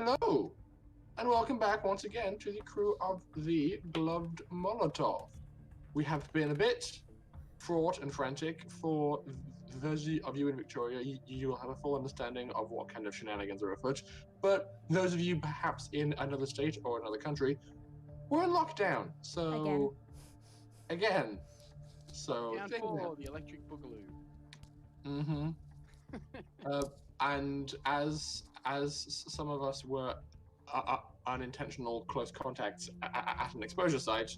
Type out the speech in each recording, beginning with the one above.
Hello, and welcome back once again to the crew of the Gloved Molotov. We have been a bit fraught and frantic. For those of you in Victoria, you'll have a full understanding of what kind of shenanigans are afoot. But those of you perhaps in another state or another country, we're in lockdown. So again. So Lockdown 4, the electric boogaloo. And as some of us were unintentional close contacts at an exposure site,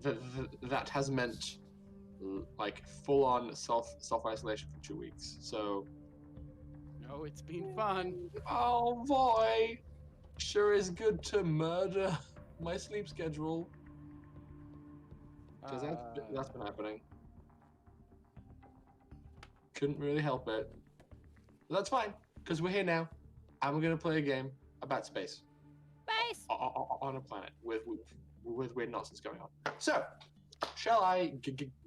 that has meant like full-on self-isolation for 2 weeks. So Oh, it's been fun. oh boy, sure is good to murder my sleep schedule, because that's been happening. Couldn't really help it. But that's fine, because we're here now, and we're going to play a game about space. Space! On a planet with weird nonsense going on. So, shall I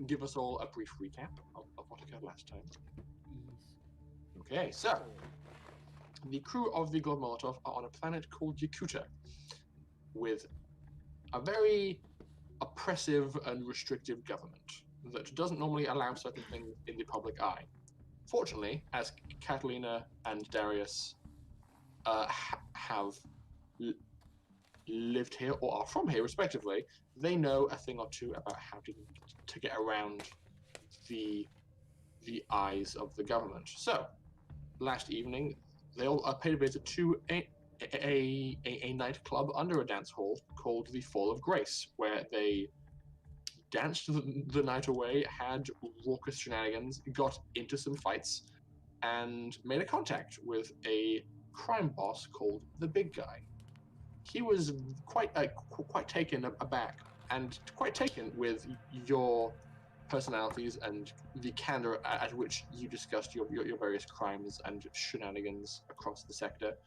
give us all a brief recap of what occurred last time? Yes. Okay, so the crew of the Gloved Molotov are on a planet called Yakootahn, with a very oppressive and restrictive government that doesn't normally allow certain things in the public eye. Fortunately, as Catalina and Darius have lived here or are from here, respectively, they know a thing or two about how to get around the eyes of the government. So, last evening, they all paid a visit to a nightclub under a dance hall called the Fall of Grace, where they danced the night away, had raucous shenanigans, got into some fights, and made a contact with a crime boss called the Big Guy. He was quite taken aback and quite taken with your personalities and the candor at which you discussed your various crimes and shenanigans across the sector.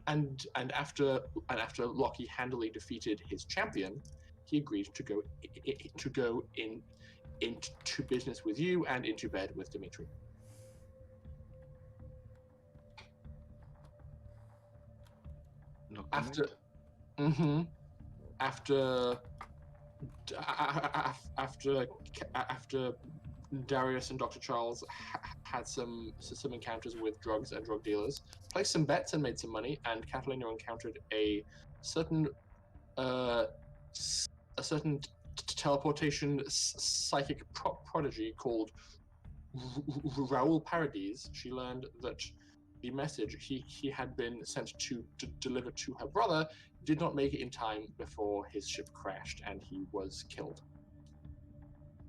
And after Lockie handily defeated his champion, he agreed to go into business with you and into bed with Dimitri. No After Darius and Dr. Charles had some encounters with drugs and drug dealers, placed some bets and made some money, and Catalina encountered a certain teleportation psychic prodigy called Raoul Paradis. She learned that the message he had been sent to deliver to her brother did not make it in time before his ship crashed and he was killed.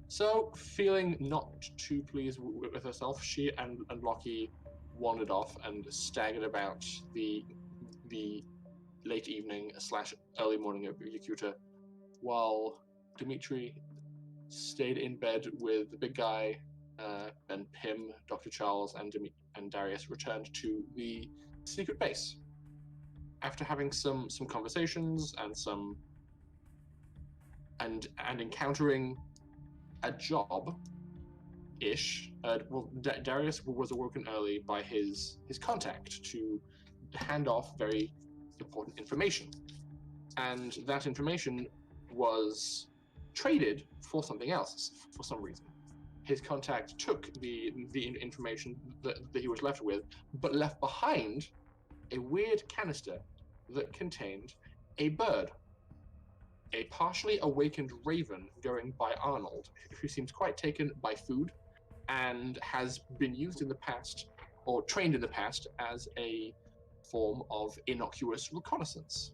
So, feeling not too pleased with herself, she and Lockie wandered off and staggered about the late evening / early morning of Yakootahn, while Dimitri stayed in bed with the Big Guy. And Pim, Dr. Charles, and Darius returned to the secret base. After having some conversations and encountering a job-ish, Darius was awoken early by his contact to hand off very important information, and that information was traded for something else for some reason. His contact took the information that he was left with, but left behind a weird canister that contained a bird. A partially awakened raven going by Arnold, who seems quite taken by food and has been used in the past, or trained in the past, as a form of innocuous reconnaissance.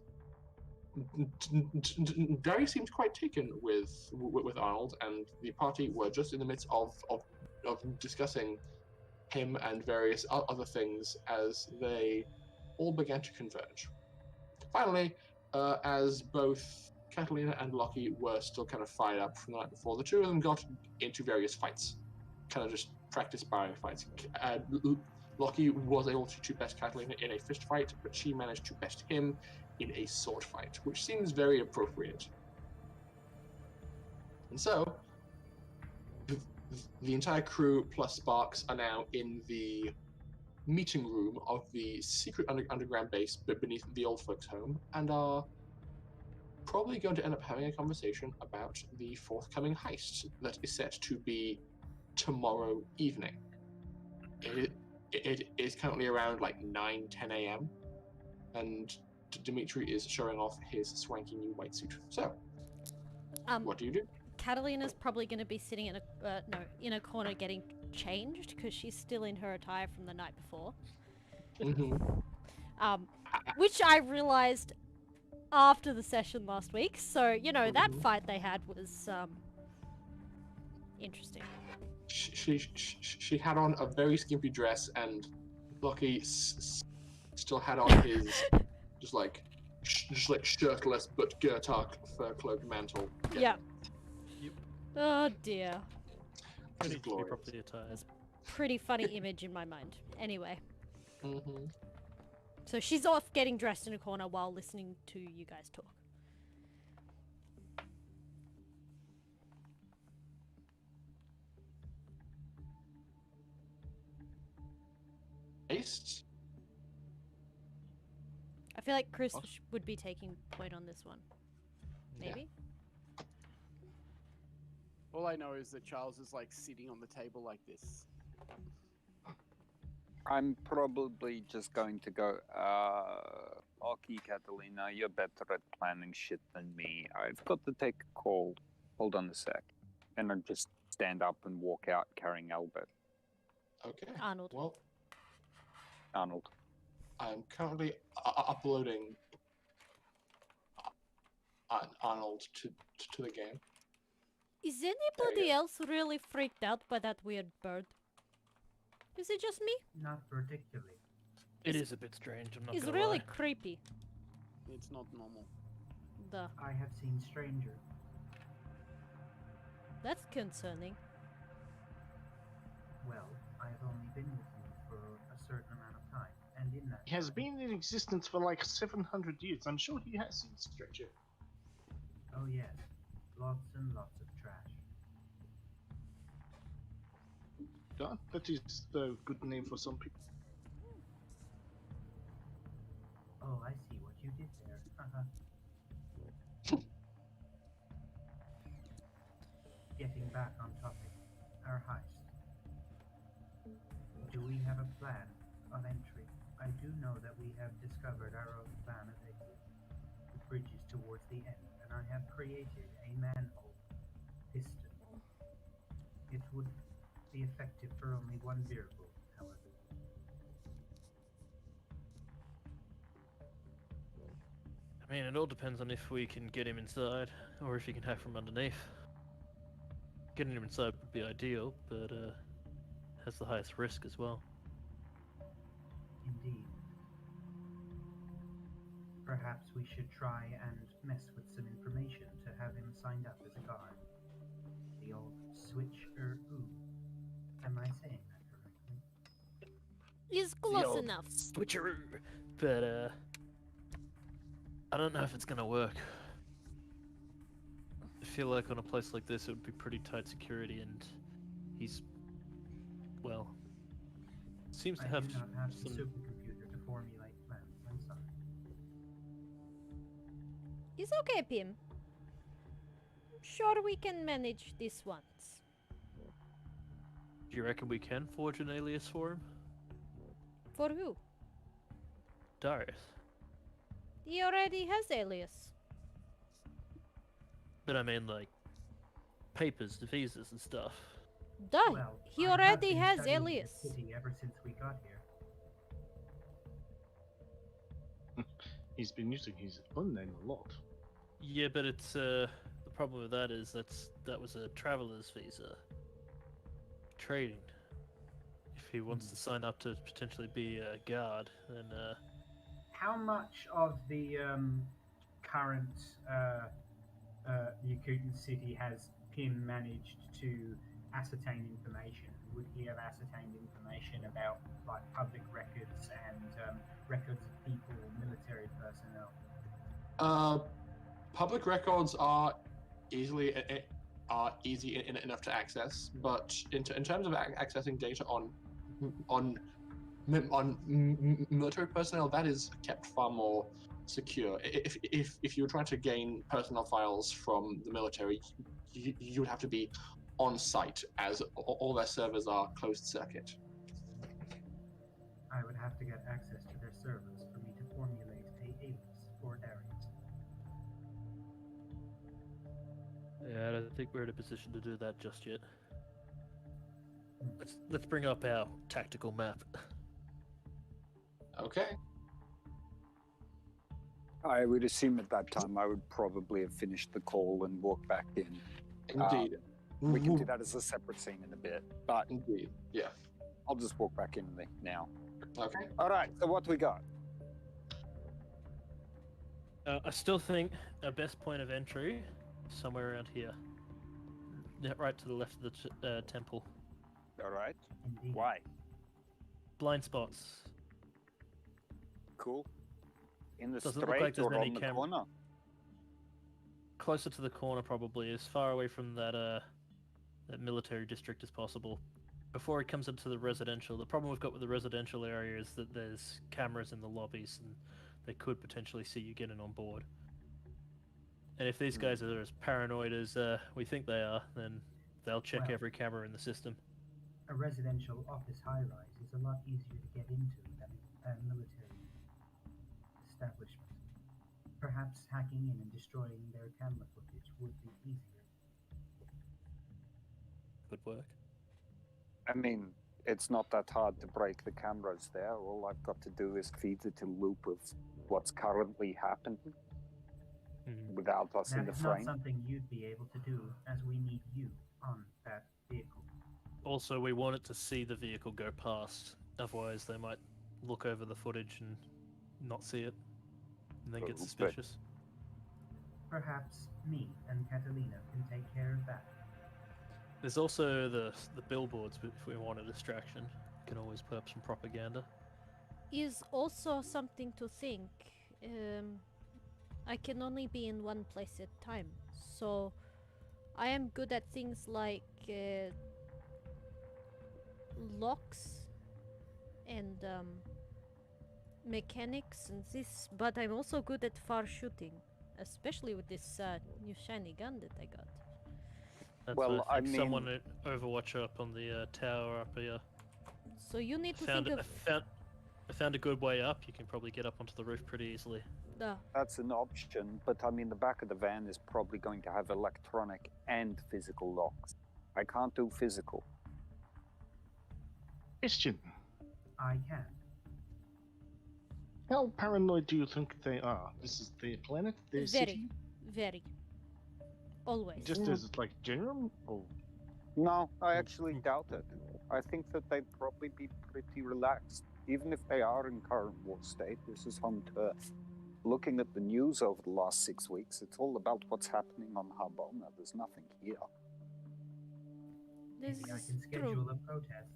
Darius seemed quite taken with Arnold, and the party were just in the midst of discussing him and various other things as they all began to converge. Finally, as both Catalina and Lockie were still kind of fired up from the night before, the two of them got into various fights, kind of just practice sparring fights. Lockie was able to best Catalina in a fist fight, but she managed to best him in a sword fight, which seems very appropriate. And so, the entire crew plus Sparks are now in the meeting room of the secret underground base beneath the old folks' home and are probably going to end up having a conversation about the forthcoming heist that is set to be tomorrow evening. It is currently around like 9-10 a.m. and Dimitri is showing off his swanky new white suit. So, what do you do? Catalina's probably going to be sitting in a corner getting changed because she's still in her attire from the night before. Which I realized after the session last week. So, that fight they had was interesting. She had on a very skimpy dress, and Lucky still had on his just like shirtless but Gertark fur cloak mantle. Yeah. Oh dear. Needs to be properly attired. Pretty funny image in my mind. Anyway. So she's off getting dressed in a corner while listening to you guys talk. Heist? I feel like Chris would be taking point on this one. Maybe? Yeah. All I know is that Charles is like sitting on the table like this. I'm probably just going to go, okay, Catalina, you're better at planning shit than me. I've got to take a call. Hold on a sec. And I'll just stand up and walk out carrying Albert. Okay. Arnold. Well, Arnold. I'm currently uploading Arnold to the game. Is anybody else really freaked out by that weird bird? Is it just me? Not particularly. It is a bit strange, I'm not It's gonna really lie. creepy. It's not normal. I have seen stranger. That's concerning. Well, I've only been with you for a certain amount of time, and in that He has time- been in existence for like 700 years. I'm sure he has seen Stranger. Oh yes, lots and lots of trash. That is the good name for some people. Oh, I see what you did there. Getting back on topic, our heist. Do we have a plan of entry? I do know that we have discovered our own plan of exit. The bridge is towards the end, and I have created a manhole piston. It would be effective for only one vehicle, however. I mean, it all depends on if we can get him inside, or if he can hack from underneath. Getting him inside would be ideal, but has the highest risk as well. Indeed. Perhaps we should try and mess with some information to have him signed up as a guard. The old switch-er-oo. Am I saying that correctly? Is close enough. Switcheroo! But, I don't know if it's gonna work. I feel like on a place like this it would be pretty tight security, and he's, well, seems to have I do not have the some... supercomputer to formulate plans, I'm sorry. It's okay, Pim. Sure we can manage this once. Do you reckon we can forge an alias for him? For who? Darius. He already has alias. But I mean, like, papers, the visas and stuff. Duh, Well, he I have already been has studying this alias. city ever since we got here. He's been using his own name a lot. Yeah, but it's, the problem with that is that was a traveler's visa. Trading. If he wants to sign up to potentially be a guard, then, How much of the current Yakootahn city has Pim managed to ascertain information? Would he have ascertained information about like public records and records of people, military personnel? Public records are easy enough to access, but in terms of accessing data on military personnel, that is kept far more secure. If you were trying to gain personnel files from the military, you would have to be on site, as all their servers are closed circuit. I would have to get access to their servers for me to formulate a alias for Darius. Yeah, I don't think we're in a position to do that just yet. Let's bring up our tactical map. Okay. I would assume at that time I would probably have finished the call and walked back in. Indeed. We can do that as a separate scene in a bit, but Indeed. Yeah. I'll just walk back in now. Okay. All right, so what we got? I still think our best point of entry is somewhere around here. Yeah, right to the left of the temple. All right. Indeed. Why? Blind spots. Cool. In the Doesn't look straight like there's or many on the cam- corner? Closer to the corner, probably, as far away from that military district as possible. Before it comes into the residential, the problem we've got with the residential area is that there's cameras in the lobbies and they could potentially see you getting on board. And if these guys are as paranoid as we think they are, then they'll check Well, every camera in the system. a residential office high-rise is a lot easier to get into than a military establishment. Perhaps hacking in and destroying their camera footage would be easier. Good work. I mean, it's not that hard to break the cameras there. All I've got to do is feed it a loop of what's currently happening without us in That the is not frame. something you'd be able to do, as we need you on that vehicle. Also, we want it to see the vehicle go past. Otherwise, they might look over the footage and not see it, and then get Oh, but- suspicious. Perhaps me and Catalina can take care of that. There's also the billboards, but if we want a distraction, we can always put up some propaganda. Is also something to think. I can only be in one place at a time, so I am good at things like locks and mechanics and this, but I'm also good at far shooting, especially with this new shiny gun that I got. That's Well, what I think I someone mean- at Overwatch up on the tower up here. So you need to Found think it, of I found a good way up. You can probably get up onto the roof pretty easily. That's an option, but I mean, the back of the van is probably going to have electronic and physical locks. I can't do physical. Question. I can. How paranoid do you think they are? This is their planet, their city? very. Always. Just as like general? Or No, I actually doubt it. I think that they'd probably be pretty relaxed. Even if they are in current war state, this is home turf. Looking at the news over the last 6 weeks, it's all about what's happening on Harbona. There's nothing here. This Maybe I is can schedule true. a protest.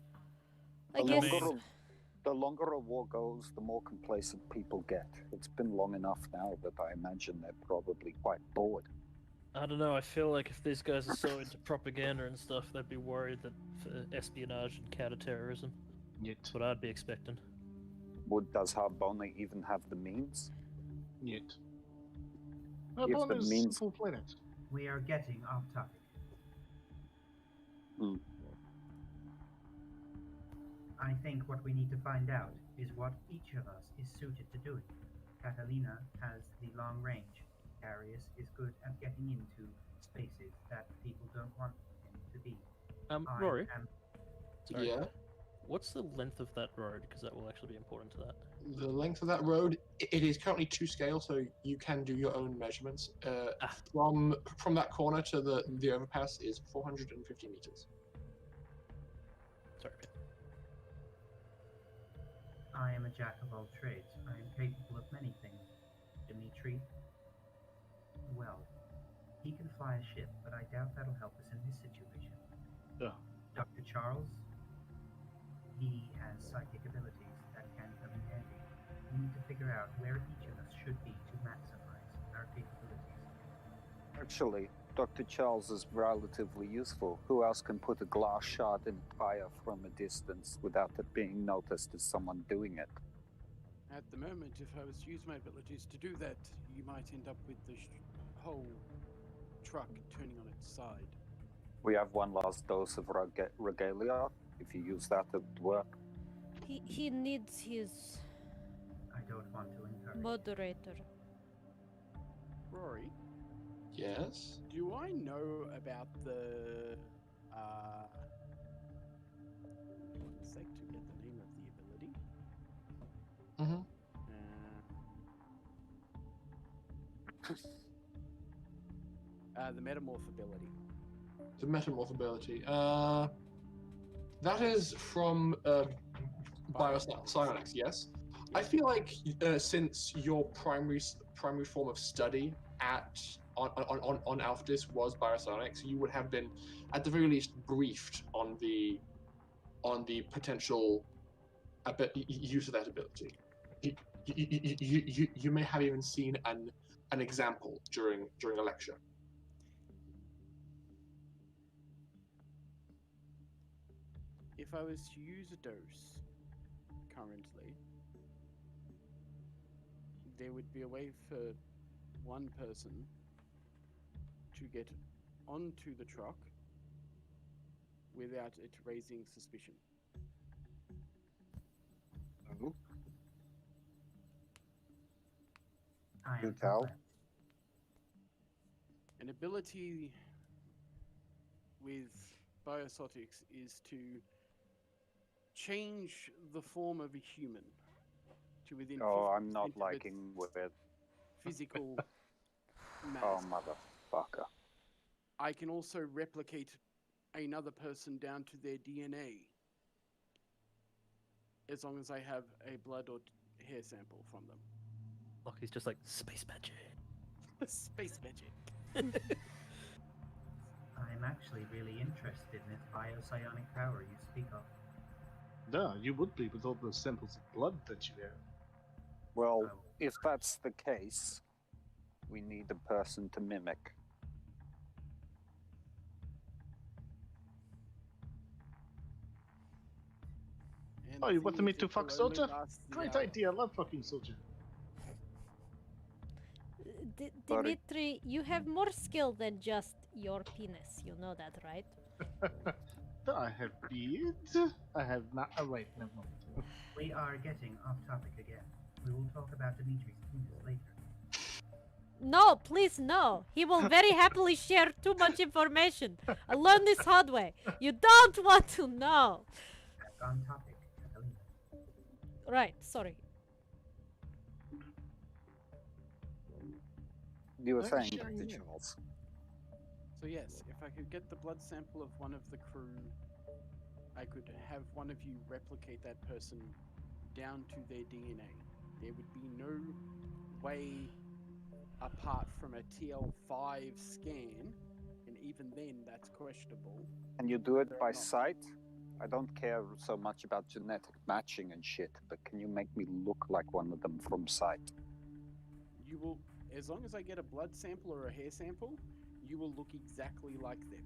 I The guess longer a war goes, the more complacent people get. It's been long enough now that I imagine they're probably quite bored. I don't know. I feel like if these guys are so into propaganda and stuff, they'd be worried that for espionage and counter-terrorism. yet. That's what I'd be expecting. Does Harbona even have the means? Yet. If Harbona the is a means- simple planet. We are getting off topic. I think what we need to find out is what each of us is suited to doing. Catalina has the long range. Darius is good at getting into spaces that people don't want him to be. I Rory, am sorry. Yeah. What's the length of that road? Because that will actually be important to that. The length of that road, it is currently to scale, so you can do your own measurements. From that corner to the overpass is 450 meters. Sorry. I am a jack of all trades. I am capable of many things. Dimitri, well, he can fly a ship, but I doubt that'll help us in this situation. Yeah. Dr. Charles, he has psychic abilities that can come in handy. We need to figure out where each of us should be to maximize our capabilities. Actually, Dr. Charles is relatively useful. Who else can put a glass shard in fire from a distance without it being noticed as someone doing it? At the moment, if I was to use my abilities to do that, you might end up with the whole truck turning on its side. We have one last dose of regalia. If you use that, it would work. He needs his I don't want to encourage. moderator. Rory, Yes. do I know about the one sec to get the name of the ability? Mm-hmm. The metamorph ability. The metamorph ability. That is from Psionics, yes. I feel like since your primary form of study on Alphdis was Biosonics, you would have been at the very least briefed on the potential use of that ability. You may have even seen an example during a lecture. If I was to use a dose currently, there would be a way for one person to get onto the truck without it raising suspicion. I You am tell. perplexed. An ability with Biosotics is to change the form of a human to within Oh, I'm 50% not of its liking with it. physical mass. Oh, motherfucker. I can also replicate another person down to their DNA as long as I have a blood or hair sample from them. Lockie's just like, space magic. Space magic. I'm actually really interested in this biopsionic power you speak of. No, you would be with all those samples of blood that you have. Well, Oh. if that's the case, we need a person to mimic. And Oh, the you thing wanted me is, to it fuck will only Soldier? last the Great hour. idea, I love fucking Soldier. Sorry. Dimitri, you have more skill than just your penis. You know that, right? I have beard. I have not. Oh, wait, never mind. We are getting off topic again. We will talk about Dimitri's penis later. No, please, no. He will very happily share too much information. I learned this hard way. You don't want to know. Back on topic, Catalina. Right, sorry. You were I'm saying, sharing Dr. you. Charles. So yes, if I could get the blood sample of one of the crew, I could have one of you replicate that person down to their DNA. There would be no way apart from a TL5 scan, and even then that's questionable. Can you do it whether or by not- sight? I don't care so much about genetic matching and shit, but can you make me look like one of them from sight? You will, as long as I get a blood sample or a hair sample, you will look exactly like them.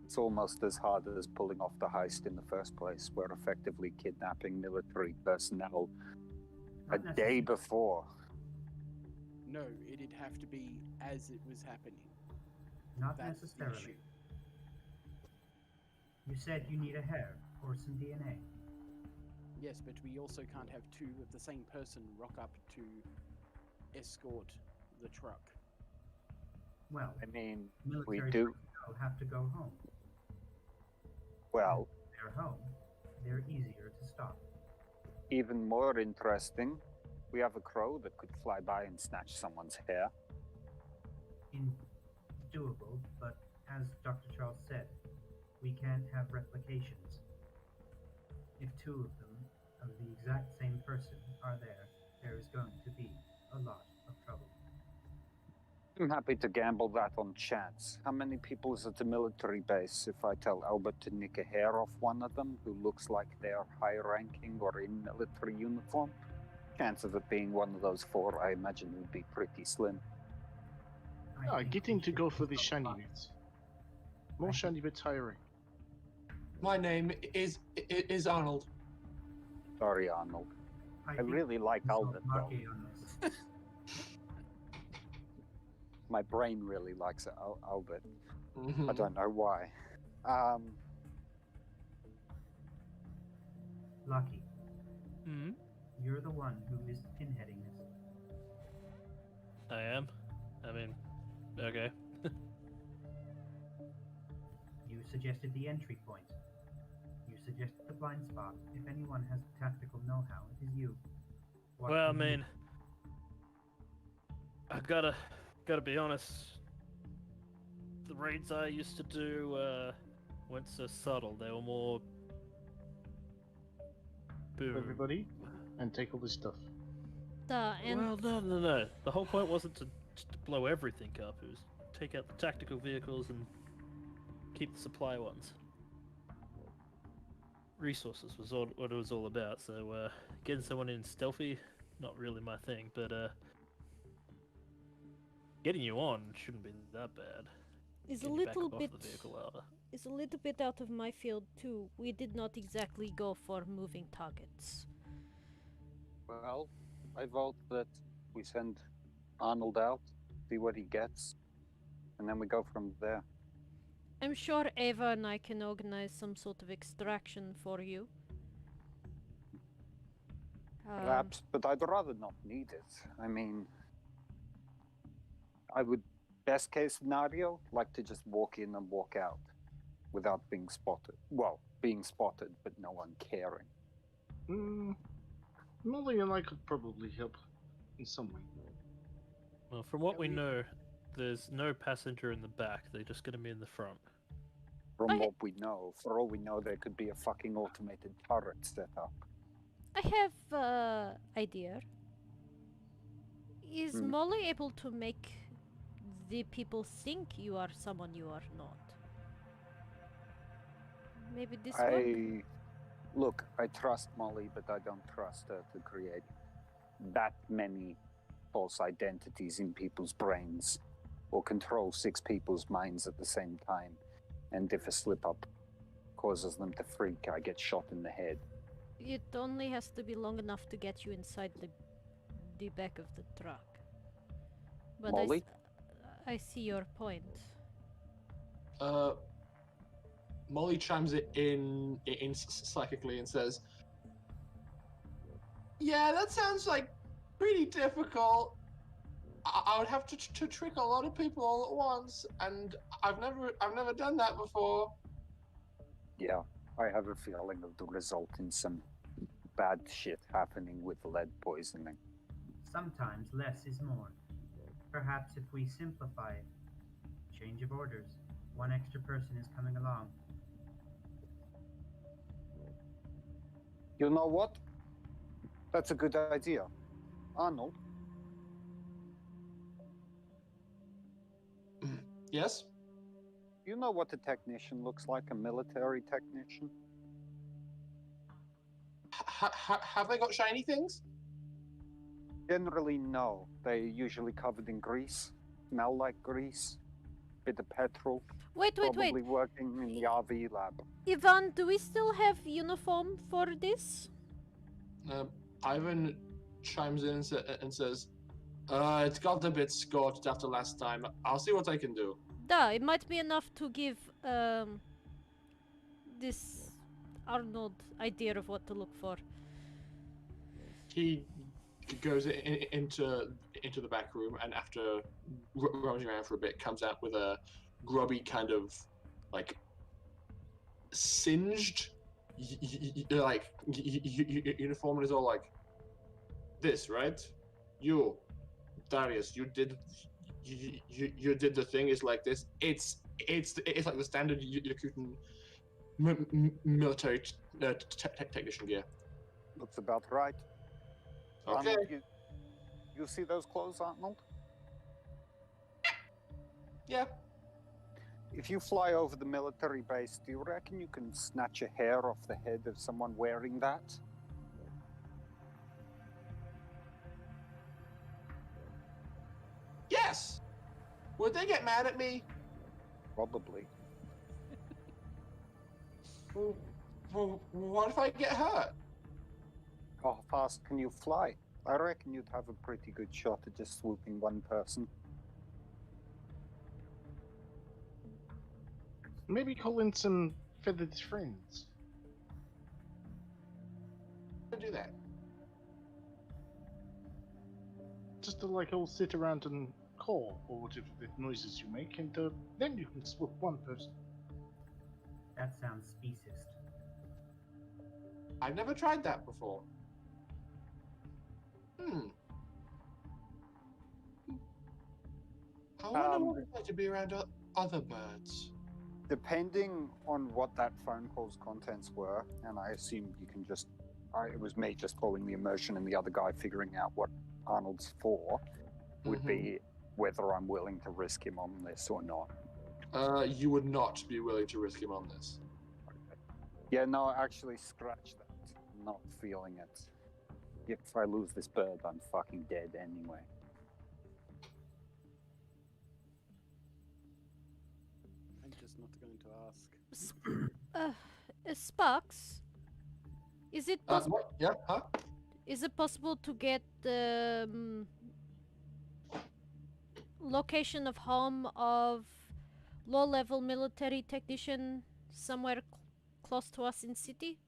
It's almost as hard as pulling off the heist in the first place. We're effectively kidnapping military personnel a Not day necessarily. before. No, it'd have to be as it was happening. Not That's the necessarily. issue. You said you need a hair or some DNA. Yes, but we also can't have two of the same person rock up to escort the truck. Well, I mean, military do. personnel have to go home. Well, If they're home, they're easier to stop. even more interesting, we have a crow that could fly by and snatch someone's hair. Doable, but as Dr. Charles said, we can't have replications. If two of them, of the exact same person, are there, there is going to be a lot of trouble. I'm happy to gamble that on chance. How many people is at the military base if I tell Albert to nick a hair off one of them who looks like they're high ranking or in military uniform? Chance of it being one of those four, I imagine, would be pretty slim. think getting we to should go for the stop shiny by. bits. More shiny bits hiring. My name is Arnold. Sorry, Arnold. I think really like consult Albert, though. Lucky on this. My brain really likes Albert. Mhm. I don't know why. Lucky, Hmm? you're the one who is pinheading this. I am. I mean, okay. You suggested the entry point. You suggested the blind spot. If anyone has tactical know-how, it is you. What Well, I do you- mean, I gotta be honest. The raids I used to do weren't so subtle. They were more boom. Everybody, and take all this stuff. And Well, no. The whole point wasn't to blow everything up. It was take out the tactical vehicles and keep the supply ones. Resources was all, what it was all about. So getting someone in stealthy, not really my thing. But getting you on shouldn't be that bad. is a Getting you back little up off bit the vehicle ladder. is a little bit out of my field too. We did not exactly go for moving targets. Well, I vote that we send Arnold out, see what he gets, and then we go from there. I'm sure Eva and I can organize some sort of extraction for you. Perhaps, but I'd rather not need it. I mean, I would, best case scenario, like to just walk in and walk out without being spotted. Well, being spotted, but no one caring. Molly and I could probably help in some way. Well, from what Yeah, we we- know, there's no passenger in the back. They're just going to be in the front. From I- what we know, for all we know, there could be a fucking automated turret set up. I have idea. Is Hmm. Molly able to make the people think you are someone you are not? Maybe this one? Look, I trust Molly, but I don't trust her to create that many false identities in people's brains or control 6 people's minds at the same time. And if a slip up causes them to freak, I get shot in the head. It only has to be long enough to get you inside the back of the truck. But Molly? I see your point. Molly chimes it in psychically and says, "Yeah, that sounds like pretty difficult. I would have to trick a lot of people all at once, and I've never done that before." Yeah, I have a feeling it'll result in some bad shit happening with lead poisoning. Sometimes less is more. Perhaps if we simplify it, change of orders. One extra person is coming along. You know what? That's a good idea. Arnold, Yes. you know what a technician looks like, a military technician? Have they got shiny things? Generally, no. They're usually covered in grease, smell like grease, bit of petrol, Wait. probably working in the RV lab. Ivan, do we still have uniform for this? Ivan chimes in and says, "It's got a bit scorched after last time. I'll see what I can do." It might be enough to give this Arnold idea of what to look for. He goes into the back room, and after rummaging around for a bit, comes out with a grubby kind of like singed uniform, and is all like, "This, right? You, Darius, you did the thing. Is like this. It's like the standard Yakootahn military technician gear." Looks about right. Okay. Arnold, you see those clothes, Arnold? Yeah. If you fly over the military base, do you reckon you can snatch a hair off the head of someone wearing that? Yes. Would they get mad at me? Probably. Well, what if I get hurt? How fast can you fly? I reckon you'd have a pretty good shot at just swooping one person. Maybe call in some feathered friends. Do that. Just to like all sit around and call or whatever the noises you make, and then you can swoop one person. That sounds speciest. I've never tried that before. I wonder what it's like to be around other birds. Depending on what that phone call's contents were, and I assume you can just... it was me just following the emotion and the other guy figuring out what Arnold's for, would be whether I'm willing to risk him on this or not. You would not be willing to risk him on this. Yeah, no, actually scratch that. I'm not feeling it. If I lose this bird, I'm fucking dead anyway. I'm just not going to ask. Sparks, is it possible? What? Yeah, huh? Is it possible to get the location of home of low-level military technician somewhere close to us in city?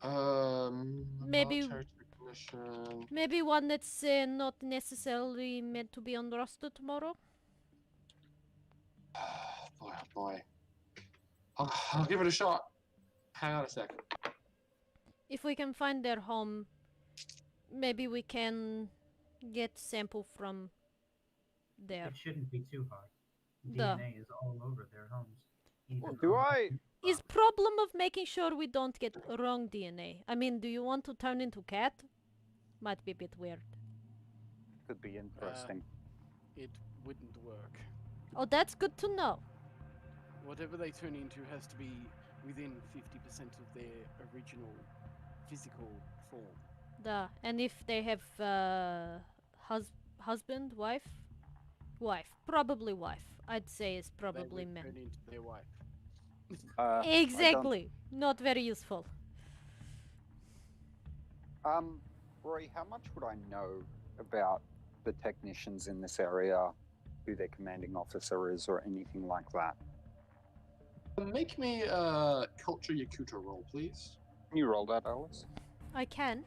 Maybe military technician. maybe one that's not necessarily meant to be on the roster tomorrow. Boy, oh boy. I'll give it a shot. Hang on a second. If we can find their home, maybe we can get sample from there. It shouldn't be too hard. Duh. DNA is all over their homes. Even Do on- I... Is problem of making sure we don't get wrong DNA. I mean, do you want to turn into cat? Might be a bit weird. Could be interesting. It wouldn't work. Oh, that's good to know. Whatever they turn into has to be within 50% of their original physical form. Duh. And if they have husband, wife? Wife. Probably wife. I'd say it's probably they would men. turn into their wife. Exactly. Not very useful. Rory, how much would I know about the technicians in this area, who their commanding officer is, or anything like that? Make me a culture Yakuta roll, please. Can you roll that, Alice? I can.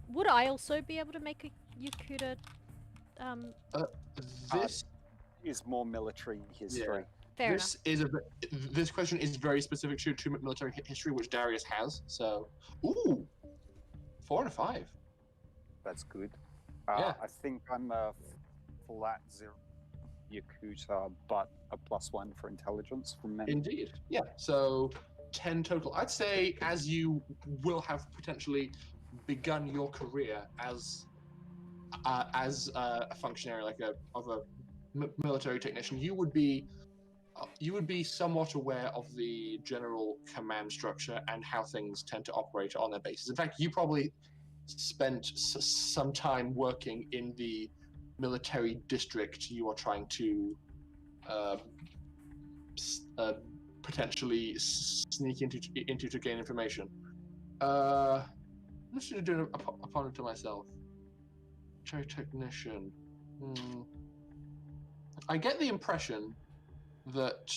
Would I also be able to make a Yakuta? This Is more military history. Fair this is this question is very specific to military history, which Darius has. So, 4 and a 5. That's good. Yeah. I think I'm a flat 0 Yakuta, but a +1 for intelligence from memory. Indeed. Yeah. So 10 total. I'd say as you will have potentially begun your career as a functionary, like a military technician, you would be somewhat aware of the general command structure and how things tend to operate on their bases. In fact, you probably spent some time working in the military district you are trying to potentially sneak into to gain information. I'm just going to do an opponent to myself. Military technician. I get the impression that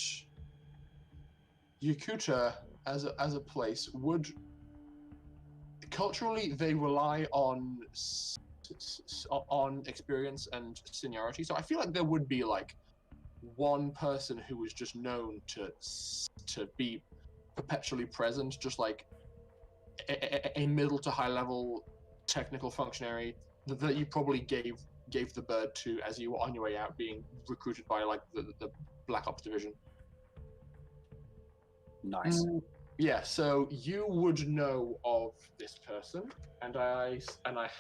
Yakuta as a place would culturally they rely on experience and seniority. So I feel like there would be like one person who was just known to be perpetually present, just like a middle to high level technical functionary that you probably gave the bird to as you were on your way out, being recruited by like the Black Ops division. Nice. Yeah, so you would know of this person, and I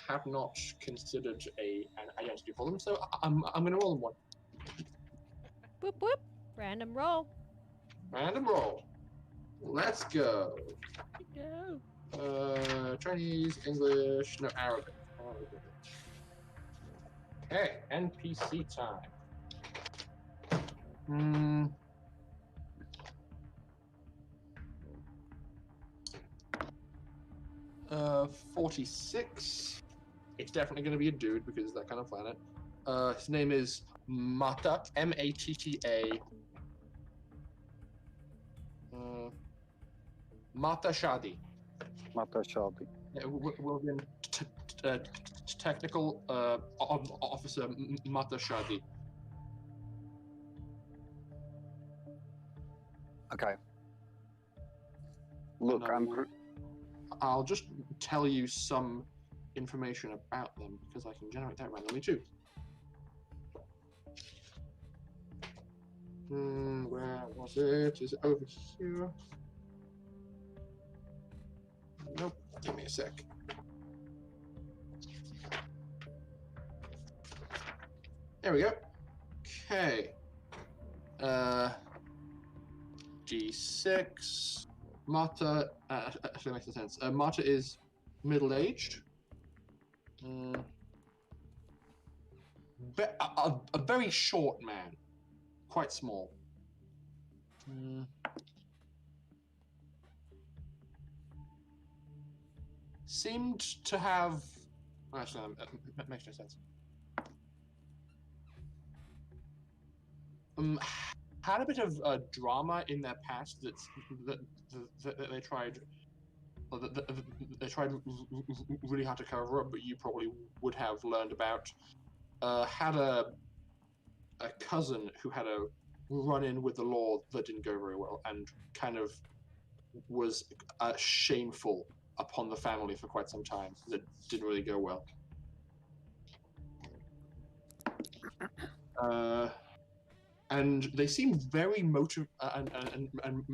have not considered an identity for them, so I'm going to roll them one. Boop boop. Random roll. Random roll. Let's go. Go. Chinese, English, no Arabic. Okay, NPC time. Hmm. 46. It's definitely going to be a dude because it's that kind of planet. His name is Mata, Matta. Mata Shadi. Mata Shelby. Will be technical officer Mata Shadi. Okay. Look, And I'll just tell you some information about them because I can generate that randomly too. Where was it? Is it over here? Nope. Give me a sec. There we go. Okay. G6. Mata. Actually, makes sense. Mata is middle-aged. A very short man. Quite small. Seemed to have. Actually, that makes no sense. Had a bit of drama in their past that they tried. They tried really hard to cover up, but you probably would have learned about. Had a cousin who had a run-in with the law that didn't go very well, and kind of was shameful upon the family for quite some time. That didn't really go well. And they seemed very and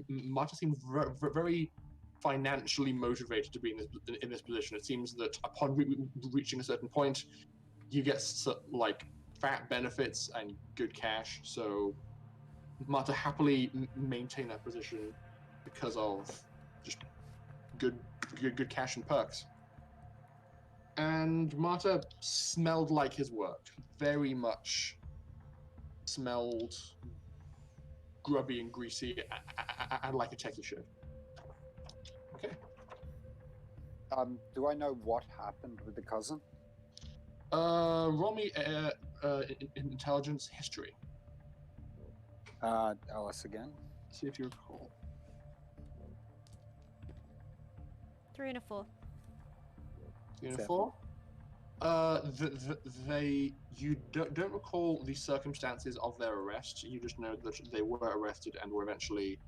Marta seemed very financially motivated to be in this position. It seems that upon reaching a certain point, you get like fat benefits and good cash. So Marta happily maintained that position because of just good cash and perks. And Marta smelled like his work, very much smelled grubby and greasy and like a techie should. Okay. Do I know what happened with the cousin? Roll me intelligence history. Alice again. See if you recall. 3 and a 4. 3 and a 4. You don't recall the circumstances of their arrest. You just know that they were arrested and were eventually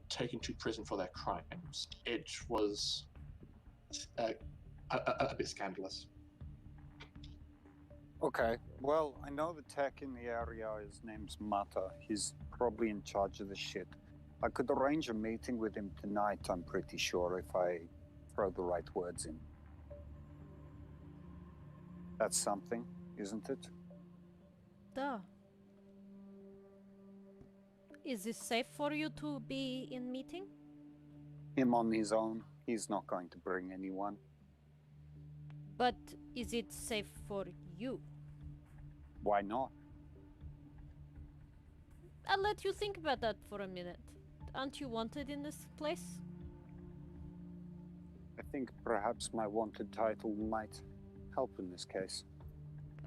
taken to prison for their crimes. It was a bit scandalous. Okay, well, I know the tech in the area, his name's Mata. He's probably in charge of the shit. I could arrange a meeting with him tonight, I'm pretty sure, if I throw the right words in. That's something, isn't it? Duh. Is it safe for you to be in meeting? Him on his own, he's not going to bring anyone. But is it safe for you? Why not? I'll let you think about that for a minute. Aren't you wanted in this place? I think perhaps my wanted title might help in this case.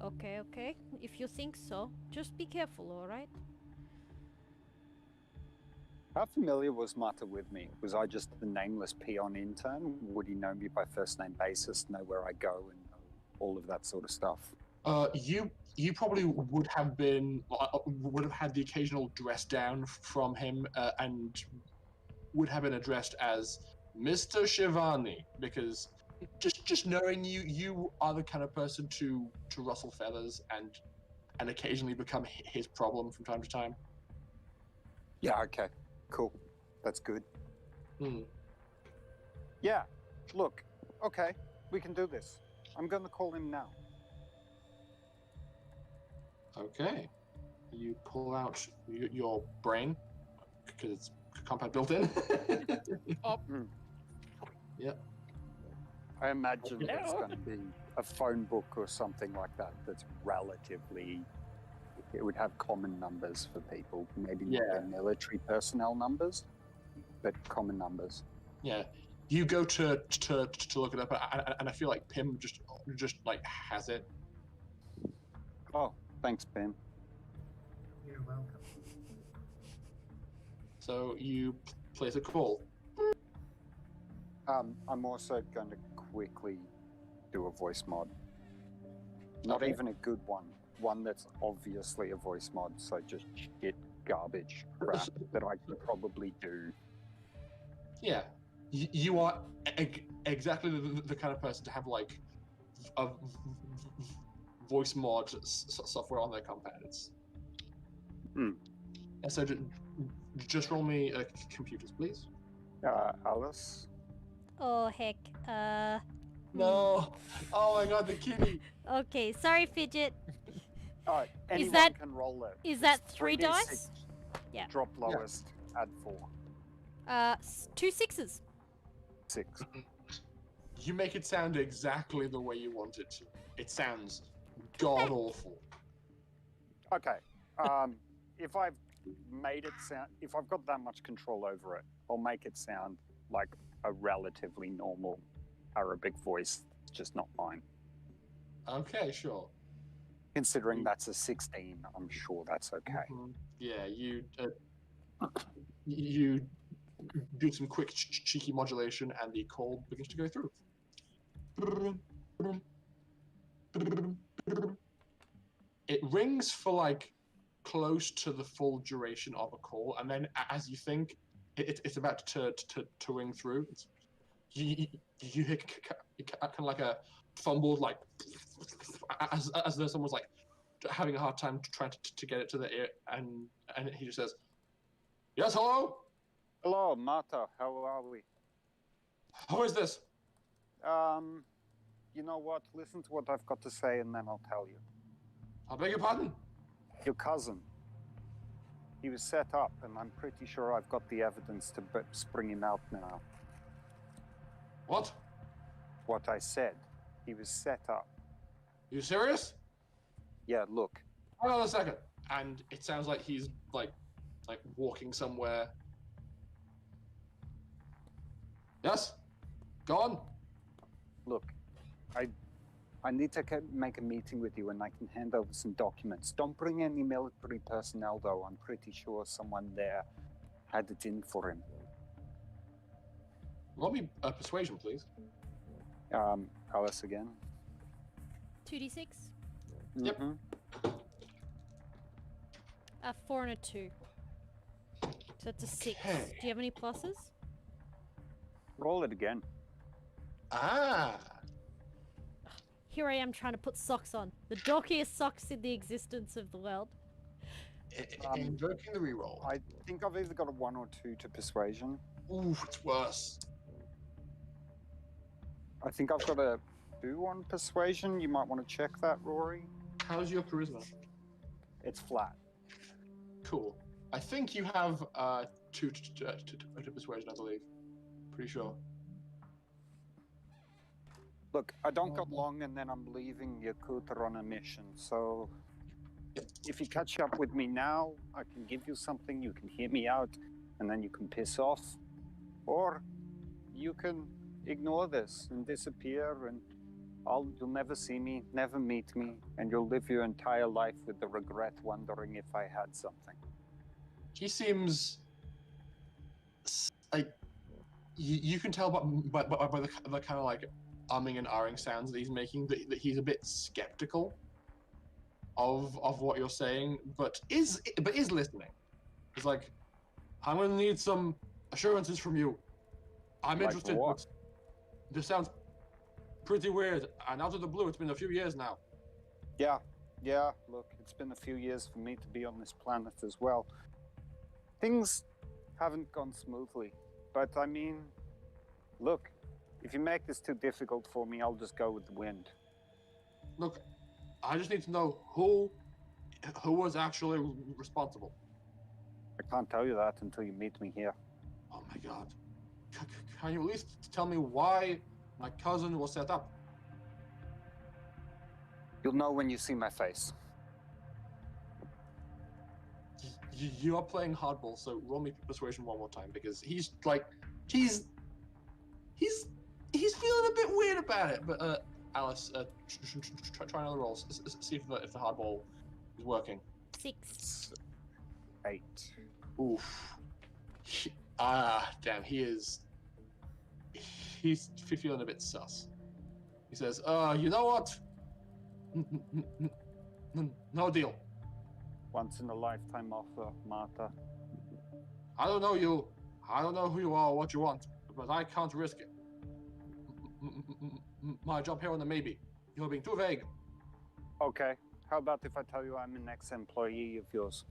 Okay, okay. If you think so, just be careful, alright? How familiar was Mata with me? Was I just the nameless peon intern? Would he know me by first name basis, know where I go, and know all of that sort of stuff? You probably would have had the occasional dress down from him, and would have been addressed as Mr. Shivani, because just knowing you are the kind of person to rustle feathers and occasionally become his problem from time to time. Yeah, okay. Cool. That's good. Hmm. Yeah, look, okay, we can do this. I'm gonna call him now. Okay. You pull out your brain, because it's compound built in. Yep. I imagine there's gonna be a phone book or something like that that's relatively it would have common numbers for people. Maybe not Yeah. their military personnel numbers, but common numbers. Yeah. You go to look it up, and I feel like Pim just like has it. Oh, thanks, Ben. You're welcome. So you place a call. I'm also going to quickly do a voice mod. Not Okay. even a good one. One that's obviously a voice mod, so just shit garbage crap that I can probably do. Yeah. You are exactly the kind of person to have like a voice mod software on their compound. It's. Hmm. And so just roll me computers, please. Alice? Oh heck. No. Oh my god, the kitty. Okay, sorry, Fidget. Alright, anyone that- can roll it. Is that It's 3 3d6. dice? Yeah. Drop lowest, add 4. 2 6s. 6. You make it sound exactly the way you want it to. It sounds god awful. Okay. If I've made it sound, if I've got that much control over it, I'll make it sound like a relatively normal Arabic voice, just not mine. Okay, sure. Considering that's a 16, I'm sure that's okay. Mhm. Yeah, you do some quick cheeky modulation, and the call begins to go through. It rings for like close to the full duration of a call, and then as you think it's about to ring through, you hear kind of like a fumbled, like as though someone's like having a hard time trying to get it to the ear, and he just says, "Yes, hello? Hello, Marta. How are we? Who is this?" You know what? Listen to what I've got to say, and then I'll tell you. I beg your pardon? Your cousin. He was set up, and I'm pretty sure I've got the evidence to spring him out now. What? What I said. He was set up. You serious? Yeah, look. Hold on a second. And it sounds like he's like walking somewhere. Yes? Go on. Look. I need to make a meeting with you, and I can hand over some documents. Don't bring any military personnel, though. I'm pretty sure someone there had it in for him. Roll me a persuasion, please. Alice again. 2d6. Yep. Mhm. A 4 and a 2. So it's a 6. Okay. Do you have any pluses? Roll it again. Ah. Here I am trying to put socks on. The dorkiest socks in the existence of the world. Invoking the reroll. I think I've either got a 1 or 2 to persuasion. Ooh, it's worse. I think I've got a 2 on persuasion. You might want to check that, Rory. How's your charisma? It's flat. Cool. I think you have 2 to persuasion, I believe. Pretty sure. Look, I don't got long, and then I'm leaving Yakootahn on a mission. So, if you catch up with me now, I can give you something. You can hear me out, and then you can piss off, or you can ignore this and disappear, and you'll never see me, never meet me, and you'll live your entire life with the regret, wondering if I had something. He seems like you can tell by the kind of like umming and ahhing sounds that he's making that he's a bit skeptical of what you're saying, but is listening. He's like, I'm gonna need some assurances from you. I'm Like interested. what? This sounds pretty weird, and out of the blue, it's been a few years now. Yeah, look, it's been a few years for me to be on this planet as well. Things haven't gone smoothly, but I mean, look, if you make this too difficult for me, I'll just go with the wind. Look, I just need to know who was actually responsible. I can't tell you that until you meet me here. Oh my god. Can you at least tell me why my cousin was set up? You'll know when you see my face. you are playing hardball, so roll me persuasion one more time because he's like, he's feeling a bit weird about it. But Alice, try another roll. See if the hardball is working. 6. 8. Oof. Damn. He's feeling a bit sus. He says, you know what? No deal. Once in a lifetime offer, Martha. I don't know you. I don't know who you are or what you want, but I can't risk it. My job here on the maybe. You're being too vague. Okay. How about if I tell you I'm an ex-employee of yours?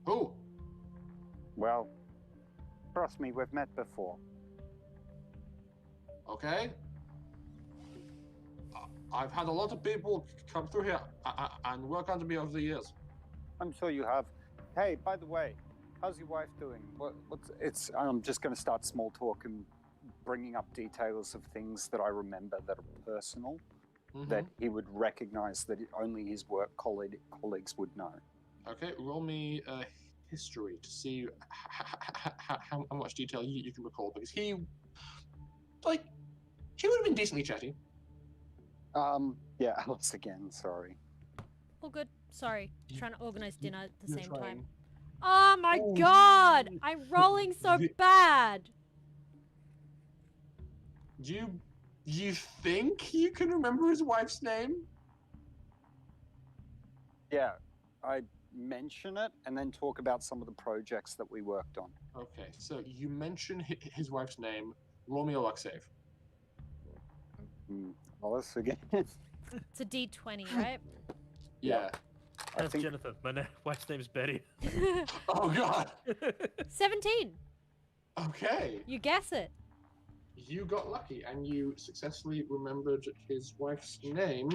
Who? Well, trust me, we've met before. Okay. I've had a lot of people come through here and work under me over the years. I'm sure you have. Hey, by the way, how's your wife doing? I'm just going to start small talk and bringing up details of things that I remember that are personal, that he would recognize that only his work colleagues would know. Okay, roll me history to see how much detail you can recall, because he would have been decently chatty. Yeah, Alice again, sorry. Oh, good. Sorry. Trying to organize dinner at the You're same trying. time. Oh my god! I'm rolling so bad! Do you think you can remember his wife's name? Yeah, I mention it and then talk about some of the projects that we worked on. Okay, so you mention his wife's name. Roll me a luck save. Alice again. It's a D20, right? Yeah. That's Jennifer. My wife's name's Betty. Oh god. 17. Okay. You guess it. You got lucky and you successfully remembered his wife's name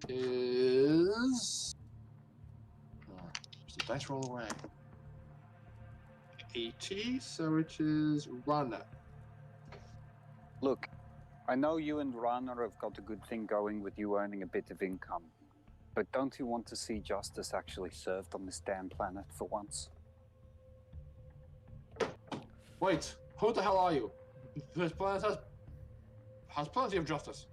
is. The dice roll away. 80, so it is Rana. Look, I know you and Rana have got a good thing going with you earning a bit of income. But don't you want to see justice actually served on this damn planet for once? Wait, who the hell are you? This planet has plenty of justice.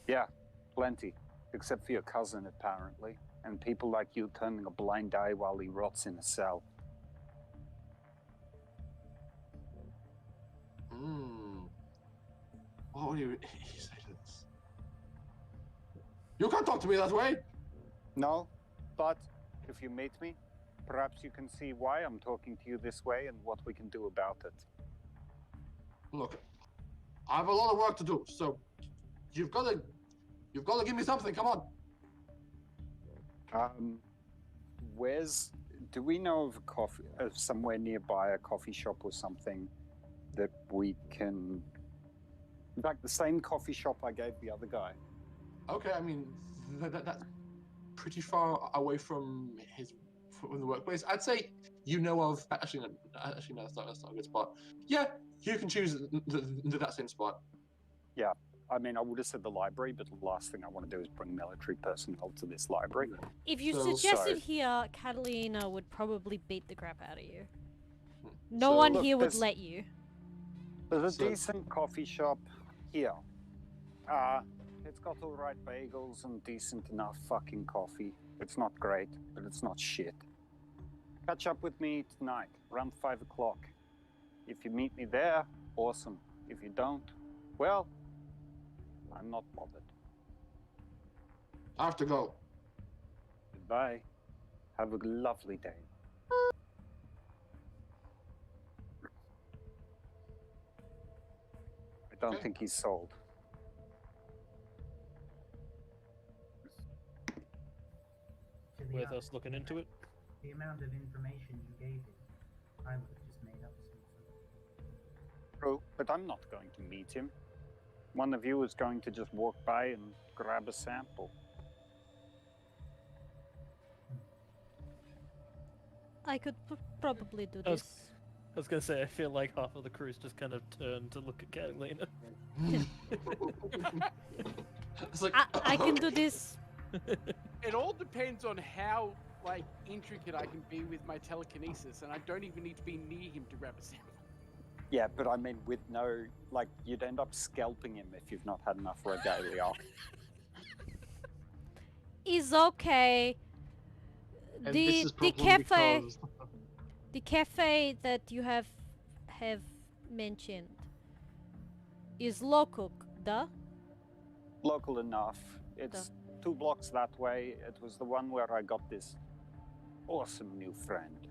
Yeah, plenty. Except for your cousin, apparently. And people like you turning a blind eye while he rots in a cell. What would you say to this? You can't talk to me that way! No, but if you meet me, perhaps you can see why I'm talking to you this way and what we can do about it. Look, I have a lot of work to do, so you've got to give me something. Come on. Do we know of somewhere nearby a coffee shop or something that we can? In fact, the same coffee shop I gave the other guy. Okay, I mean that's pretty far away from the workplace. I'd say you know of. Actually, no, that's not a good spot. Yeah, you can choose that same spot. Yeah, I mean, I would have said the library, but the last thing I want to do is bring military personnel to this library. If you suggested here, Catalina would probably beat the crap out of you. No one here would let you. There's a decent coffee shop here. It's got all right bagels and decent enough fucking coffee. It's not great, but it's not shit. Catch up with me tonight, around 5 o'clock. If you meet me there, awesome. If you don't, well, I'm not bothered. I have to go. Goodbye. Have a lovely day. I don't think he's sold. Worth us looking into it? The amount of information you gave him, I would have just made up something. True, but I'm not going to meet him. One of you is going to just walk by and grab a sample. I could probably do this. I was gonna say, I feel like half of the crew's just kind of turned to look at Catalina. It's like, I can do this. It all depends on how like intricate I can be with my telekinesis, and I don't even need to be near him to grab a sample. Yeah, but I mean, with no, like, you'd end up scalping him if you've not had enough regalia. Is okay. And this is The probably cafe because the cafe that you have mentioned is local, duh? Local enough. It's 2 blocks that way. It was the one where I got this awesome new friend.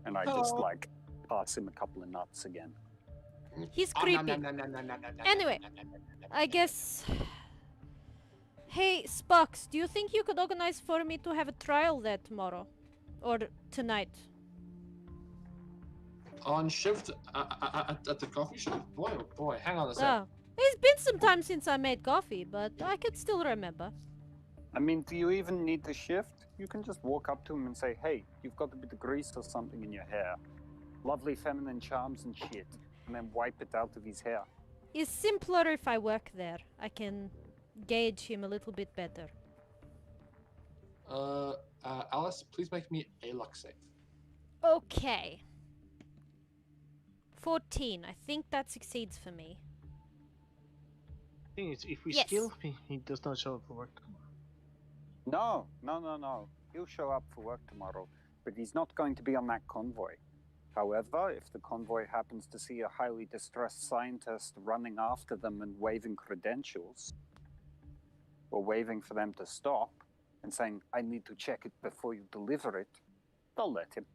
And I just, like, pass him a couple of nuts again. He's creepy. Anyway, I guess. Hey, Spox, do you think you could organize for me to have a trial there tomorrow? Or tonight? On shift at the coffee shop? Boy, oh boy, hang on a sec. Oh, it's been some time since I made coffee, but I could still remember. I mean, do you even need to shift? You can just walk up to him and say, hey, you've got a bit of grease or something in your hair. Lovely feminine charms and shit. And then wipe it out of his hair. It's simpler if I work there. I can gauge him a little bit better. Alice, please make me a luck save. Okay. 14. I think that succeeds for me. thing is, if we Yes. steal, he does not show up for work tomorrow. No. He'll show up for work tomorrow, but he's not going to be on that convoy. However, if the convoy happens to see a highly distressed scientist running after them and waving credentials, or waving for them to stop, and saying, I need to check it before you deliver it, they'll let him.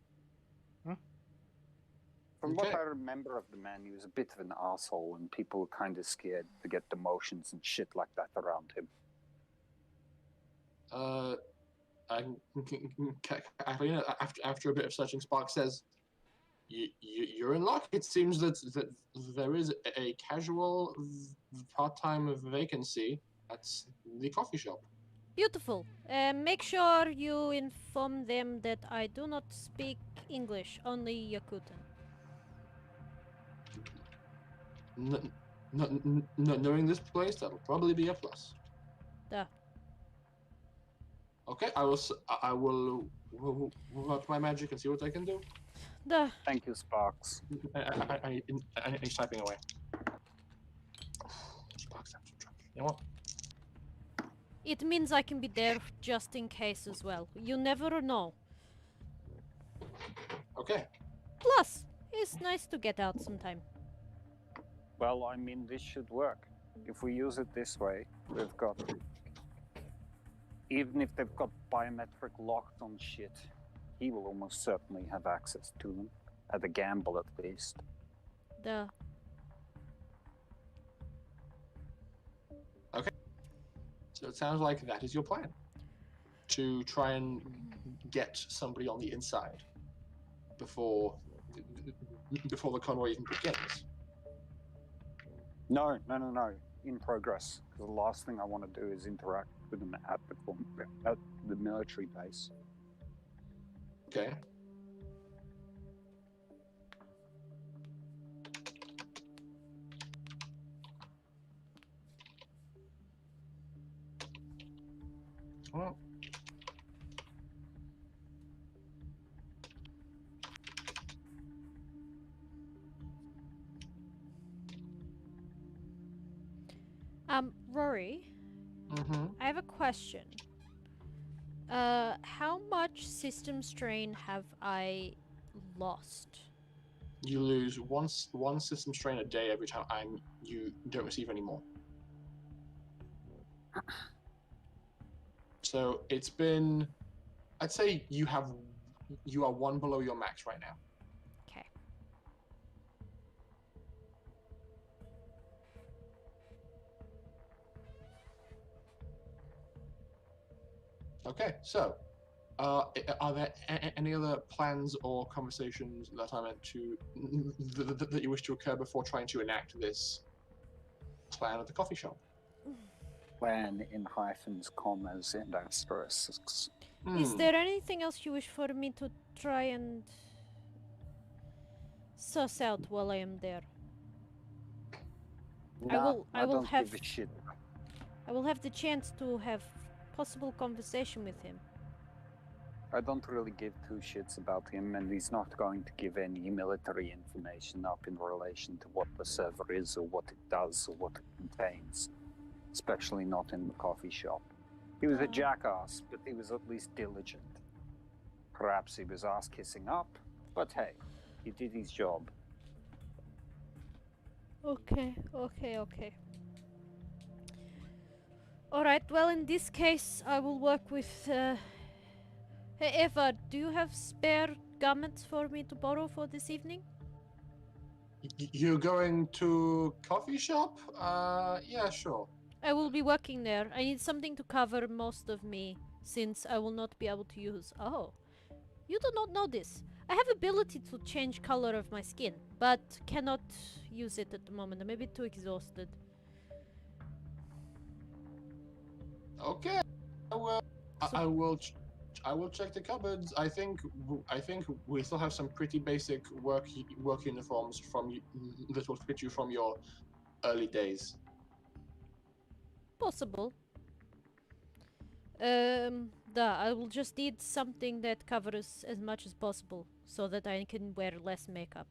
From what Okay. I remember of the man, he was a bit of an asshole, and people were kind of scared to get demotions and shit like that around him. After a bit of searching, Spark says, "You're in luck. It seems that there is a casual part-time vacancy at the coffee shop." Beautiful. Make sure you inform them that I do not speak English, only Yakootahn. Knowing this place, that'll probably be a plus. Duh. Okay, I will work my magic and see what I can do. Duh. Thank you, Sparks. He's typing away. Sparks, I'm so drunk. You know what? It means I can be there just in case as well. You never know. Okay. Plus, it's nice to get out sometime. Well, I mean, this should work. If we use it this way, we've got... Even if they've got biometric locks on shit, he will almost certainly have access to them. At the gamble, at least. Duh. So it sounds like that is your plan. To try and get somebody on the inside before the convoy even begins. No. In progress. Because the last thing I want to do is interact with them at the military base. Okay. Well. Rory, I have a question. How much system strain have I lost? You lose one system strain a day every time you don't receive any more. So it's been, I'd say you are one below your max right now. Okay. Okay, so are there any other plans or conversations that I meant to that you wish to occur before trying to enact this plan at the coffee shop? Plan in hyphens, commas, and asterisks. Is there anything else you wish for me to try and suss out while I am there? Nah, I will don't have give a shit. I will have the chance to have possible conversation with him. I don't really give two shits about him, and he's not going to give any military information up in relation to what the server is, or what it does, or what it contains. Especially not in the coffee shop. He was a jackass, but he was at least diligent. Perhaps he was ass-kissing up, but hey, he did his job. Okay. Alright, well, in this case, I will work with. Hey, Eva, do you have spare garments for me to borrow for this evening? You're going to coffee shop? Yeah, sure. I will be working there. I need something to cover most of me, since I will not be able to use. Oh, you do not know this. I have ability to change color of my skin, but cannot use it at the moment. I'm a bit too exhausted. Okay. Well, I will check the cupboards. I think we still have some pretty basic work uniforms that will fit you from your early days. Possible. I will just need something that covers as much as possible, so that I can wear less makeup.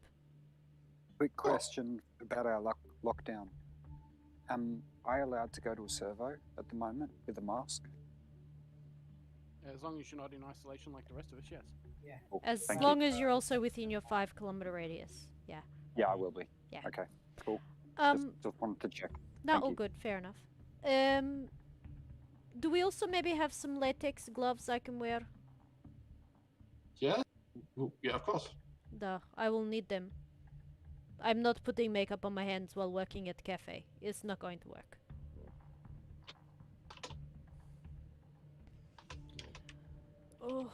Quick question about our lockdown. Am I allowed to go to a servo at the moment with a mask? As long as you're not in isolation like the rest of us, yes. Yeah. Cool. As Thank long you. as you're also within your 5-kilometer radius. Yeah. Yeah, I will be. Yeah. Okay, cool. Just wanted to check. No, Thank all you. good. Fair enough. Do we also maybe have some latex gloves I can wear? Yeah? Yeah, of course. Duh, I will need them. I'm not putting makeup on my hands while working at cafe. It's not going to work. Oh.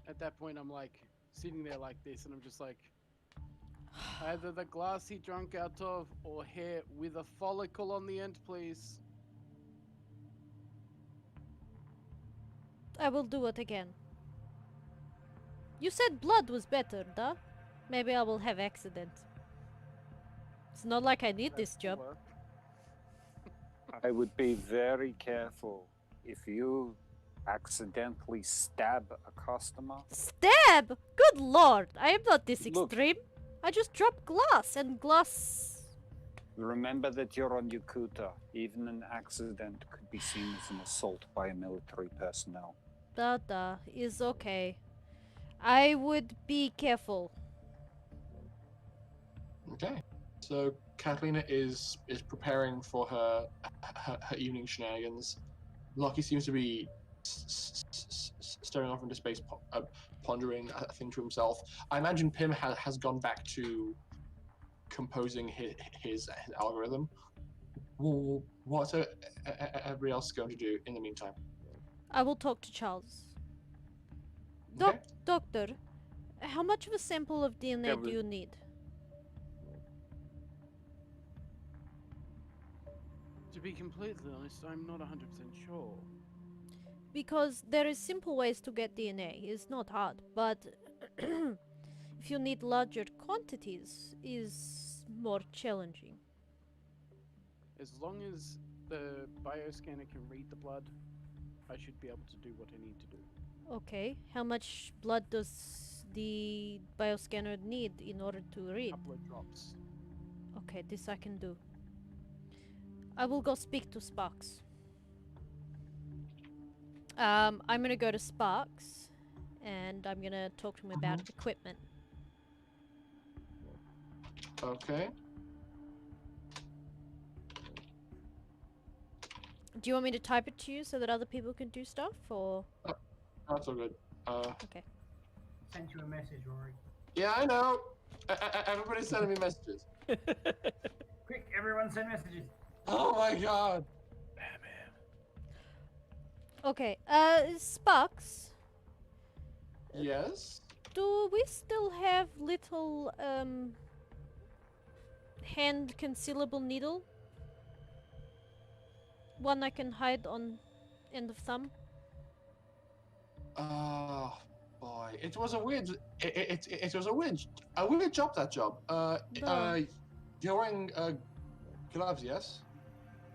At that point, I'm like sitting there like this, and I'm just like, either the glass he drank out of, or hair with a follicle on the end, please. I will do it again. You said blood was better, duh? Maybe I will have accident. It's not like I need this job. Work. I would be very careful if you accidentally stab a customer. Stab! Good lord! I am not this Look. extreme. I just dropped glass, and glass... Remember that you're on Yakootahn. Even an accident could be seen as an assault by a military personnel. Duh, is okay. I would be careful. Okay. So Catalina is preparing for her evening shenanigans. Lockie seems to be staring off into space, pondering a thing to himself. I imagine Pim has gone back to composing his algorithm. What's everybody else going to do in the meantime? I will talk to Charles. Okay. Doctor, how much of a sample of DNA Yeah, do you need? To be completely honest, I'm not 100% sure. Because there is simple ways to get DNA. It's not hard, but if you need larger quantities, is more challenging. As long as the bioscanner can read the blood, I should be able to do what I need to do. Okay, how much blood does the bioscanner need in order to read? Couple of drops. Okay, this I can do. I will go speak to Sparks. I'm gonna go to Sparks, and I'm gonna talk to him about equipment. Okay. Do you want me to type it to you so that other people can do stuff, or? That's all good. Okay. Sent you a message, Rory. Yeah, I know. Everybody's sending me messages. Quick, everyone send messages. Oh my god. Okay, Sparks, Yes. do we still have little, hand concealable needle? One I can hide on end of thumb? Oh boy, it was a weird. It was a weird job. That job. No. You're wearing gloves, yes?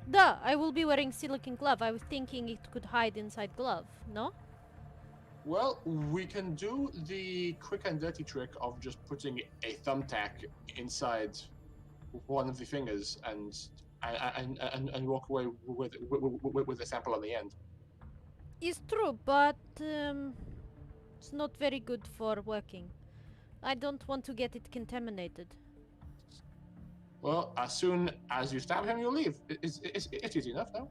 Duh, I will be wearing silicone glove. I was thinking it could hide inside glove, no? Well, we can do the quick and dirty trick of just putting a thumbtack inside one of the fingers and walk away with a sample on the end. It's true, but it's not very good for working. I don't want to get it contaminated. Well, as soon as you stab him, you'll leave. It's easy enough, no?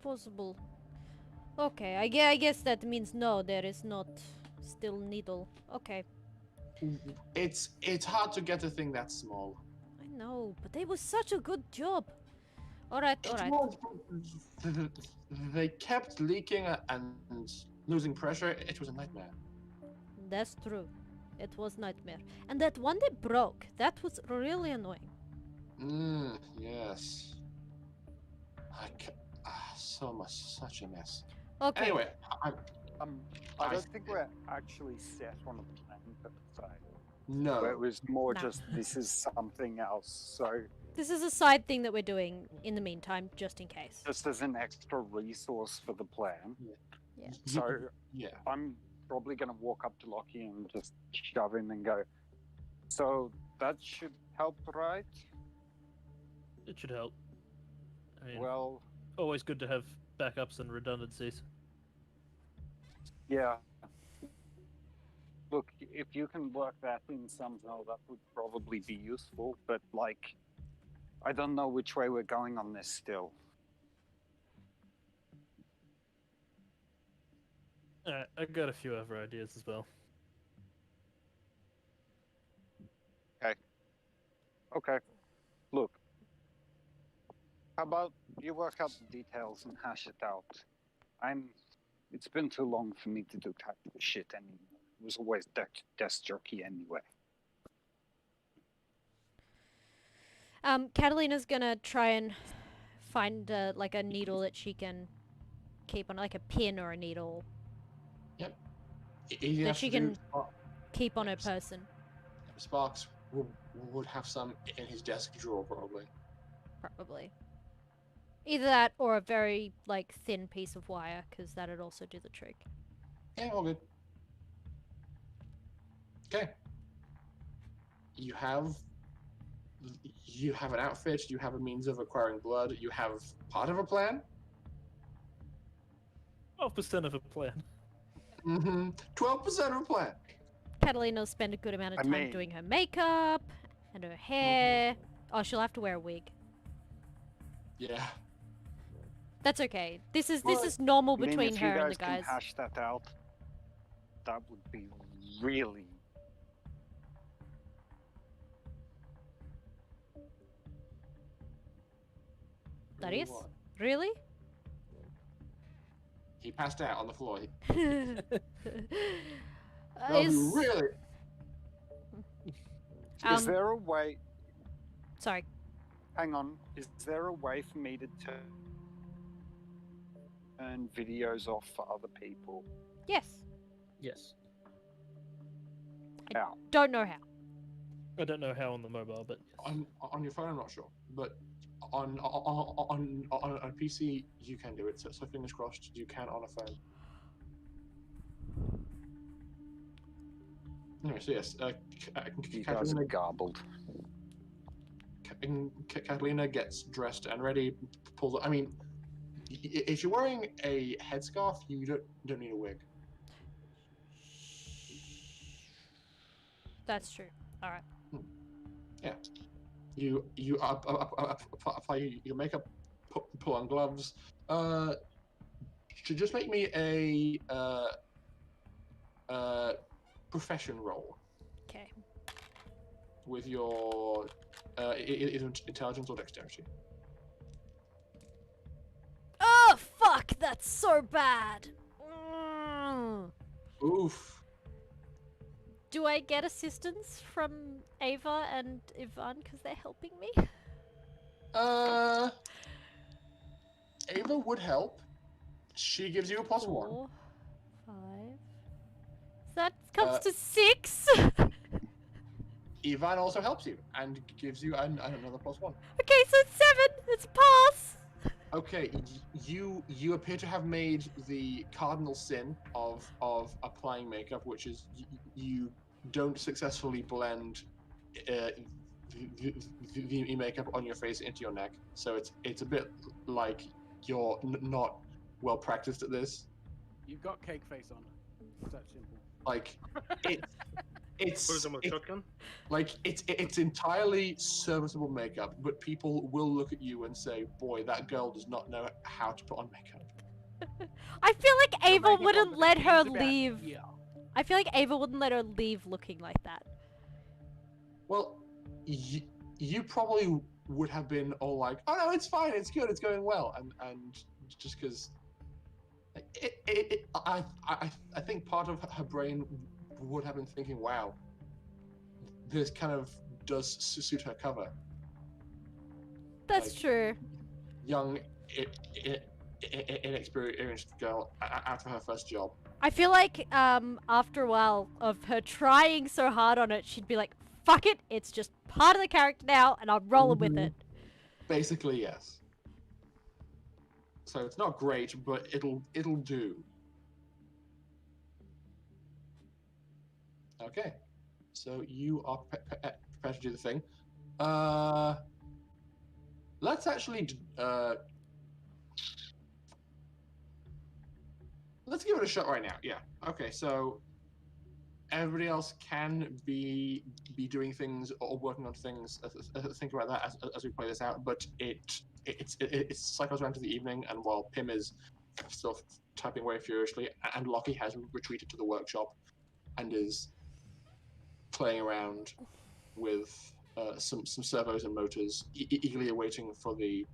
Possible. Okay, I guess that means no, there is not still needle. Okay. It's hard to get a thing that small. I know, but it was such a good job. Alright, alright. They kept leaking and losing pressure. It was a nightmare. That's true. It was nightmare. And that one they broke, that was really annoying. Yes. Such a mess. Okay. Anyway, I I don't think we're actually set on a plan per se. no. It was more No. just this is something else. So This is a side thing that we're doing in the meantime, just in case. just as an extra resource for the plan. Yeah. So Yeah. I'm probably going to walk up to Lockie and just shove him and go, so that should help, right? It should help. I mean, Well, always good to have backups and redundancies. yeah. Look, if you can work that in somehow, that would probably be useful, but like, I don't know which way we're going on this still. I got a few other ideas as well. Okay. Look, how about you work out the details and hash it out? It's been too long for me to do tactical shit anymore. It was always desk jockey anyway. Catalina's gonna try and find like a needle that she can keep on, like a pin or a needle that she can keep on her person. Sparks would have some in his desk drawer, probably. Probably. Either that or a very like thin piece of wire, because that'd also do the trick. Yeah, all good. Okay. You have an outfit. You have a means of acquiring blood. You have part of a plan. 12% of a plan. 12% of a plan. Catalina spend a good amount of time doing her makeup and her hair. Oh, she'll have to wear a wig. Yeah. That's okay. This is normal I mean, between if her you and the guys guys. can hash that out, that would be really. Darius? Really? He passed out on the floor. Is- Really? Is there a way? Sorry. Hang on. Is there a way for me to turn videos off for other people? Yes. Yes. How? Don't know how. I don't know how on the mobile, but On your phone, I'm not sure, but on a PC, you can do it. So fingers crossed, you can on a phone. Anyway, so yes, You guys are garbled. Catalina gets dressed and ready. Pulls. I mean, if you're wearing a headscarf, you don't need a wig. That's true. All right. Yeah. You apply your makeup, pull on gloves. Should just make me a profession roll Okay. with your either intelligence or dexterity. Oh fuck! That's so bad. Oof. Do I get assistance from Ava and Ivan because they're helping me? Ava would help. She gives you a +1. 4, 5. That comes to 6. Ivan also helps you and gives you another +1. Okay, so it's 7. It's a pass. Okay, you appear to have made the cardinal sin of applying makeup, which is you don't successfully blend the makeup on your face into your neck. So it's a bit like you're not well practiced at this. You've got cake face on. It's that simple. Like it's Put it on with shotgun. like it's entirely serviceable makeup, but people will look at you and say, "Boy, that girl does not know how to put on makeup." I feel like You're Ava making wouldn't all let the her things about leave. here. I feel like Ava wouldn't let her leave looking like that. Well, you probably would have been all like, "Oh no, it's fine, it's good, it's going well," and just because I think part of her brain would have been thinking, "Wow, this kind of does suit her cover." That's Like, true. Young, inexperienced girl after her first job. I feel like after a while of her trying so hard on it, she'd be like, fuck it, it's just part of the character now, and I'm rolling with it. Basically, yes. So it's not great, but it'll do. Okay. So you are prepared to do the thing. Let's actually let's give it a shot right now. Yeah. Okay. So everybody else can be doing things or working on things. Think about that as we play this out. But it cycles around to the evening, and while Pim is still typing away furiously, and Lockie has retreated to the workshop and is playing around with some servos and motors, eagerly awaiting for the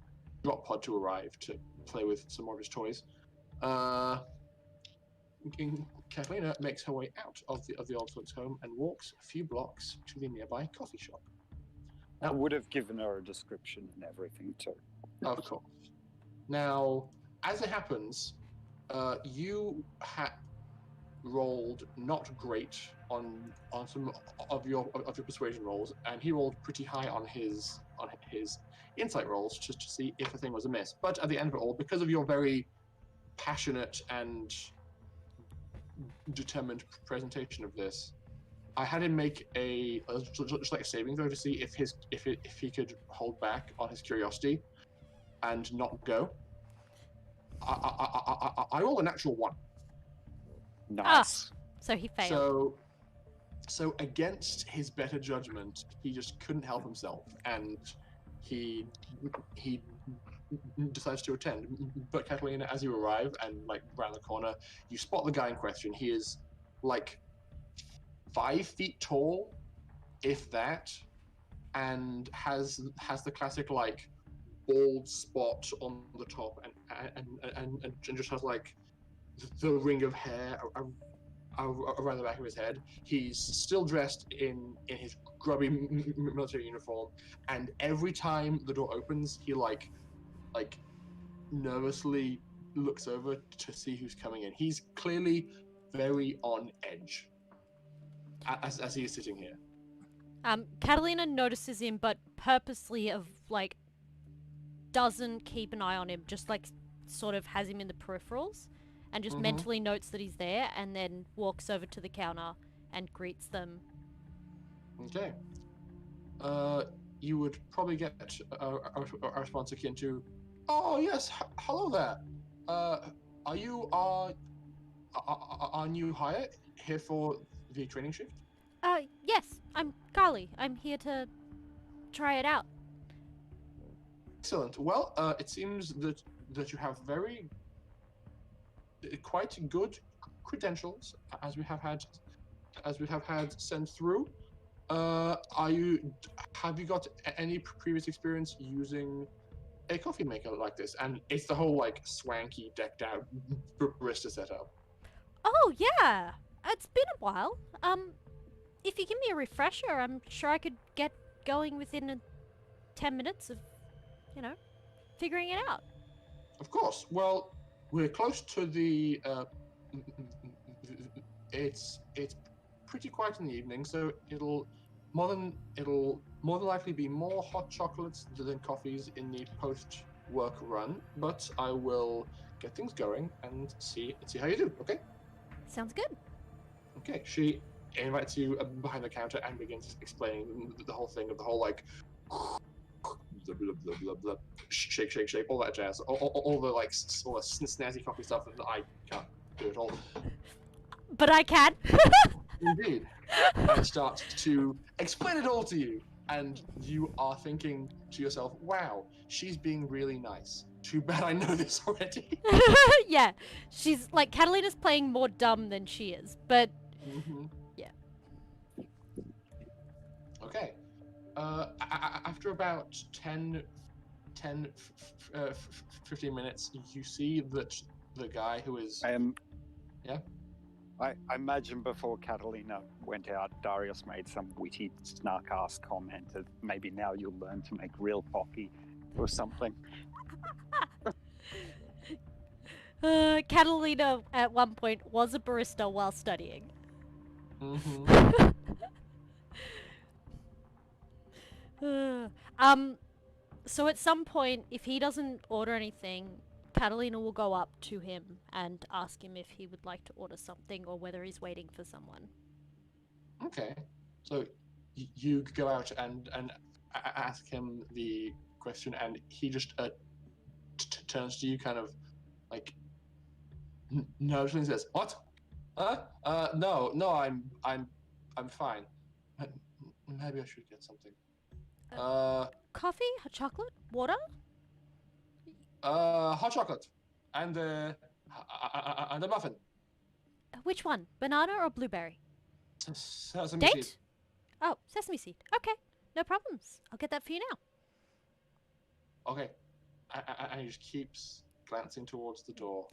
drop pod to arrive to play with some more of his toys. Catalina makes her way out of the old folks' home and walks a few blocks to the nearby coffee shop. I would have given her a description and everything too. Of course. Now, as it happens, you rolled not great on some of your persuasion rolls, and he rolled pretty high on his insight rolls just to see if a thing was amiss. But at the end of it all, because of your very passionate and determined presentation of this, I had him make just like a saving throw to see if he could hold back on his curiosity and not go. I rolled a natural 1. Nice. So he failed. So against his better judgment, he just couldn't help himself, and he decides to attend. But Catalina, as you arrive and like around the corner, you spot the guy in question. He is like 5 feet tall, if that, and has the classic like bald spot on the top, and just has like the ring of hair around the back of his head. He's still dressed in his grubby military uniform, and every time the door opens, he like nervously looks over to see who's coming in. He's clearly very on edge as he is sitting here. Catalina notices him, but purposely doesn't keep an eye on him, just like sort of has him in the peripherals and just mentally notes that he's there, and then walks over to the counter and greets them. Okay. You would probably get a response akin to, "Oh yes, hello there. Are you our new hire here for the training shift?" Yes, I'm Carly. I'm here to try it out. Excellent. Well, it seems that you have quite good credentials, as we have had sent through. Have you got any previous experience using a coffee maker like this? And it's the whole like swanky, decked out barista setup. Oh yeah, it's been a while. If you give me a refresher, I'm sure I could get going within 10 minutes of, figuring it out. Of course. Well, we're close to the. It's pretty quiet in the evening, so it'll it'll more than likely be more hot chocolates than coffees in the post-work run, but I will get things going and see how you do. Okay. Sounds good. Okay. She invites you behind the counter and begins explaining the whole thing of the whole like blah, blah, blah, blah, blah, shake, all that jazz, all the like all the snazzy coffee stuff that I can't do at all. But I can. Indeed. And starts to explain it all to you, and you are thinking to yourself, "Wow, she's being really nice. Too bad I know this already." Yeah, she's like Catalina's playing more dumb than she is, but yeah. Okay. After about 15 minutes, you see that the guy who is... Yeah? I imagine before Catalina went out, Darius made some witty, snark-ass comment of maybe now you'll learn to make real coffee or something. Catalina at one point was a barista while studying. So at some point, if he doesn't order anything, Catalina will go up to him and ask him if he would like to order something or whether he's waiting for someone. Okay. So you go out and ask him the question, and he just turns to you kind of like nervously and says, "What? No, I'm fine. Maybe I should get something. Coffee? Hot chocolate? Water? Hot chocolate and a muffin. Which one? Banana or blueberry? Sesame Date? seed. Oh, sesame seed. Okay, no problems. I'll get that for you now. Okay. And he just keeps glancing towards the door.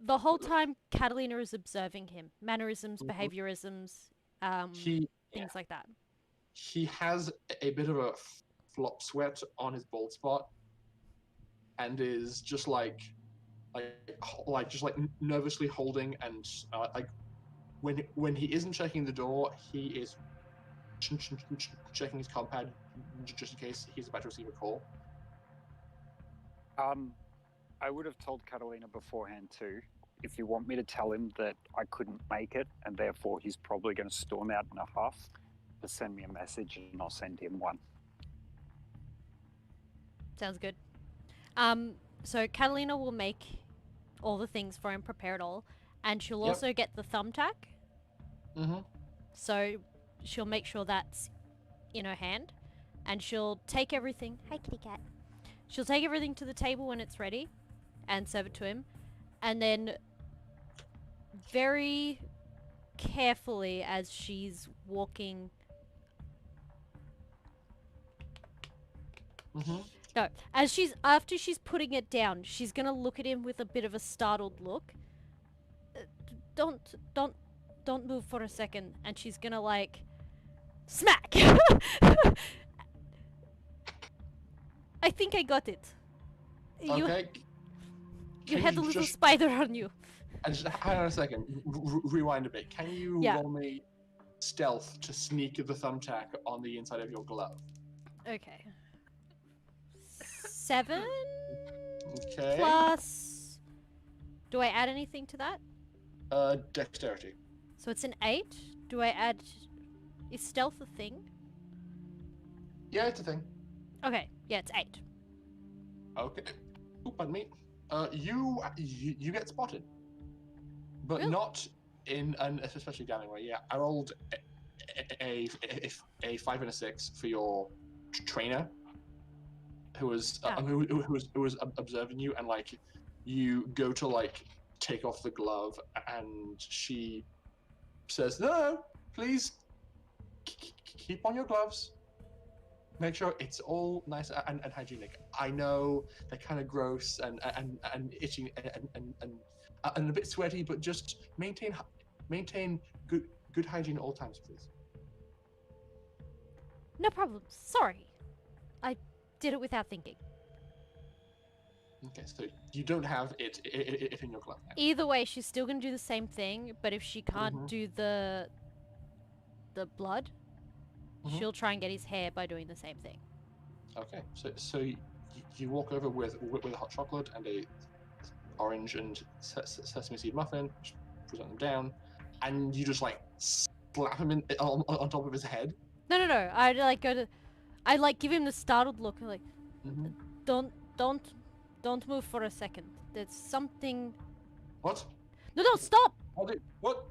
The whole time, Catalina is observing him. Mannerisms, behaviorisms, things like that. He has a bit of a flop sweat on his bald spot, and is just like nervously holding, and like when he isn't checking the door, he is checking his compad just in case he's about to receive a call. I would have told Catalina beforehand too. If you want me to tell him that I couldn't make it and therefore he's probably going to storm out in a huff, just send me a message and I'll send him one. Sounds good. So Catalina will make all the things for him, prepare it all, and she'll also get the thumbtack. So she'll make sure that's in her hand, and she'll take everything. Hi, kitty cat. She'll take everything to the table when it's ready, and serve it to him, and then very carefully as she's walking. No, after she's putting it down, she's gonna look at him with a bit of a startled look. Don't move for a second, and she's gonna like smack. I think I got it. Okay. You had a little spider on you. And just hang on a second. Rewind a bit. Can you roll me stealth to sneak the thumbtack on the inside of your glove? Okay. 7 Okay. plus. Do I add anything to that? Dexterity. So it's an 8. Do I add? Is stealth a thing? Yeah, it's a thing. Okay. Yeah, it's 8. Okay. Oh, pardon me. You get spotted, but really? not in an especially damning way. Yeah, I rolled a 5 and a 6 for your trainer, who was observing you, and like you go to like take off the glove, and she says, "No, please keep on your gloves. Make sure it's all nice and hygienic. I know they're kind of gross and itching and a bit sweaty, but just maintain good hygiene at all times, please." No problem. Sorry. I did it without thinking. Okay, so you don't have it in your glove now. Either way, she's still gonna do the same thing, but if she can't do the blood, Mhm. she'll try and get his hair by doing the same thing. Okay, so you walk over with a hot chocolate and a orange and sesame seed muffin, present them down, and you just like slap him on top of his head. No. I like go to, I like give him the startled look, like, Mm-hmm. don't move for a second. There's something. What? No, stop! What?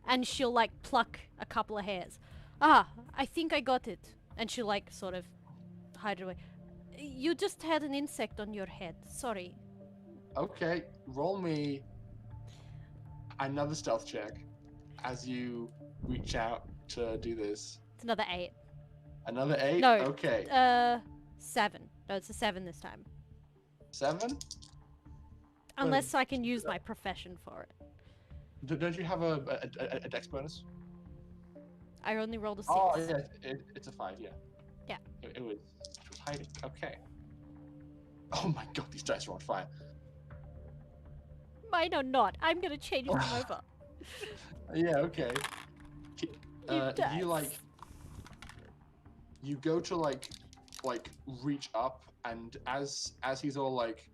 And she'll like pluck a couple of hairs. Ah, I think I got it. And she'll like sort of hide it away. You just had an insect on your head. Sorry. Okay, roll me another stealth check as you reach out to do this. It's another 8. Another 8? No. Okay. 7. No, it's a 7 this time. 7? Unless I can use my profession for it. Don't you have a dex bonus? I only rolled a 6. Oh, yeah, it's a 5, yeah. Yeah. It was hiding. Okay. Oh my god, these dice are on fire. Mine are not. I'm gonna change them over. Yeah, okay. You like... dice. You go to like reach up, and as he's all like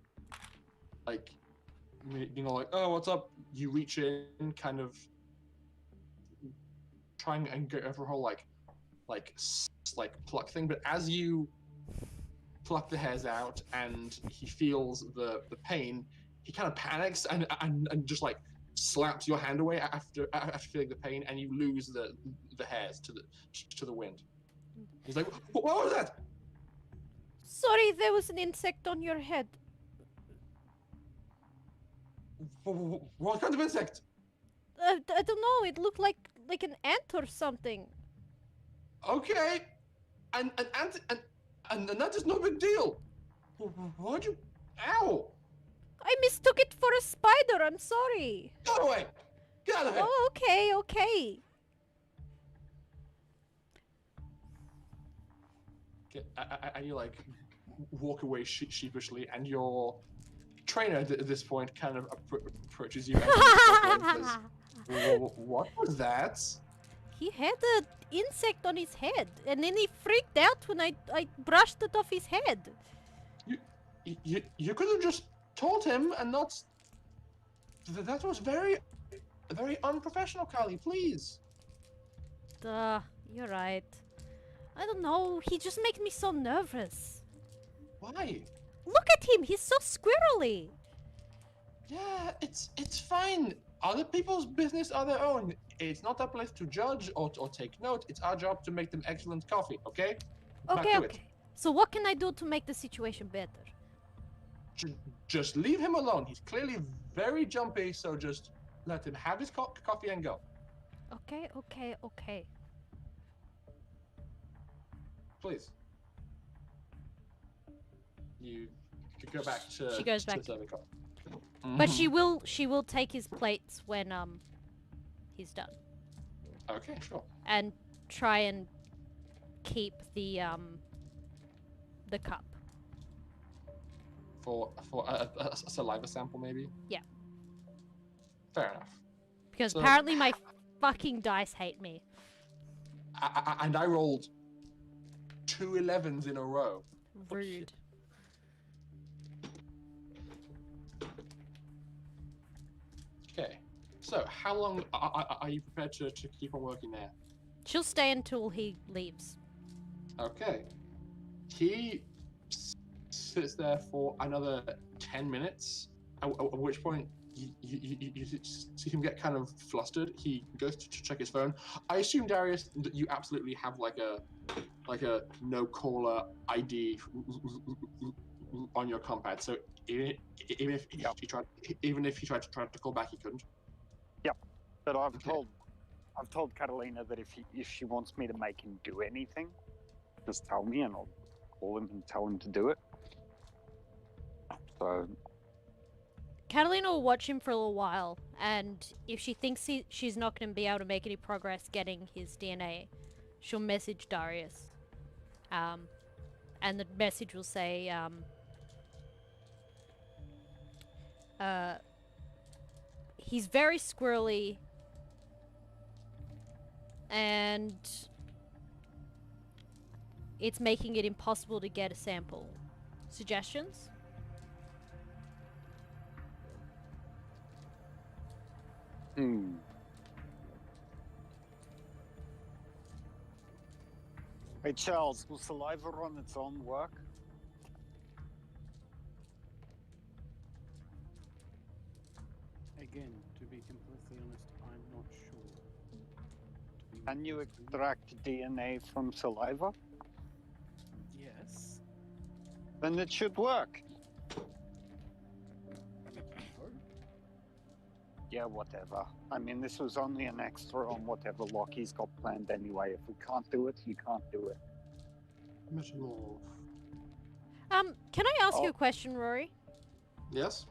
you know, like, oh, what's up, you reach in, kind of trying and go over a whole like pluck thing, but as you pluck the hairs out and he feels the pain, he kind of panics and just like slaps your hand away after feeling the pain, and you lose the hairs to the wind. He's like, what was that? Sorry, there was an insect on your head. What kind of insect? I don't know. It looked like an ant or something. Okay, and that is no big deal. Why'd you? Ow! I mistook it for a spider. I'm sorry. Go away! Get out of here! Oh, okay. Okay, and you like walk away sheepishly, and your trainer at this point kind of approaches you and says, what was that? He had an insect on his head, and then he freaked out when I brushed it off his head. You could have just told him and not. That was very unprofessional, Kali. Please. Duh, you're right. I don't know. He just makes me so nervous. Why? Look at him. He's so squirrely. Yeah, it's fine. Other people's business are their own. It's not our place to judge or take note. It's our job to make them excellent coffee, okay? Back to it. Okay. So what can I do to make the situation better? Just leave him alone. He's clearly very jumpy, so just let him have his coffee and go. Okay. Please. You could go back to. She goes to back. serving coffee. But she will take his plates when he's done, Okay, sure. and try and keep the cup. For a saliva sample, maybe. Yeah. Fair enough. Because So- apparently my fucking dice hate me. And I rolled 2 11s in a row. Rude. Okay. So, how long are you prepared to keep on working there? She'll stay until he leaves. Okay. He sits there for another 10 minutes, at which point you see him get kind of flustered. He goes to check his phone. I assume, Darius, that you absolutely have like a no caller ID on your compad. So even if he tried to call back, he couldn't. Yep. But I've Okay. told Catalina that if she wants me to make him do anything, just tell me and I'll call him and tell him to do it. So Catalina will watch him for a little while, and if she thinks she's not going to be able to make any progress getting his DNA, she'll message Darius. And the message will say, he's very squirrely, and it's making it impossible to get a sample. Suggestions? Hey Charles, will saliva on its own work? Again, to be completely honest, I'm not sure. To be Can you completely- extract DNA from saliva? Yes. Then it should work. Yeah, whatever. I mean, this was only an extra on whatever Lockie's got planned anyway. If we can't do it, he can't do it. Metamorph. Can I ask you a question, Rory? Yes?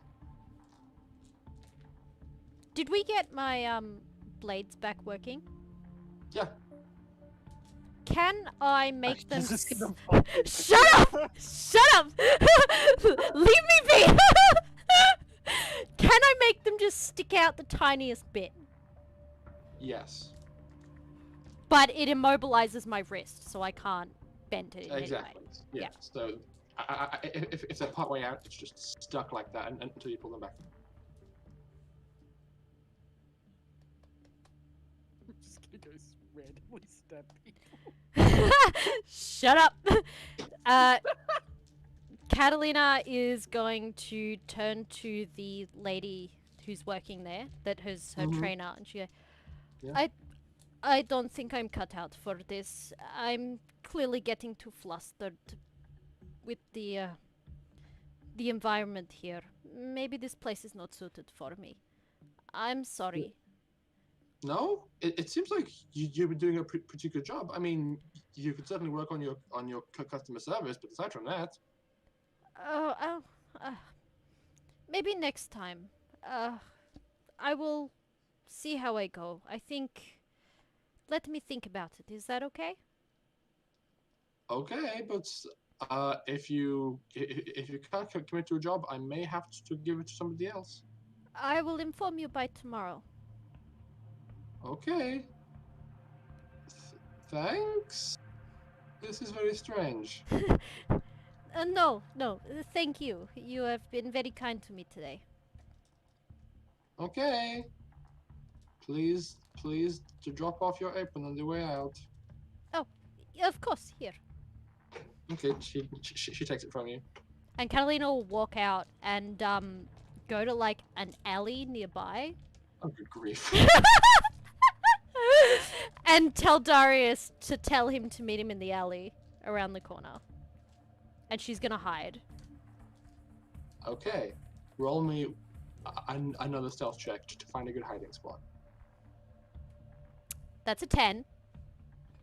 Did we get my blades back working? Yeah. Can I make them? This is gonna Shut up! Shut up! Leave me be! Can I make them just stick out the tiniest bit? Yes. But it immobilizes my wrist, so I can't bend it in any way. Exactly. Yeah. Yeah. So if they're part way out, it's just stuck like that until you pull them back. I'm just gonna go randomly stab people. Shut up! Catalina is going to turn to the lady who's working there, that is her Mhm. trainer, and she. Yeah. I don't think I'm cut out for this. I'm clearly getting too flustered with the environment here. Maybe this place is not suited for me. I'm sorry. No, it seems like you've been doing a pretty good job. I mean, you could certainly work on your customer service, but aside from that, Maybe next time. I will see how I go. I think. Let me think about it. Is that okay? okay. But if you can't commit to a job, I may have to give it to somebody else. I will inform you by tomorrow. Okay. Thanks. This is very strange. No. Thank you. You have been very kind to me today. Okay. Please to drop off your apron on the way out. Of course, here. Okay, she takes it from you. And Catalina will walk out and go to like an alley nearby Oh, good grief. and tell Darius to tell him to meet him in the alley around the corner. And she's gonna hide. Okay, roll me another stealth check to find a good hiding spot. That's a 10.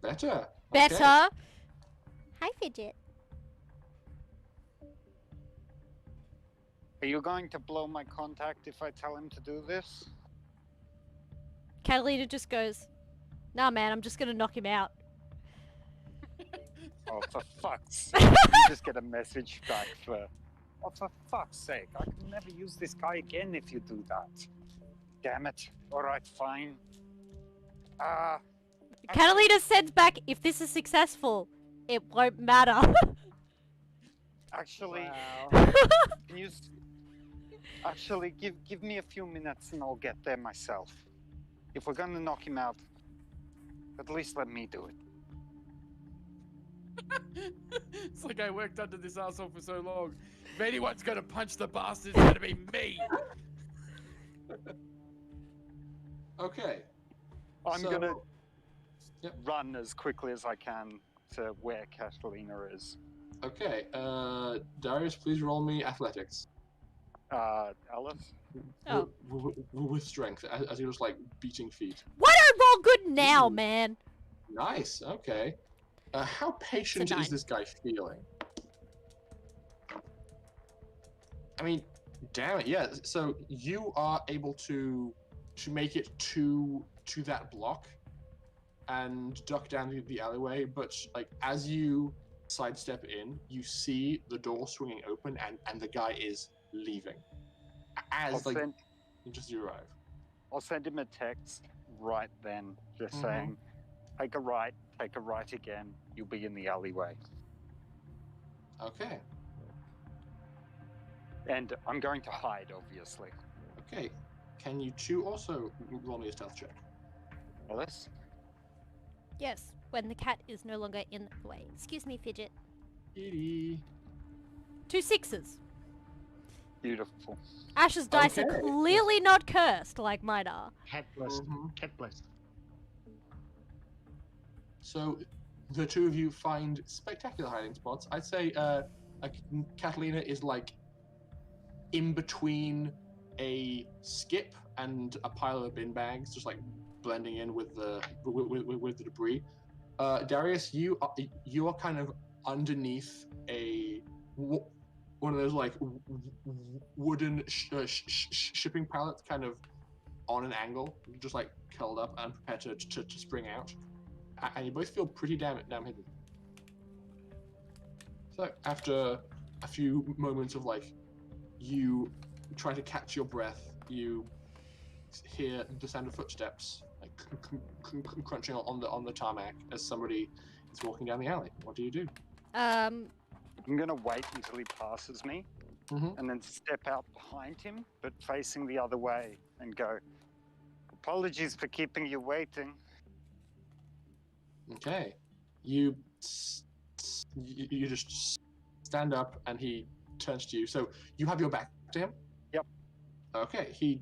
Better. Better. Okay. Hi, Fidget. Are you going to blow my contact if I tell him to do this? Catalina just goes, nah, man, I'm just gonna knock him out. Oh, for fuck's sake. You just get a message back for... Oh, for fuck's sake. I can never use this guy again if you do that. Damn it. Alright, fine. Catalina sends back, if this is successful, it won't matter. Actually, Wow. can you... Actually, give me a few minutes and I'll get there myself. If we're gonna knock him out, at least let me do it. It's like I worked under this asshole for so long. If anyone's gonna punch the bastard, it's gonna be me. Okay. I'm So- gonna Yep. run as quickly as I can to where Catalina is. Okay. Darius, please roll me athletics. Alice? Oh. With strength, as you're just like beating feet. Why don't I roll good now, Ooh. man? Nice. Okay. How patient nine. is this guy feeling? I mean, damn it. Yeah. So you are able to make it to that block and duck down the alleyway, but like as you sidestep in, you see the door swinging open and the guy is leaving. As like just you arrive. I'll send him a text right then, just Mhm. saying, take a right take a right again. You'll be in the alleyway. Okay. And I'm going to hide, obviously. Okay. Can you two also roll me a stealth check? Alice? Yes, when the cat is no longer in the way. Excuse me, Fidget. Edie. 2 6s. Beautiful. Ash's dice are Okay. clearly not cursed like mine are. Cat blessed. Mhm. Cat blessed. So, the two of you find spectacular hiding spots. I'd say Catalina is like in between a skip and a pile of bin bags, just like blending in with the with the debris. Darius, you are kind of underneath one of those like wooden shipping pallets, kind of on an angle, just like curled up and prepared to spring out. And you both feel pretty damn hidden. So after a few moments of like you try to catch your breath, you hear the sound of footsteps like crunching on the tarmac as somebody is walking down the alley. What do you do? I'm gonna wait until he passes me, Mhm. and then step out behind him, but facing the other way, and go, "Apologies for keeping you waiting." Okay, you just stand up and he turns to you. So you have your back to him? Yep. Okay, he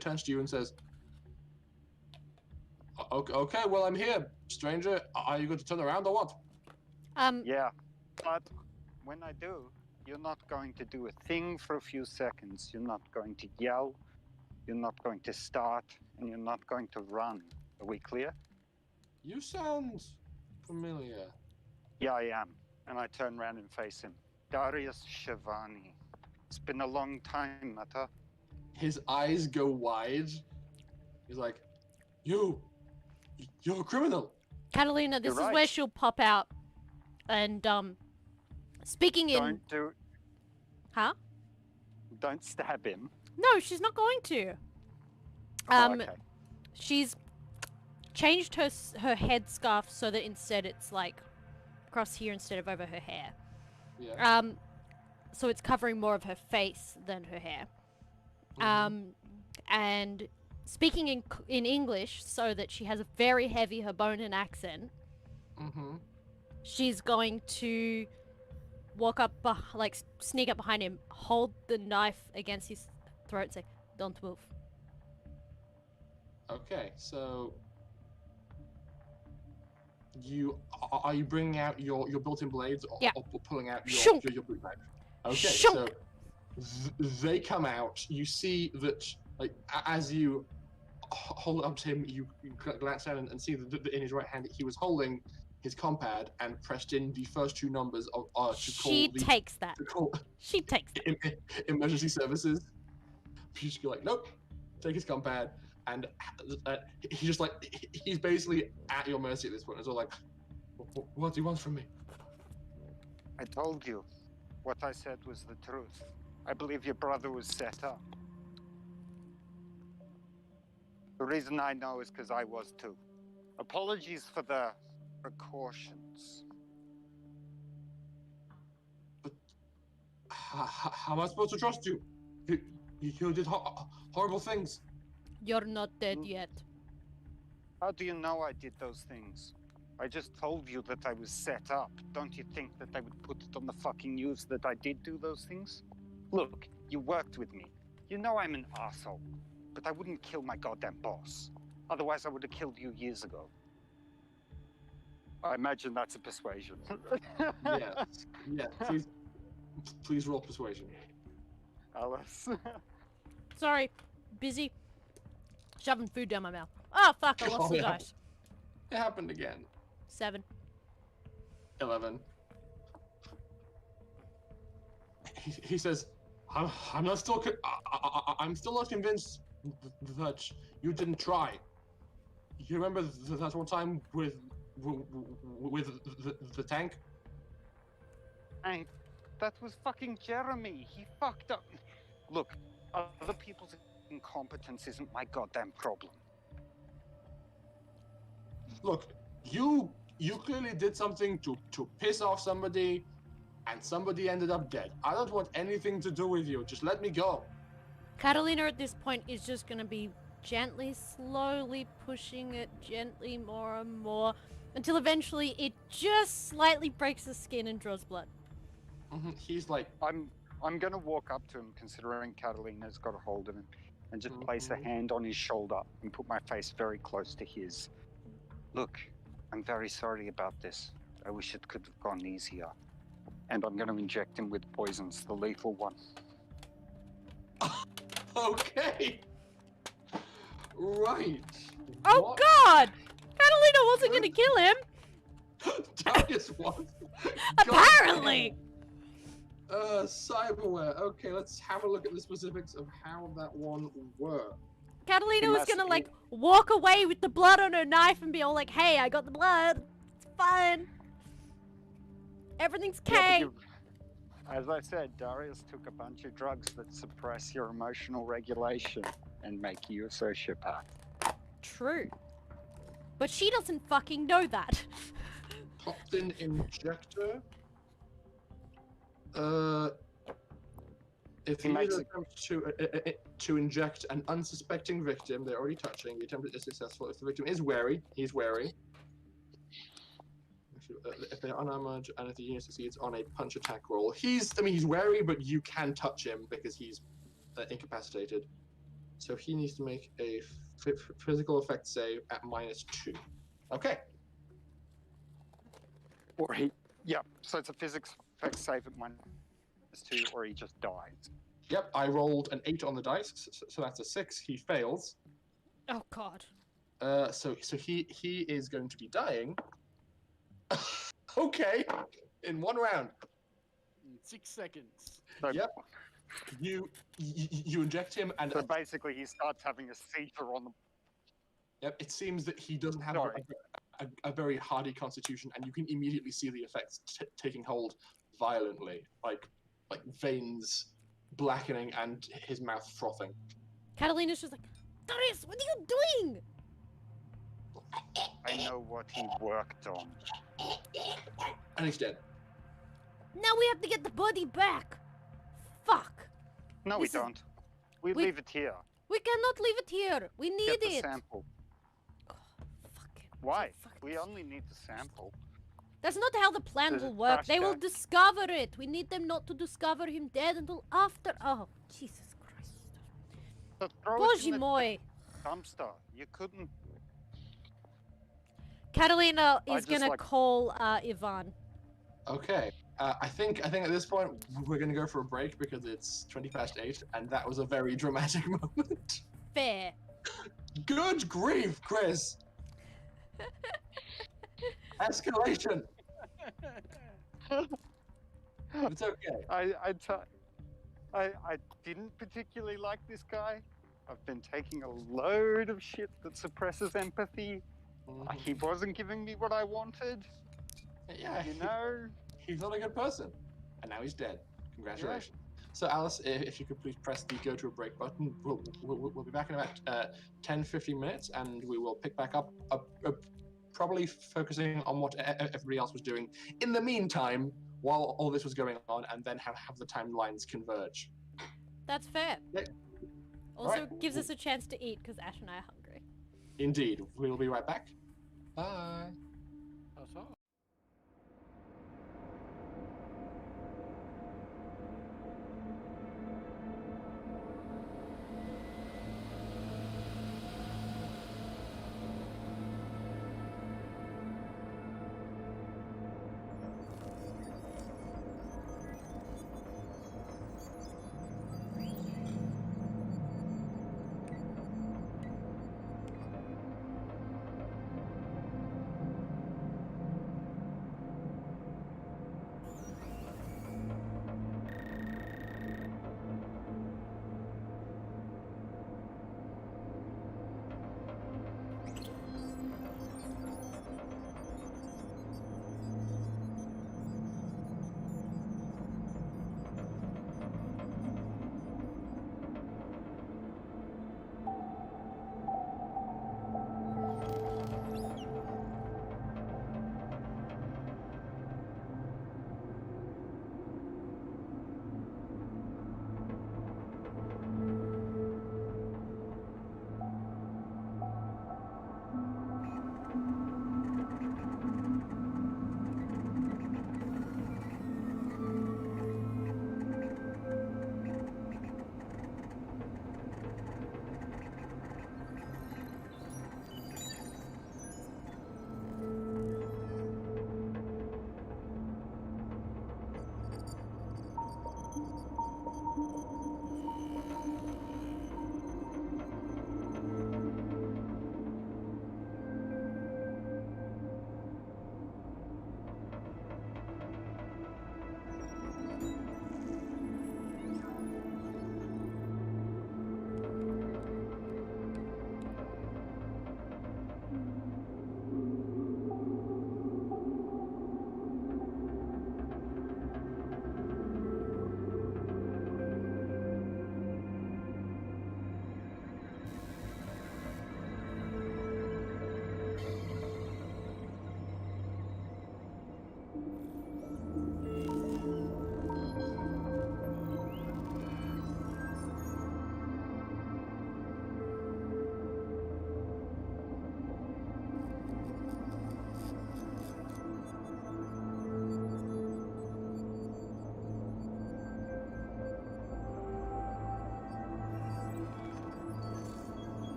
turns to you and says, okay, well, I'm here, stranger. Are you going to turn around or what? Yeah, but when I do, you're not going to do a thing for a few seconds. You're not going to yell. You're not going to start, and you're not going to run. Are we clear? You sound familiar. Yeah, I am. And I turn around and face him. Darius Shivani. It's been a long time, Mata. His eyes go wide. He's like, you're a criminal. Catalina, this You're is right. where she'll pop out and speaking in Don't stab him. No, she's not going to. Okay. She's changed her headscarf so that instead it's like across here instead of over her hair. Yeah. So it's covering more of her face than her hair. And speaking in English so that she has a very heavy Herbonan accent. She's going to walk up, like sneak up behind him, hold the knife against his throat, say, "Don't move." Okay, so are you bringing out your built-in blades or, Yeah. or pulling out Shunk. your boot knife? Okay, Shunk. so they come out. You see that, like, as you hold it up to him, you glance down and see that in his right hand he was holding his compad and pressed in the first two numbers of She takes that. to call She takes that. emergency services. She's like, nope, take his compad, and he's just like, he's basically at your mercy at this point. It's all like, what do you want from me? I told you. What I said was the truth. I believe your brother was set up. The reason I know is because I was too. Apologies for the precautions. But how am I supposed to trust you? You did horrible things. You're not dead yet. How do you know I did those things? I just told you that I was set up. Don't you think that I would put it on the fucking news that I did do those things? Look, you worked with me. You know I'm an asshole. But I wouldn't kill my goddamn boss. Otherwise I would have killed you years ago. I imagine that's a persuasion. Yeah. Please roll persuasion. Alice. Sorry, busy shoving food down my mouth. Oh fuck! I lost the yeah. dice. It happened again. 7. 11. He says, I'm not still. I'm still not convinced that you didn't try. You remember that one time with the tank? Hey, that was fucking Jeremy. He fucked up. Look, other people's incompetence isn't my goddamn problem. Look, you You clearly did something to piss off somebody, and somebody ended up dead. I don't want anything to do with you. Just let me go. Catalina at this point is just gonna be gently, slowly pushing it gently more and more until eventually it just slightly breaks the skin and draws blood. He's like, I'm gonna walk up to him, considering Catalina's got a hold of him, and just place a hand on his shoulder and put my face very close to his. Look, I'm very sorry about this. I wish it could have gone easier. And I'm gonna inject him with poisons, the lethal one. okay. Right. Oh What? God! Catalina wasn't gonna kill him. Darius was. Apparently. Cyberware. Okay, let's have a look at the specifics of how that one worked. Catalina was gonna like walk away with the blood on her knife and be all like, "Hey, I got the blood. It's fine. Everything's okay." As I said, Darius took a bunch of drugs that suppress your emotional regulation and make you a sociopath. True. But she doesn't fucking know that. Popped in injector. If He he makes attempts to inject an unsuspecting victim, they're already touching. The attempt is successful. If the victim is wary, he's wary. If they're unarmored and if the unit succeeds on a punch attack roll, he's wary, but you can touch him because he's incapacitated. So he needs to make a physical effect save at -2. Okay. Or so it's a physics effect save at -2, or he just dies. Yep, I rolled an 8 on the dice, so that's a 6. He fails. Oh God. So he is going to be dying. Okay, in 1 round. In 6 seconds. So, Yep. You inject him, and So basically, he starts having a seizure on the. yep, it seems that he doesn't have Sorry. a very hardy constitution, and you can immediately see the effects taking hold violently, like veins blackening and his mouth frothing. Catalina's just like, "Darius, what are you doing?" I know what he worked on. And he's dead. Now we have to get the body back. Fuck. No, This we is- don't. We we- leave it here. We cannot leave it here. We need Get the it. sample. Oh, fuck it. Why? Fuck We this. only need the sample. That's not how the plan Does will it work. crash They will down? discover it. We need them not to discover him dead until after. Oh, Jesus Christ. So throw it Boże in the mój. dumpster. You couldn't. Catalina I is just gonna like- call Ivan. Okay. I think at this point we're gonna go for a break because it's 8:20, and that was a very dramatic moment. Fair. Good grief, Chris! Escalation. It's okay. I didn't particularly like this guy. I've been taking a load of shit that suppresses empathy. He wasn't giving me what I wanted. Yeah, You know. he's not a good person, and now he's dead. Congratulations. So Alice, if you could please press the go to a break button, we'll be back in about 10-15 minutes, and we will pick back up, probably focusing on what everybody else was doing in the meantime while all this was going on, and then have the timelines converge. That's fair. Yeah. Also Alright. gives us a chance to eat because Ash and I are hungry. Indeed, we will be right back. Bye. That's all.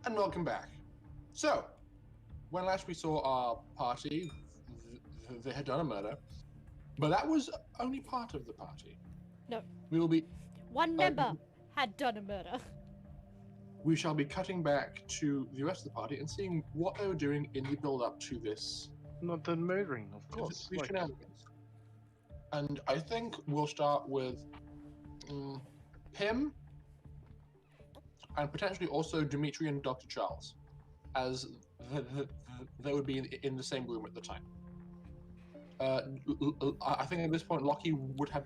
And welcome back. So, when last we saw our party, they had done a murder, but that was only part of the party. No. We will be. One member had done a murder. We shall be cutting back to the rest of the party and seeing what they were doing in the build-up to this. Not the murdering, of course. These shenanigans. And I think we'll start with Pim, and potentially also Dimitri and Dr. Charles, as they would be in the same room at the time. I think at this point Lockie would have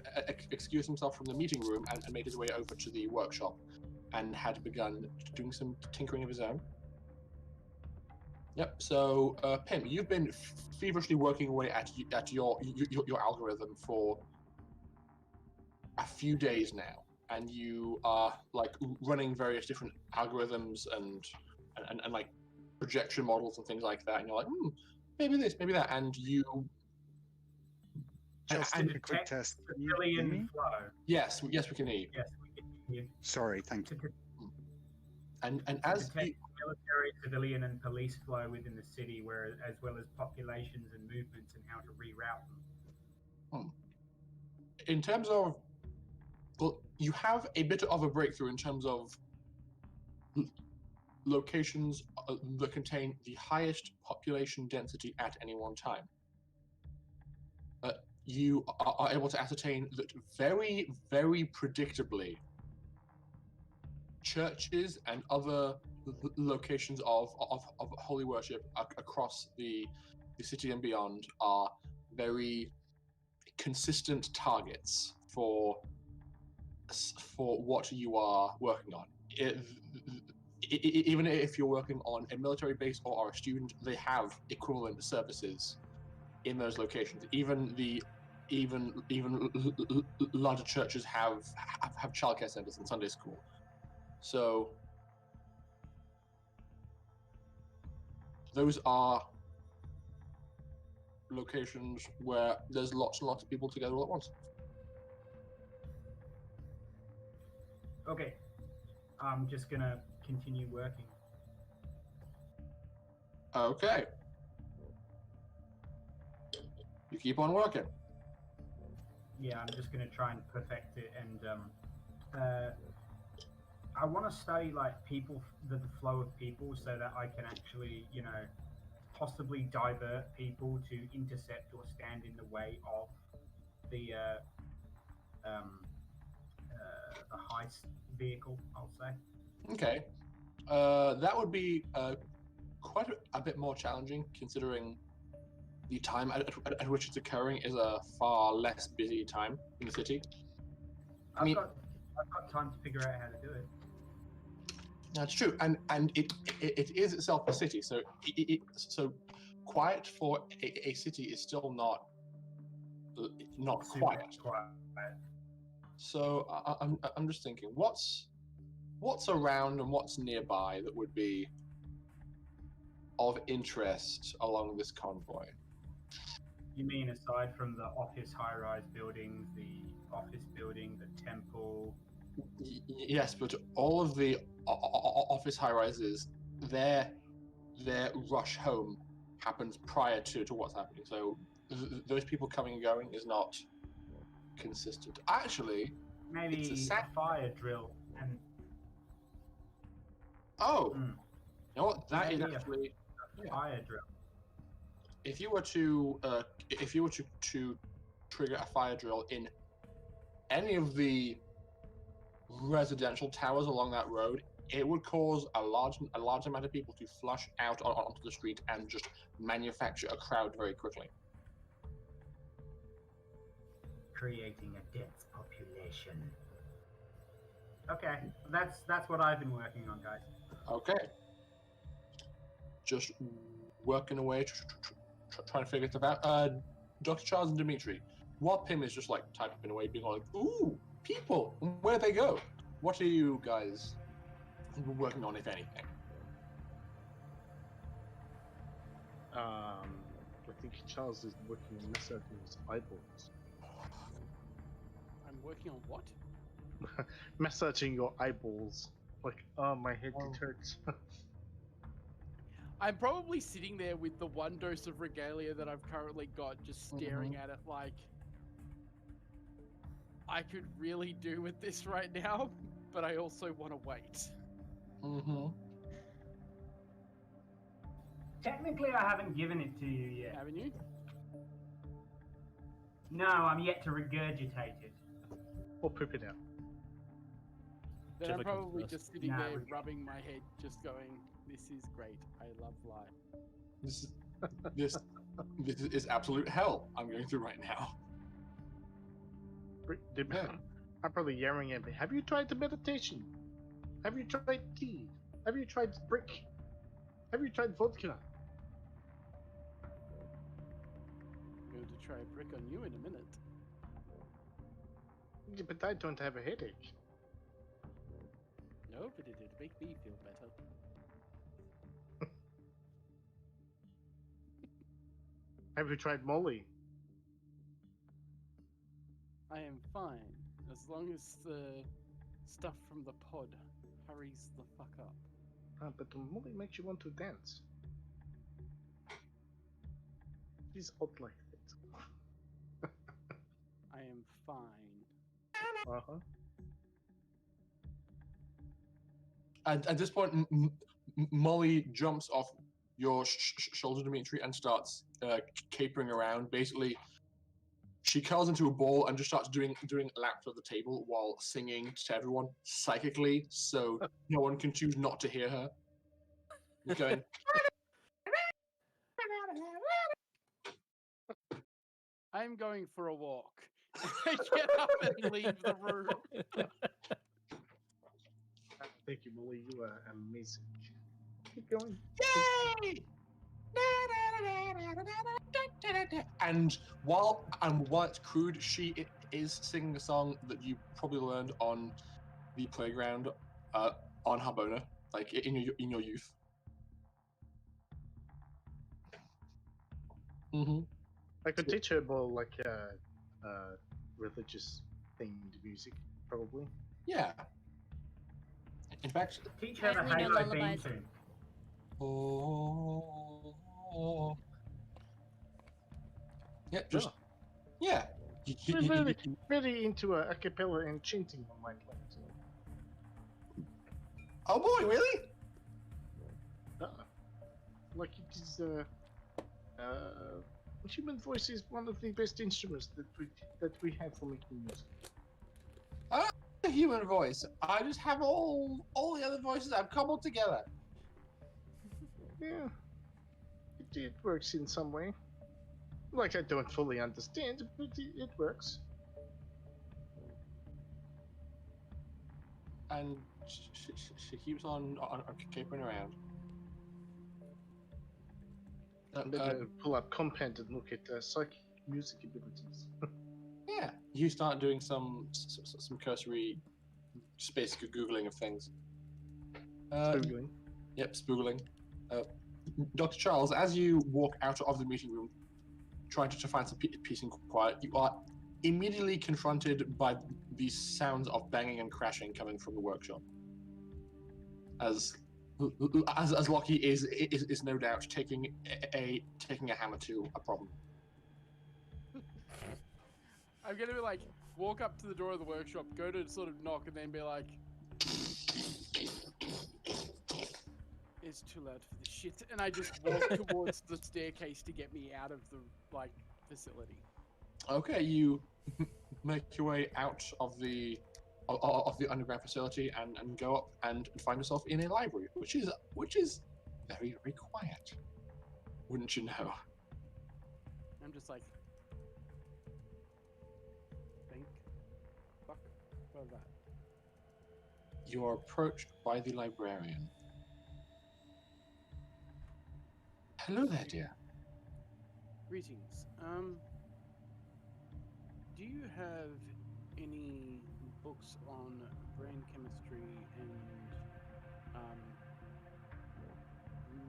excused himself from the meeting room and made his way over to the workshop and had begun doing some tinkering of his own. Yep, so Pim, you've been feverishly working away at your algorithm for a few days now, and you are like running various different algorithms and like projection models and things like that, and you're like, maybe this, maybe that, and you just and a quick test. Civilian flow. Yes, we can hear you. Yes, we can hear you. Sorry, thank you. And as Detect military, civilian, and police flow within the city, where as well as populations and movements and how to reroute them. In terms of, well, you have a bit of a breakthrough in terms of locations that contain the highest population density at any one time. You are able to ascertain that very, very predictably, churches and other locations of holy worship across the city and beyond are very consistent targets for what you are working on. Even if you're working on a military base or are a student, they have equivalent services in those locations. Even larger churches have childcare centers and Sunday school. So those are locations where there's lots and lots of people together all at once. Okay, I'm just gonna continue working. Okay. You keep on working. Yeah, I'm just gonna try and perfect it, and I want to study like the flow of people, so that I can actually, possibly divert people to intercept or stand in the way of the heist vehicle, I'll say. Okay. That would be quite a bit more challenging, considering the time at which it's occurring is a far less busy time in the city. I've got time to figure out how to do it. That's true, and it is itself a city, so so quiet for a city is still not quiet. So I'm just thinking, what's around and what's nearby that would be of interest along this convoy? You mean aside from the office high-rise buildings, the office building, the temple? Yes, but all of the office high-rises, their rush home happens prior to what's happening. So those people coming and going is not consistent. Actually, maybe it's a fire drill and. Oh, you know what? That is actually a fire drill. If you were to trigger a fire drill in any of the residential towers along that road, it would cause a large amount of people to flush out onto the street and just manufacture a crowd very quickly, creating a dense population. Okay, that's what I've been working on, guys. Okay, just working away, trying to figure stuff out. Dr. Charles and Dimitri, while Pim is just like typing away, being like, "Ooh, people, where they go? What are you guys working on, if anything?" I think Charles is working on researching his eyeballs. I'm working on what? Massaging your eyeballs. Like, oh, my head hurts. I'm probably sitting there with the one dose of regalia that I've currently got, just staring at it like I could really do with this right now, but I also want to wait. Mm-hmm. Technically, I haven't given it to you yet. Haven't you? No, I'm yet to regurgitate it. Or poop it out. Then Whichever I'm comes probably first. just sitting Nah, there we're good. rubbing my head, just going, "This is great. I love life." This is absolute hell I'm going through right now. I'm probably yelling at me. Have you tried the meditation? Have you tried tea? Have you tried brick? Have you tried vodka? I'm going to try a brick on you in a minute. Yeah, but I don't have a headache. No, but it'd make me feel better. Have you tried Molly? I am fine, as long as the stuff from the pod hurries the fuck up. But Molly makes you want to dance. She's odd like that. I am fine. Uh-huh. And at this point, Molly jumps off your shoulder, Dimitri, and starts capering around. Basically, she curls into a ball and just starts doing laps of the table while singing to everyone psychically, so no one can choose not to hear her. Just going. I'm going for a walk. I get up and leave the room. Thank you, Molly. You are amazing. Keep going. Yay! And while it's crude, she is singing a song that you probably learned on the playground on Harbona, like in your youth. Mm-hmm. I could teach her more like religious themed music, probably. Yeah. In fact, Teach her the I only know Halo theme lullabies. tune. oh, yeah, just Oh. yeah. We're very into a cappella and chanting on my plate. Oh boy, really? Like it is human voice is one of the best instruments that we have for making music. I don't have a human voice. I just have all the other voices I've cobbled together. Yeah, it works in some way. Like I don't fully understand, but it works. And she keeps on capering around. I'm gonna pull up Compend and look at psychic music abilities. Yeah, you start doing some cursory, just basic googling of things. Googling. Yep, spoogling. Dr. Charles, as you walk out of the meeting room, trying to find some peace and quiet, you are immediately confronted by the sounds of banging and crashing coming from the workshop. As Lockie is no doubt taking a hammer to a problem. I'm gonna be like, walk up to the door of the workshop, go to sort of knock, and then be like, "It's too loud for this shit," and I just walk towards the staircase to get me out of the facility. Okay, you make your way out of the underground facility and go up and find yourself in a library, which is very, very quiet. Wouldn't you know? I'm just like, think, fuck, what was that? You are approached by the librarian. Hello there, dear. Greetings. Do you have any books on brain chemistry and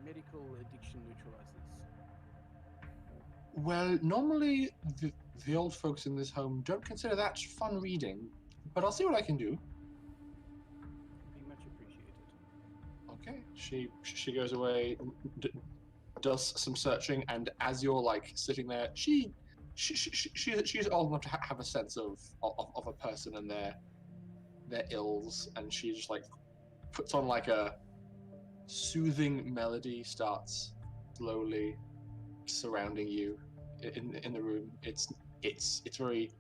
medical addiction neutralizers? Well, normally the old folks in this home don't consider that fun reading, but I'll see what I can do. Be much appreciated. Okay. She goes away, does some searching, and as you're like sitting there, she's old enough to have a sense of a person and their ills, and she just like puts on like a soothing melody, starts slowly surrounding you in the room. It's very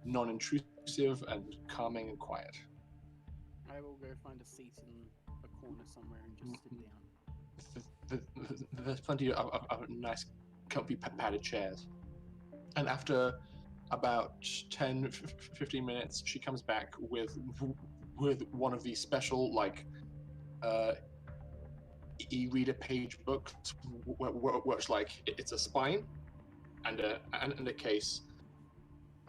non-intrusive and calming and quiet. I will go find a seat in a corner somewhere and just sit down. There's plenty of nice, comfy, padded chairs. And after about 10-15 minutes, she comes back with one of these special, like, e-reader page books, where it's like it's a spine and a case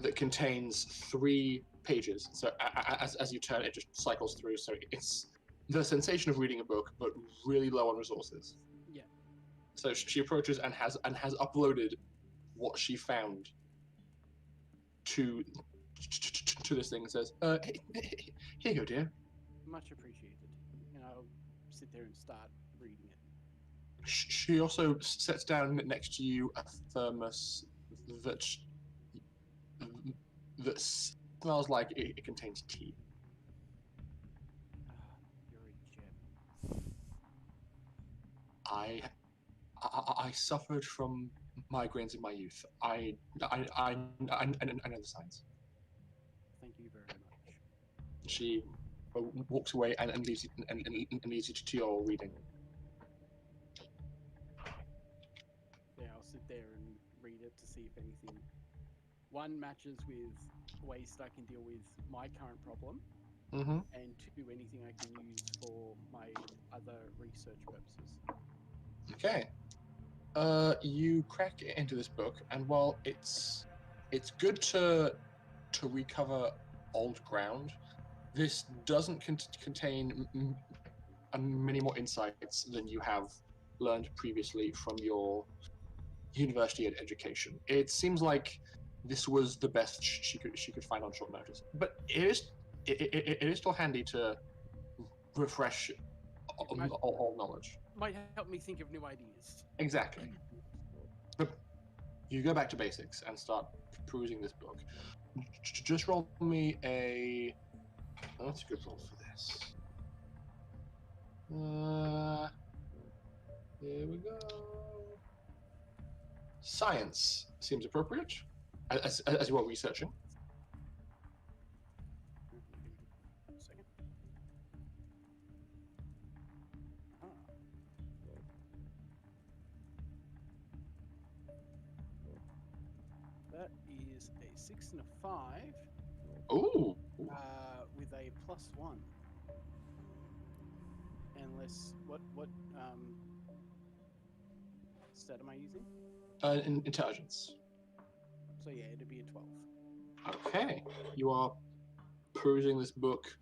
that contains 3 pages. So as you turn, it just cycles through. So it's the sensation of reading a book, but really low on resources. Yeah. So she approaches and has uploaded what she found to this thing and says, "Here you go, dear." Much appreciated. And I'll sit there and start reading it. She also sets down next to you a thermos that smells like it contains tea. You're a gem. I suffered from migraines in my youth. I know the signs. Thank you very much. She walks away and leaves you to your reading. Yeah, I'll sit there and read it to see if anything, one, matches with ways that I can deal with my current problem, Mm-hmm. and 2, anything I can use for my other research purposes. Okay. You crack into this book, and while it's good to recover old ground, this doesn't contain many more insights than you have learned previously from your university education. It seems like this was the best she could find on short notice, but it is still handy to refresh old knowledge. Might help me think of new ideas. Exactly. But you go back to basics and start perusing this book. Just roll me a... Oh, that's a good roll for this. Here we go. Science seems appropriate, as you are researching. Second. That is a 6 and a 5. Ooh. With a +1. Unless what stat am I using? Intelligence. So yeah, it'd be a 12. Okay. You are perusing this book,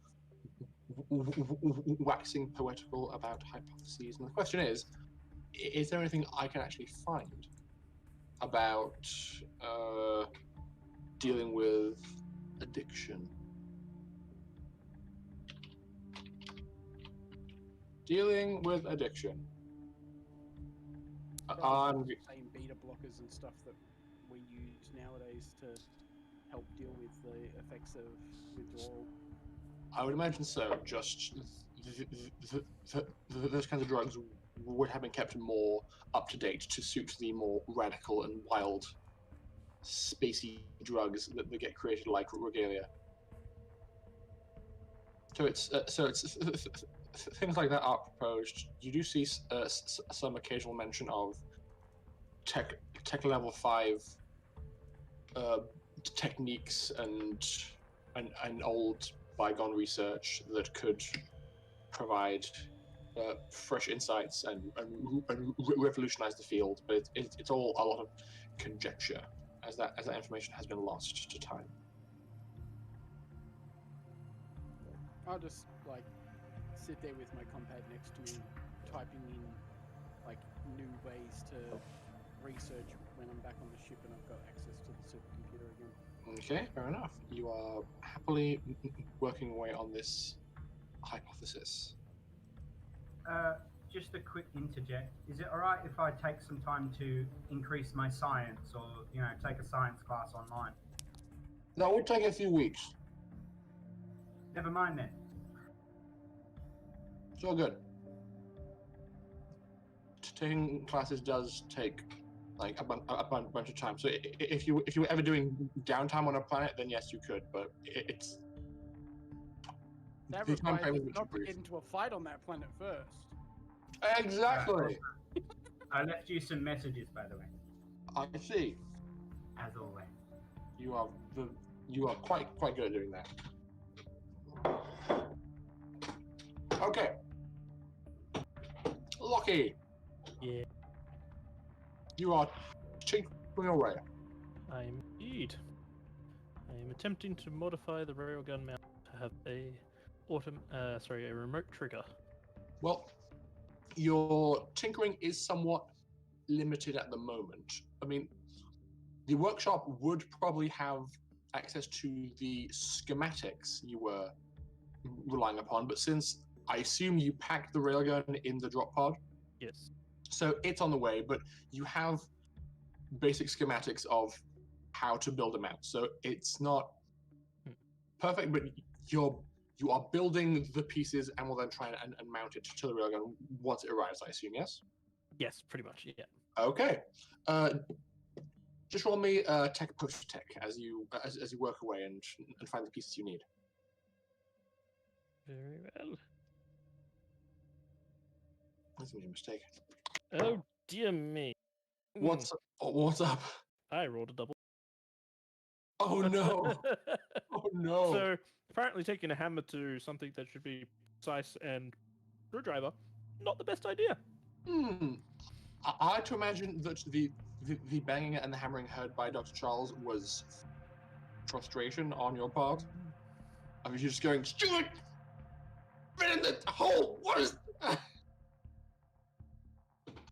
waxing poetical about hypotheses, and the question is there anything I can actually find about dealing with addiction? Dealing with addiction. Same beta blockers and stuff that we use nowadays to help deal with the effects of withdrawal. I would imagine so. Just those kinds of drugs would have been kept more up to date to suit the more radical and wild, spacey drugs that get created like regalia. So it's things like that are proposed. You do see some occasional mention of tech level 5 techniques and old bygone research that could provide fresh insights and revolutionize the field, but it's all a lot of conjecture as that information has been lost to time. I'll just like sit there with my compad next to me, typing in like new ways to research when I'm back on the ship and I've got access to the supercomputer again. Okay, fair enough. You are happily working away on this hypothesis. Just a quick interject. Is it alright if I take some time to increase my science or, take a science class online? That would take a few weeks. Never mind then. It's all good. Taking classes does take like a bunch of time. So if you were ever doing downtime on a planet, then yes, you could. But it's That the time frame requires is us much not to brief. get into a fight on that planet first. Exactly. I left you some messages, by the way, I see. as always. You are quite good at doing that. Okay. Lockie, Yeah, you are tinkering away. I am indeed. I am attempting to modify the railgun mount to have a remote trigger. Well, your tinkering is somewhat limited at the moment. I mean, the workshop would probably have access to the schematics you were relying upon, but since I assume you packed the railgun in the drop pod, Yes. so it's on the way, but you have basic schematics of how to build a mount. So it's not perfect, but you are building the pieces and will then try and mount it to the railgun once it arrives, I assume, yes? Yes, pretty much. Yeah. Okay. Just roll me tech post tech as you work away and find the pieces you need. Very well. That's a mistake. Oh dear me. What's up? I rolled a double. Oh no! Oh no! So apparently taking a hammer to something that should be precise and screwdriver, not the best idea. I had to imagine that the banging and the hammering heard by Dr. Charles was frustration on your part. I mean, you're just going, Stuart! Fit in the hole! What is...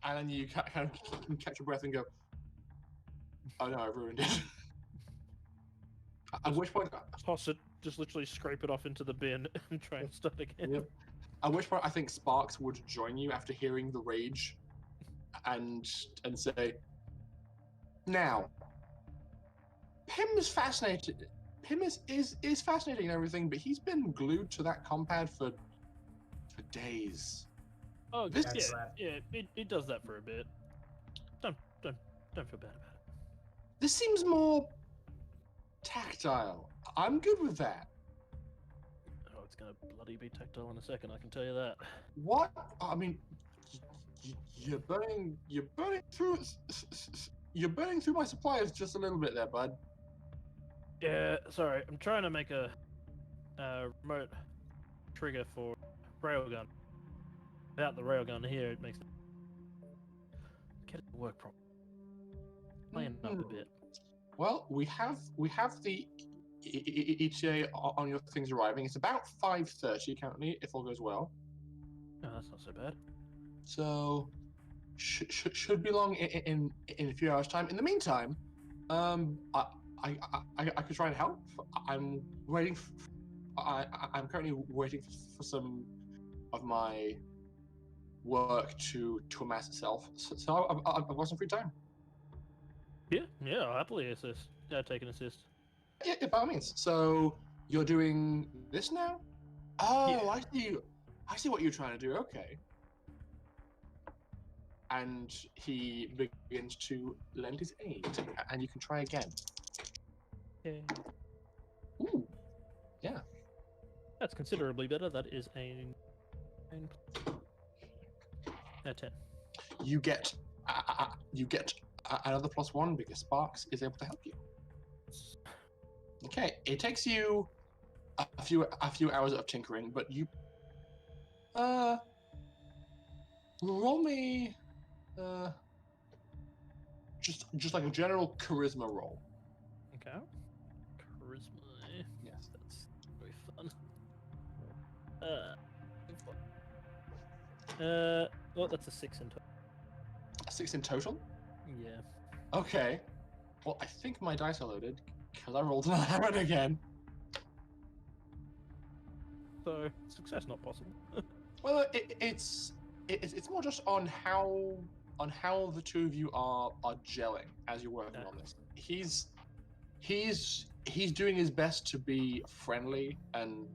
And then you kind of catch your breath and go, oh no, I've ruined it. At which point... Toss it, just literally scrape it off into the bin and try and start again. Yep. At which point I think Sparks would join you after hearing the rage and say, now, Pim is fascinated. Pim is fascinating and everything, but he's been glued to that compad for days. Oh, This- yeah, it does that for a bit. Don't feel bad about it. This seems more tactile. I'm good with that. Oh, it's gonna bloody be tactile in a second, I can tell you that. What? I mean, you're burning through my supplies just a little bit there, bud. Yeah, sorry, I'm trying to make a remote trigger for railgun. Without the railgun here, it makes get it to work properly. Playing up a bit. Well, we have the ETA on your things arriving. It's about 5:30 currently, if all goes well. Oh, that's not so bad. So should be long in a few hours' time. In the meantime, I could try and help. I'm waiting. I'm currently waiting for some of my work to amass itself. So I've got some free time. Yeah, I'll happily assist. Take an assist. Yeah, by all means. So you're doing this now? Oh, Yeah. I see. I see what you're trying to do. Okay. And he begins to lend his aid, and you can try again. Okay. Ooh, yeah. That's considerably better. That is a 10. You get another +1 because Sparks is able to help you. Okay, it takes you a few hours of tinkering, but you roll me just like a general charisma roll. Okay. Charisma. Yes. That's very fun. Well, that's a 6 in total. 6 in total? Yeah. Okay. Well, I think my dice are loaded because I rolled an 11 again. So, success not possible. Well, it's it's more just on how the two of you are gelling as you're working on this. He's doing his best to be friendly and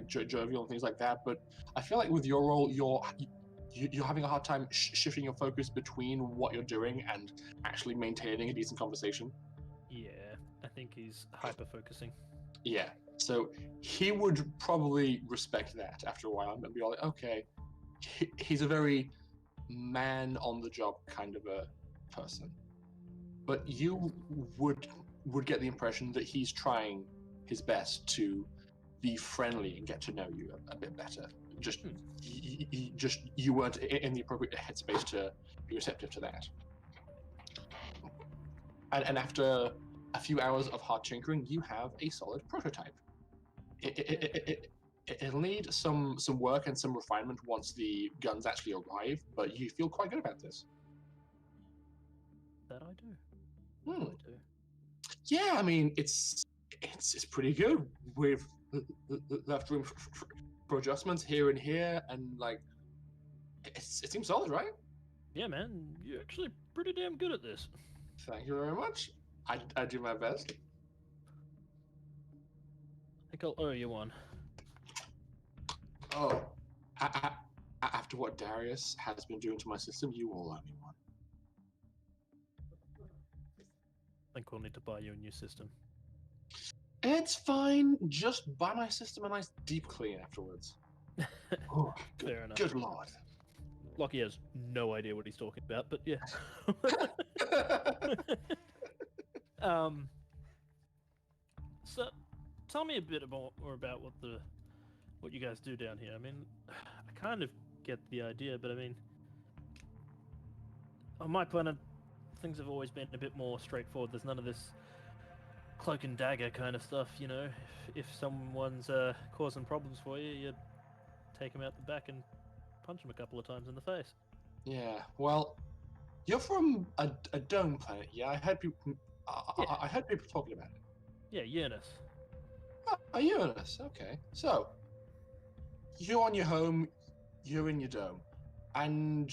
jovial and things like that, but I feel like with your role, you're having a hard time shifting your focus between what you're doing and actually maintaining a decent conversation. Yeah, I think he's hyper focusing. Yeah, so he would probably respect that after a while and be like, okay, he's a very man on the job kind of a person, but you would get the impression that he's trying his best to be friendly and get to know you a bit better. Just you weren't in the appropriate headspace to be receptive to that. And after a few hours of hard tinkering, you have a solid prototype. It'll need some work and some refinement once the guns actually arrive, but you feel quite good about this. That I do. Hmm. I do. Yeah, I mean it's pretty good. We've left room for adjustments here and here, and like it seems solid, right? Yeah, man, you're actually pretty damn good at this. Thank you very much. I do my best. I think I'll owe you one. Oh, after what Darius has been doing to my system, you all owe me one. I think we'll need to buy you a new system. It's fine. Just buy my system a nice deep clean afterwards. Oh, Fair enough. Good lord. Lockie has no idea what he's talking about, but yeah. So, tell me a bit more about what you guys do down here. I mean, I kind of get the idea, but I mean, on my planet, things have always been a bit more straightforward. There's none of this cloak and dagger kind of stuff, you know. If someone's causing problems for you, you take them out the back and punch them a couple of times in the face. Yeah, well, you're from a dome planet, yeah? I heard people talking about it. Yeah, Uranus. Oh, Uranus, okay. So, you're on your home, you're in your dome, and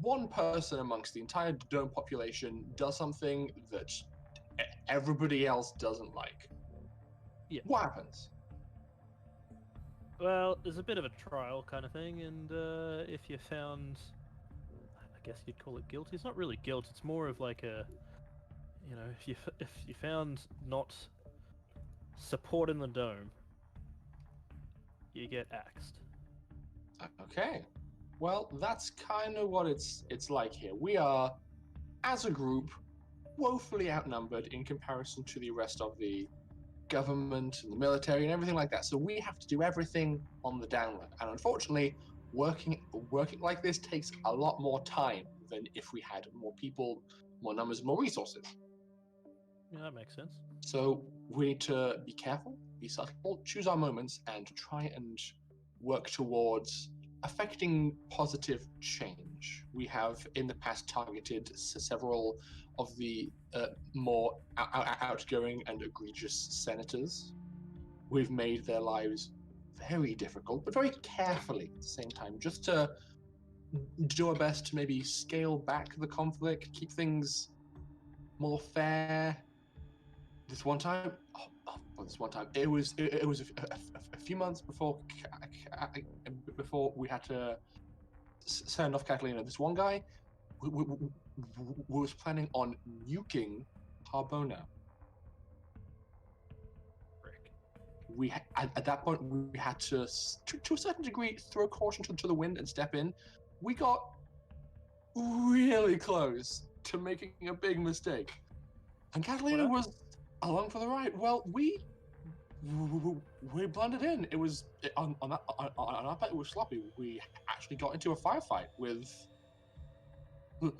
one person amongst the entire dome population does something that everybody else doesn't like. Yeah. What happens? Well, there's a bit of a trial kind of thing, and if you're found, I guess you'd call it guilty. It's not really guilt. It's more of like a, you know, if you found not supporting the dome, you get axed. Okay. Well, that's kind of what it's like here. We are, as a group, woefully outnumbered in comparison to the rest of the government and the military and everything like that. So we have to do everything on the down low. And unfortunately, working like this takes a lot more time than if we had more people, more numbers, more resources. Yeah, that makes sense. So we need to be careful, be subtle, choose our moments, and try and work towards affecting positive change. We have in the past targeted several of the more outgoing and egregious senators. We've made their lives very difficult, but very carefully at the same time, just to do our best to maybe scale back the conflict, keep things more fair. This one time, it was a few months before we had to send off Catalina. This one guy was planning on nuking Harbona. We at that point we had to a certain degree throw caution to the wind and step in. We got really close to making a big mistake, and Catalina was along for the ride. Well, we blended in. It was on our part. It was sloppy. We actually got into a firefight with the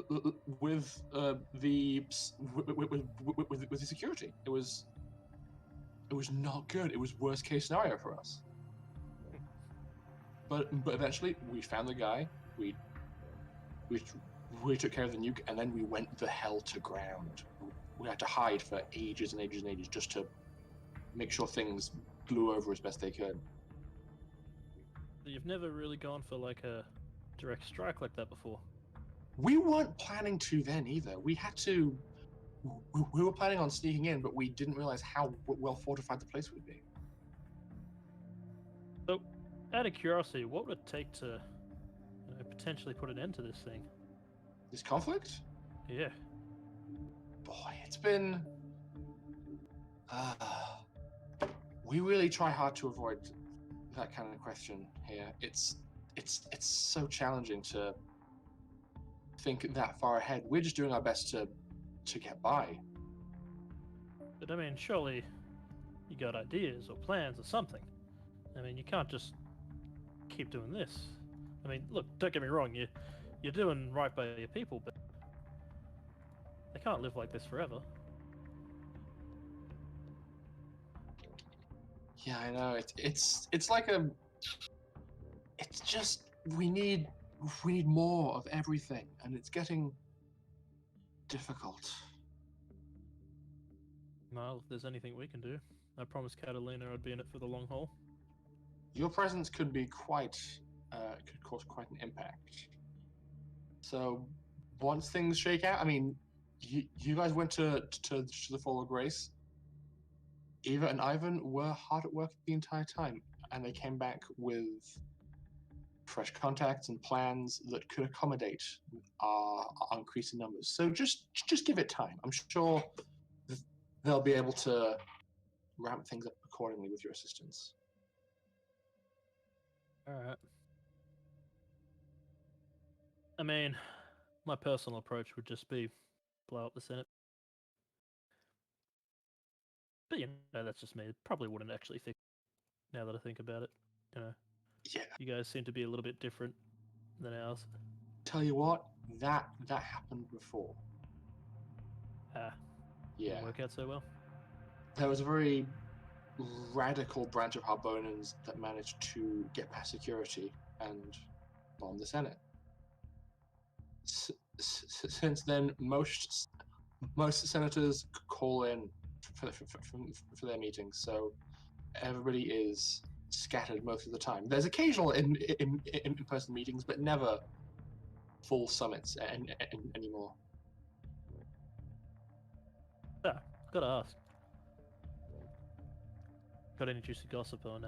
security. It was not good. It was worst case scenario for us. But eventually we found the guy. We took care of the nuke, and then we went the hell to ground. We had to hide for ages and ages and ages just to make sure things blew over as best they could. You've never really gone for like a direct strike like that before. We weren't planning to then either. We had to. We were planning on sneaking in, but we didn't realize how well fortified the place would be. So, out of curiosity, what would it take to potentially put an end to this thing? This conflict? Yeah. Boy, it's been. We really try hard to avoid that kind of question here. It's so challenging to think that far ahead. We're just doing our best to get by. But I mean, surely you got ideas or plans or something. I mean, you can't just keep doing this. I mean, look, don't get me wrong, you're doing right by your people, but they can't live like this forever. Yeah, I know. It's like a. It's just we need more of everything, and it's getting difficult. Well, if there's anything we can do, I promised Catalina I'd be in it for the long haul. Your presence could be could cause quite an impact. So, once things shake out, I mean, you guys went to the Fall of Grace. Eva and Ivan were hard at work the entire time, and they came back with fresh contacts and plans that could accommodate our increasing numbers. So just give it time. I'm sure they'll be able to ramp things up accordingly with your assistance. All right. I mean, my personal approach would just be blow up the Senate. But that's just me. It probably wouldn't actually fix it, now that I think about it. Yeah. You guys seem to be a little bit different than ours. Tell you what, that happened before. Yeah. Didn't Work out so well. There was a very radical branch of Harbonans that managed to get past security and bomb the Senate. Since then, most senators call in for their meetings, so everybody is scattered most of the time. There's occasional in-person meetings, but never full summits anymore. Yeah, gotta ask. Got any juicy gossip on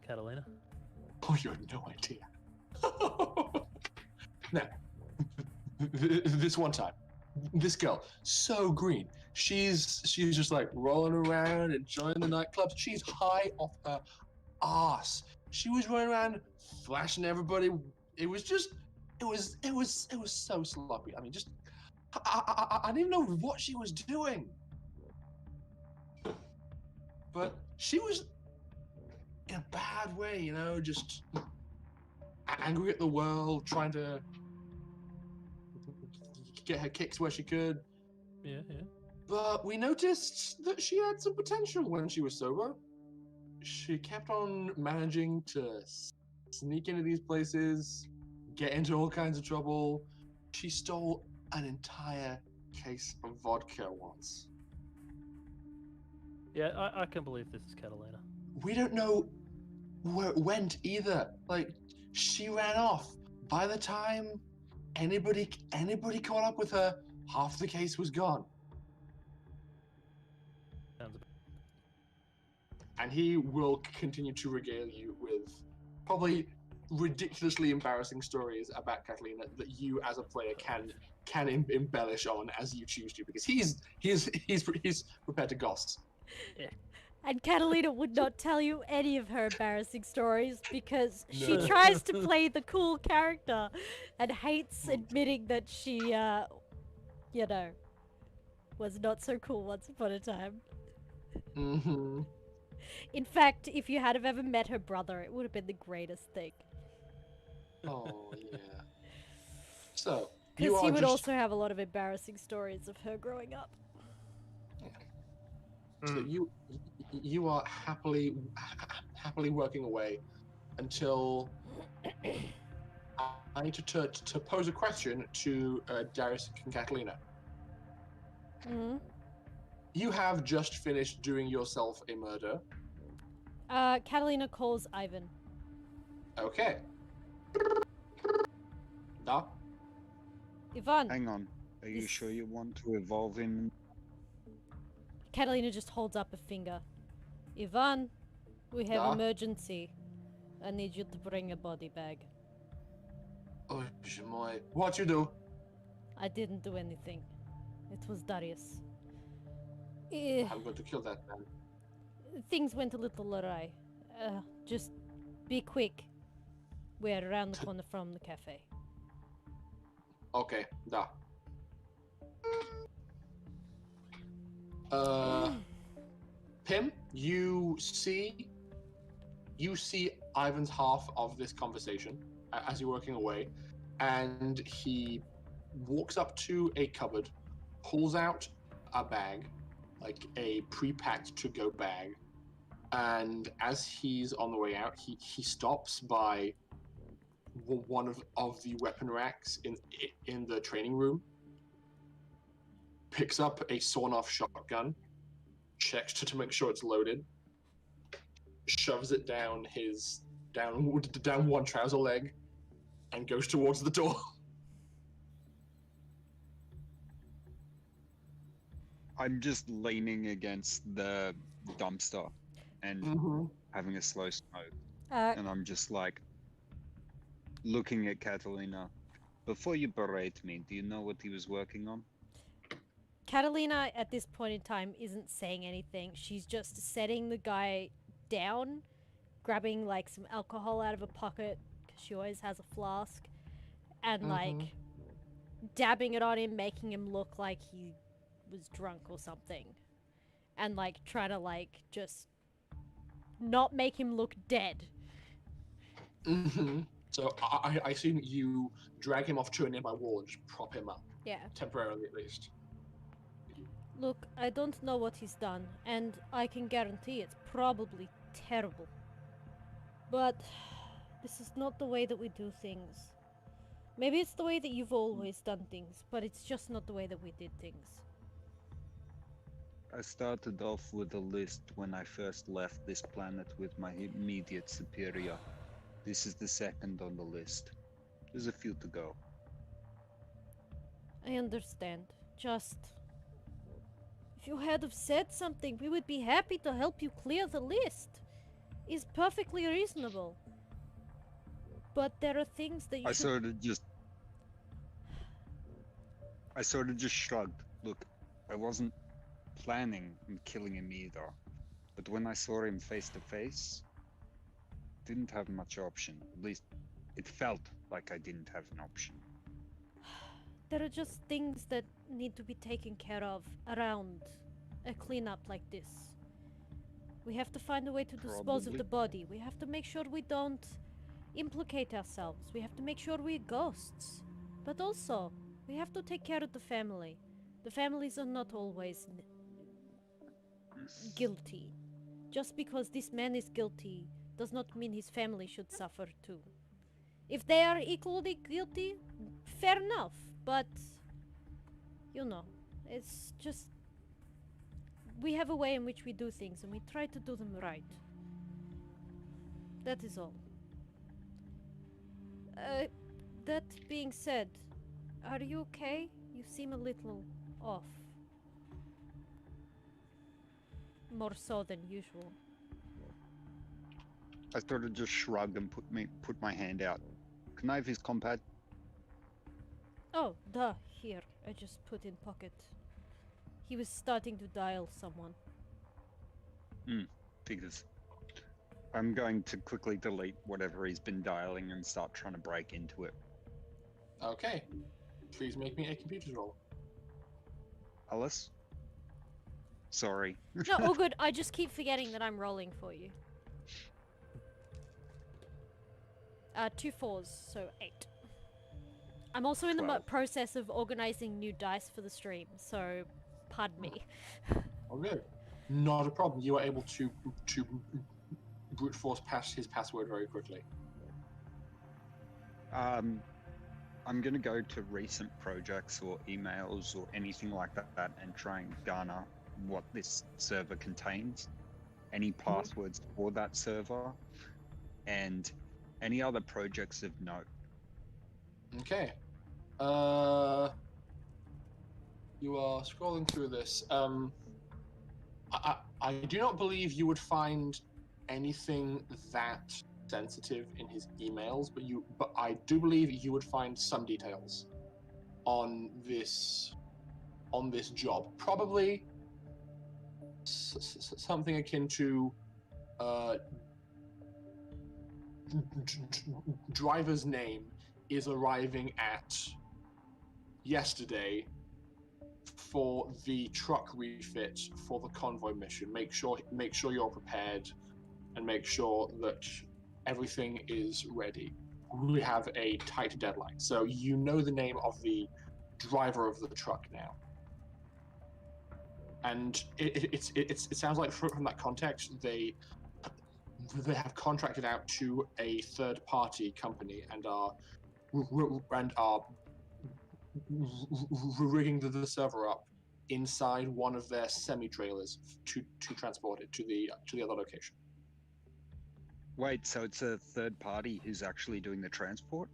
Catalina? Oh, you have no idea. Now, this one time, this girl, so green. She's just like rolling around, enjoying the nightclubs. She's high off her ass. She was running around, flashing everybody. It was so sloppy. I mean, just I didn't even know what she was doing. But she was in a bad way, just angry at the world, trying to get her kicks where she could. Yeah. But we noticed that she had some potential when she was sober. She kept on managing to sneak into these places, get into all kinds of trouble. She stole an entire case of vodka once. Yeah, I can believe this is Catalina. We don't know where it went either. Like, she ran off. By the time anybody caught up with her, half the case was gone. And he will continue to regale you with probably ridiculously embarrassing stories about Catalina that you, as a player, can embellish on as you choose to, because he's prepared to goss. Yeah. And Catalina would not tell you any of her embarrassing stories because she No. tries to play the cool character and hates admitting that she, was not so cool once upon a time. Mm-hmm. In fact, if you had have ever met her brother, it would have been the greatest thing. Oh, yeah. So, Because he would also have a lot of embarrassing stories of her growing up. So you are happily working away until I need to pose a question to Darius and Catalina. Mm-hmm. You have just finished doing yourself a murder. Catalina calls Ivan. Okay. Da? Ivan, Hang on. Are you Is- sure you want to evolve him? Catalina just holds up a finger. Ivan, we have Da? emergency. I need you to bring a body bag. Oh, my. What you do? I didn't do anything. It was Darius. Eh, I'm going to kill that man. things went a little awry. Just be quick. We're around the corner from the cafe. Okay, da. Pim, you see Ivan's half of this conversation as you're working away, and he walks up to a cupboard, pulls out a bag, like a pre-packed to-go bag, and as he's on the way out, he stops by one of the weapon racks in the training room, picks up a sawn-off shotgun, checks to make sure it's loaded, shoves it down down one trouser leg, and goes towards the door. I'm just leaning against the dumpster and having a slow smoke. And I'm just like looking at Catalina. Before you berate me, do you know what he was working on? Catalina, at this point in time, isn't saying anything. She's just setting the guy down, grabbing like some alcohol out of a pocket, because she always has a flask, and like dabbing it on him, making him look like he was drunk or something, and like try to like just not make him look dead. So I assume you drag him off to a nearby wall and just prop him up. Yeah. Temporarily, at least. Look, I don't know what he's done, and I can guarantee it's probably terrible. But this is not the way that we do things. Maybe it's the way that you've always done things, but it's just not the way that we did things. I started off with a list when I first left this planet with my immediate superior. This is the second on the list. There's a few to go. I understand. Just... if you had have said something, we would be happy to help you clear the list. It's perfectly reasonable. But there are things that you I should... sort of just shrugged. Look, I wasn't planning on killing him either. But when I saw him face to face, didn't have much option. At least it felt like I didn't have an option. There are just things that need to be taken care of around a cleanup like this. We have to find a way to dispose of Probably. the body. We have to make sure we don't implicate ourselves. We have to make sure we're ghosts. But also, we have to take care of the family. The families are not always guilty. Just because this man is guilty does not mean his family should suffer too. If they are equally guilty, fair enough. But, you know, it's just... we have a way in which we do things, and we try to do them right. That is all. That being said, are you okay? You seem a little off. More so than usual. I sort of just shrugged and put my hand out. Can I have his compad? Oh, duh, here. I just put in pocket. He was starting to dial someone. Figures. I'm going to quickly delete whatever he's been dialing and start trying to break into it. Okay. Please make me a computer roll. Alice? Sorry. No, all good. I just keep forgetting that I'm rolling for you. 2 4s, so 8. I'm also in the 12. process of organizing new dice for the stream, so pardon me. Oh, good. Not a problem. You are able to brute force past his password very quickly. I'm gonna go to recent projects or emails or anything like that and try and garner what this server contains, any passwords for that server, and any other projects of note. Okay. You are scrolling through this. I do not believe you would find anything that sensitive in his emails, but I do believe you would find some details on this job. Probably something akin to driver's name is arriving at yesterday for the truck refit for the convoy mission. Make sure you're prepared and make sure that everything is ready. We have a tight deadline, so you know the name of the driver of the truck now. And it sounds like from that context they have contracted out to a third-party company and are rigging the server up inside one of their semi-trailers to transport it to the other location. Wait, so it's a third party who's actually doing the transport?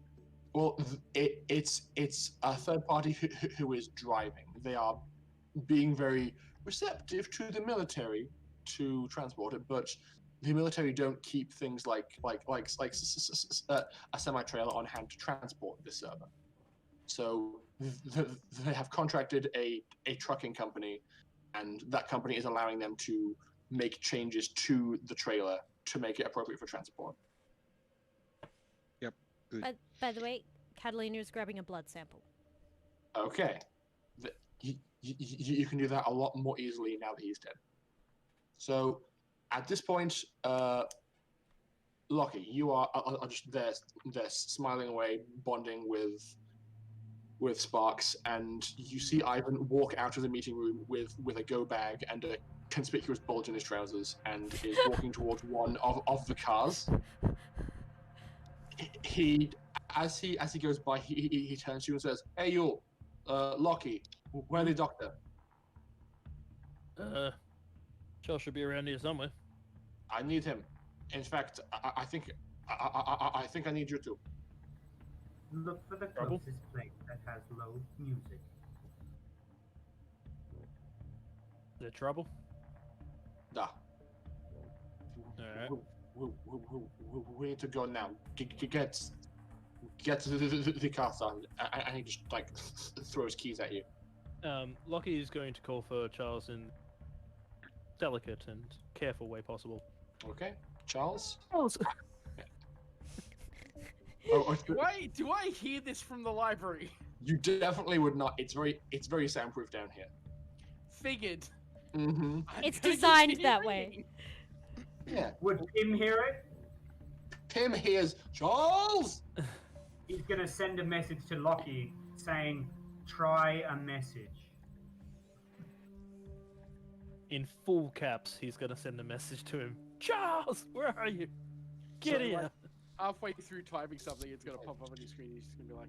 Well, it's a third party who is driving. They are being very receptive to the military to transport it, but the military don't keep things like a semi-trailer on hand to transport the server. So they have contracted a trucking company, and that company is allowing them to make changes to the trailer to make it appropriate for transport. Yep. Good. But by the way, Catalina's grabbing a blood sample. Okay. You can do that a lot more easily now that he's dead. So, at this point, Lockie, you are just there smiling away, bonding with Sparks, and you see Ivan walk out of the meeting room with a go bag and a conspicuous bulge in his trousers, and is walking towards one of the cars. As he goes by, he turns to you and says, "Hey, you, Lockie, where's the doctor?" Charles should be around here somewhere. I need him. In fact, I think I need you to. Look for the closest place that has low music. Is there trouble? Da. Alright. We need to go now. Get the car started. And he just like throws keys at you. Lockie is going to call for Charles in delicate and careful way possible. Okay, Charles. Charles. Do I hear this from the library? You definitely would not. It's very soundproof down here. Figured. Mm-hmm. It's designed that way. Yeah. Would Pim hear it? Pim hears Charles. He's gonna send a message to Lockie saying, "Try a message." In full caps, he's going to send a message to him. Charles, where are you? Get So, here. like, halfway through typing something, it's gonna pop up on your screen. He's just gonna be like,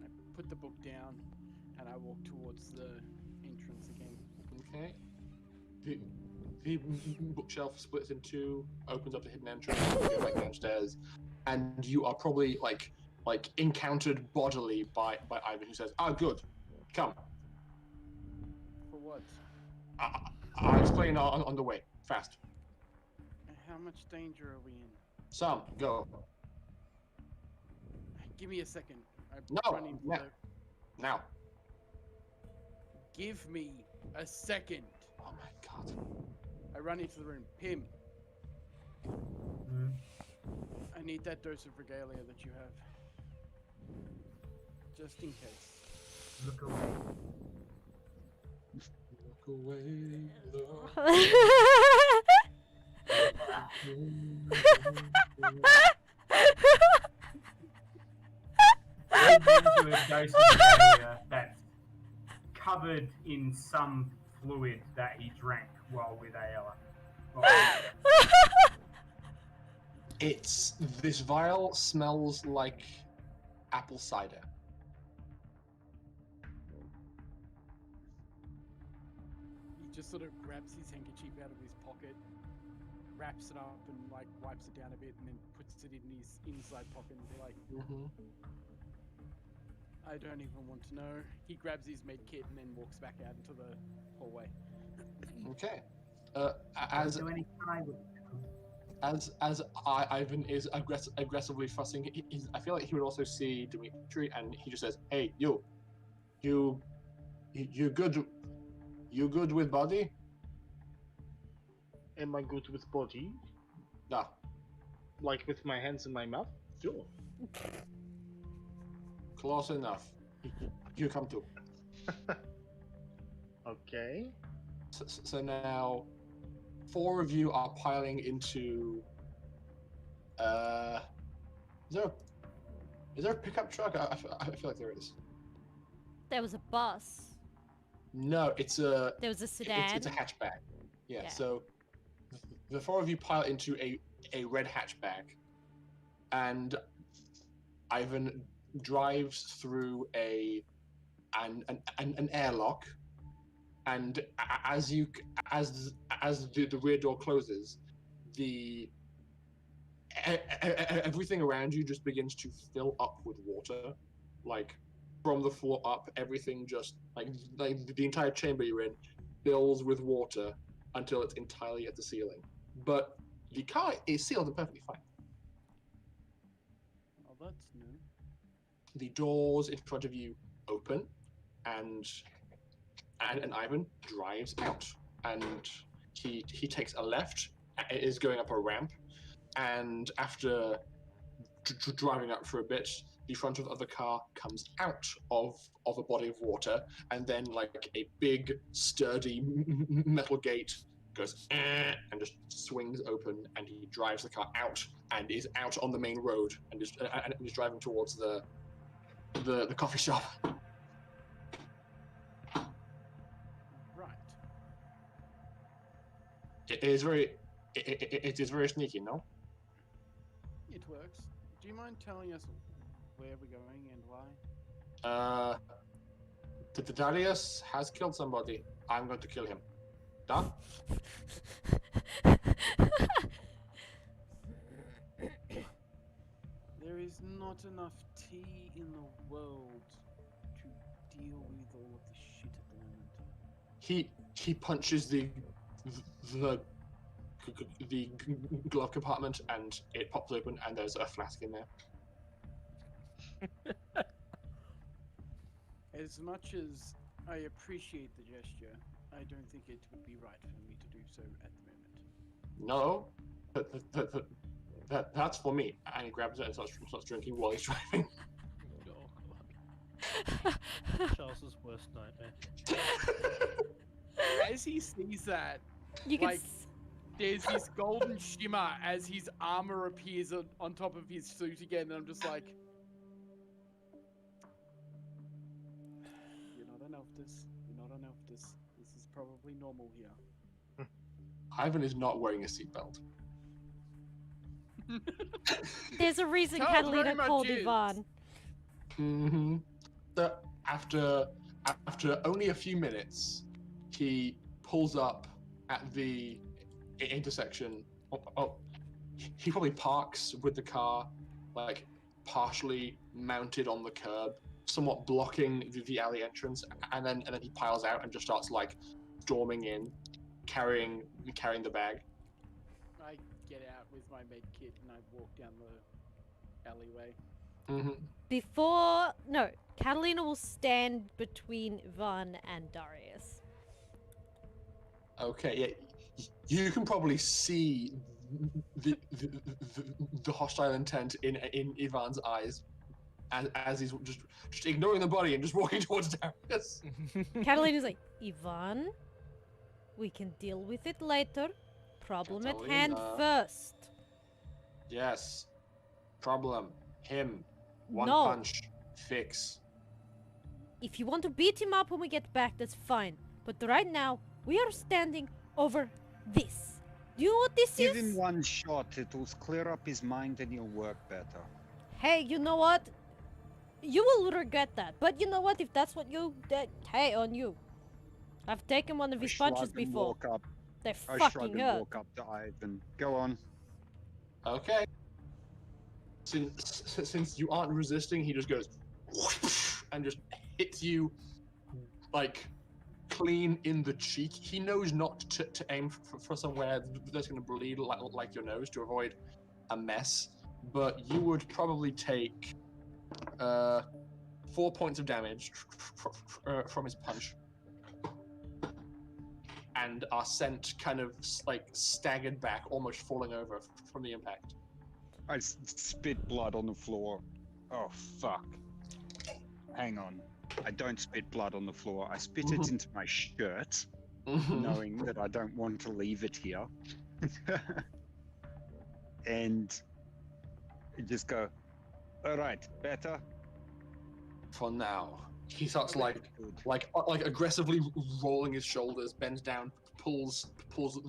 I put the book down and I walk towards the entrance again. Okay. The bookshelf splits in two, opens up the hidden entrance, you go back downstairs, and you are probably like encountered bodily by Ivan, who says, "Ah, good, come." For what? I'll explain on the way. Fast. How much danger are we in? Some. Go. Give me a second. I No, run into no. the... Now. Give me a second. Oh my god. I run into the room. Pim, Hmm? I need that dose of regalia that you have. Just in case. Look away. Look away. Look. Into a dose of regalia that's covered in some fluid that he drank while with Ayla. This vial smells like apple cider. He just sort of grabs his handkerchief out of his pocket, wraps it up, and like wipes it down a bit, and then puts it in his inside pocket and be like, I don't even want to know. He grabs his med kit and then walks back out into the hallway. Okay. Don't do any time with Ivan is aggressively fussing, I feel like he would also see Dimitri, and he just says, "Hey, you good? You good with body?" Am I good with body? No. Like with my hands in my mouth? Sure. Close enough. You come too. Okay. So now, 4 of you are piling into. Is there a pickup truck? I feel like there is. There was a bus. No, it's a. There was a sedan. It's a hatchback. Yeah. Yeah. So the 4 of you pile into a red hatchback, and Ivan drives through an airlock, and as the rear door closes, everything around you just begins to fill up with water, like from the floor up. Everything just like the entire chamber you're in fills with water until it's entirely at the ceiling. But the car is sealed and perfectly fine. Oh, that's new. The doors in front of you open, and Ivan drives out, and he takes a left. It is going up a ramp, and after driving up for a bit, the front of the car comes out of a body of water, and then like a big sturdy metal gate goes and just swings open, and he drives the car out and is out on the main road and is driving towards the coffee shop. Right. It is very sneaky, no? It works. Do you mind telling us where we're going and why? Darius has killed somebody. I'm going to kill him. Duh? There is not enough tea in the world to deal with all of this shit at the moment. He punches the glove compartment, and it pops open, and there's a flask in there. As much as I appreciate the gesture, I don't think it would be right for me to do so at the moment. No, that's for me. And he grabs it and starts drinking while he's driving. Oh, God. Charles's worst nightmare. As he sees that, You can like, there's this golden shimmer as his armor appears on top of his suit again, and I'm just like, you're not an Elftus. You're not an Elftus. This is probably normal here. Ivan is not wearing a seatbelt. There's a reason Tell Catalina very much called is. Ivan. Mm-hmm. After only a few minutes, he pulls up at the intersection. He probably parks with the car, like, partially mounted on the curb, somewhat blocking the alley entrance, and then he piles out and just starts, like, storming in, carrying the bag. I get out with my med kit and I walk down the alleyway. Mm-hmm. Catalina will stand between Ivan and Darius. Okay, yeah, you can probably see the hostile intent in Ivan's eyes as he's just ignoring the body and just walking towards Darius. Catalina's like, Ivan, we can deal with it later. Problem at hand Catalina. first. Yes. Problem. Him. One No. punch. Fix. If you want to beat him up when we get back, that's fine. But right now, we are standing over this. Do you know what this Give is? him one shot, it will clear up his mind and he'll work better. Hey, you know what? You will regret that. But you know what? If that's what you... hey, on you. I've taken one of I his shrug punches and before. walk up. They I fucking shrug and hurt. walk up to Ivan. Go on. Okay. Since you aren't resisting, he just goes and just hits you like clean in the cheek. He knows not to aim for somewhere that's going to bleed like your nose to avoid a mess, but you would probably take 4 points of damage from his punch and are sent kind of like staggered back, almost falling over from the impact. I spit blood on the floor. Oh, fuck. Hang on. I don't spit blood on the floor. I spit it into my shirt, knowing that I don't want to leave it here. And just go, all right, better? For now. He starts Good. like aggressively rolling his shoulders, bends down, pulls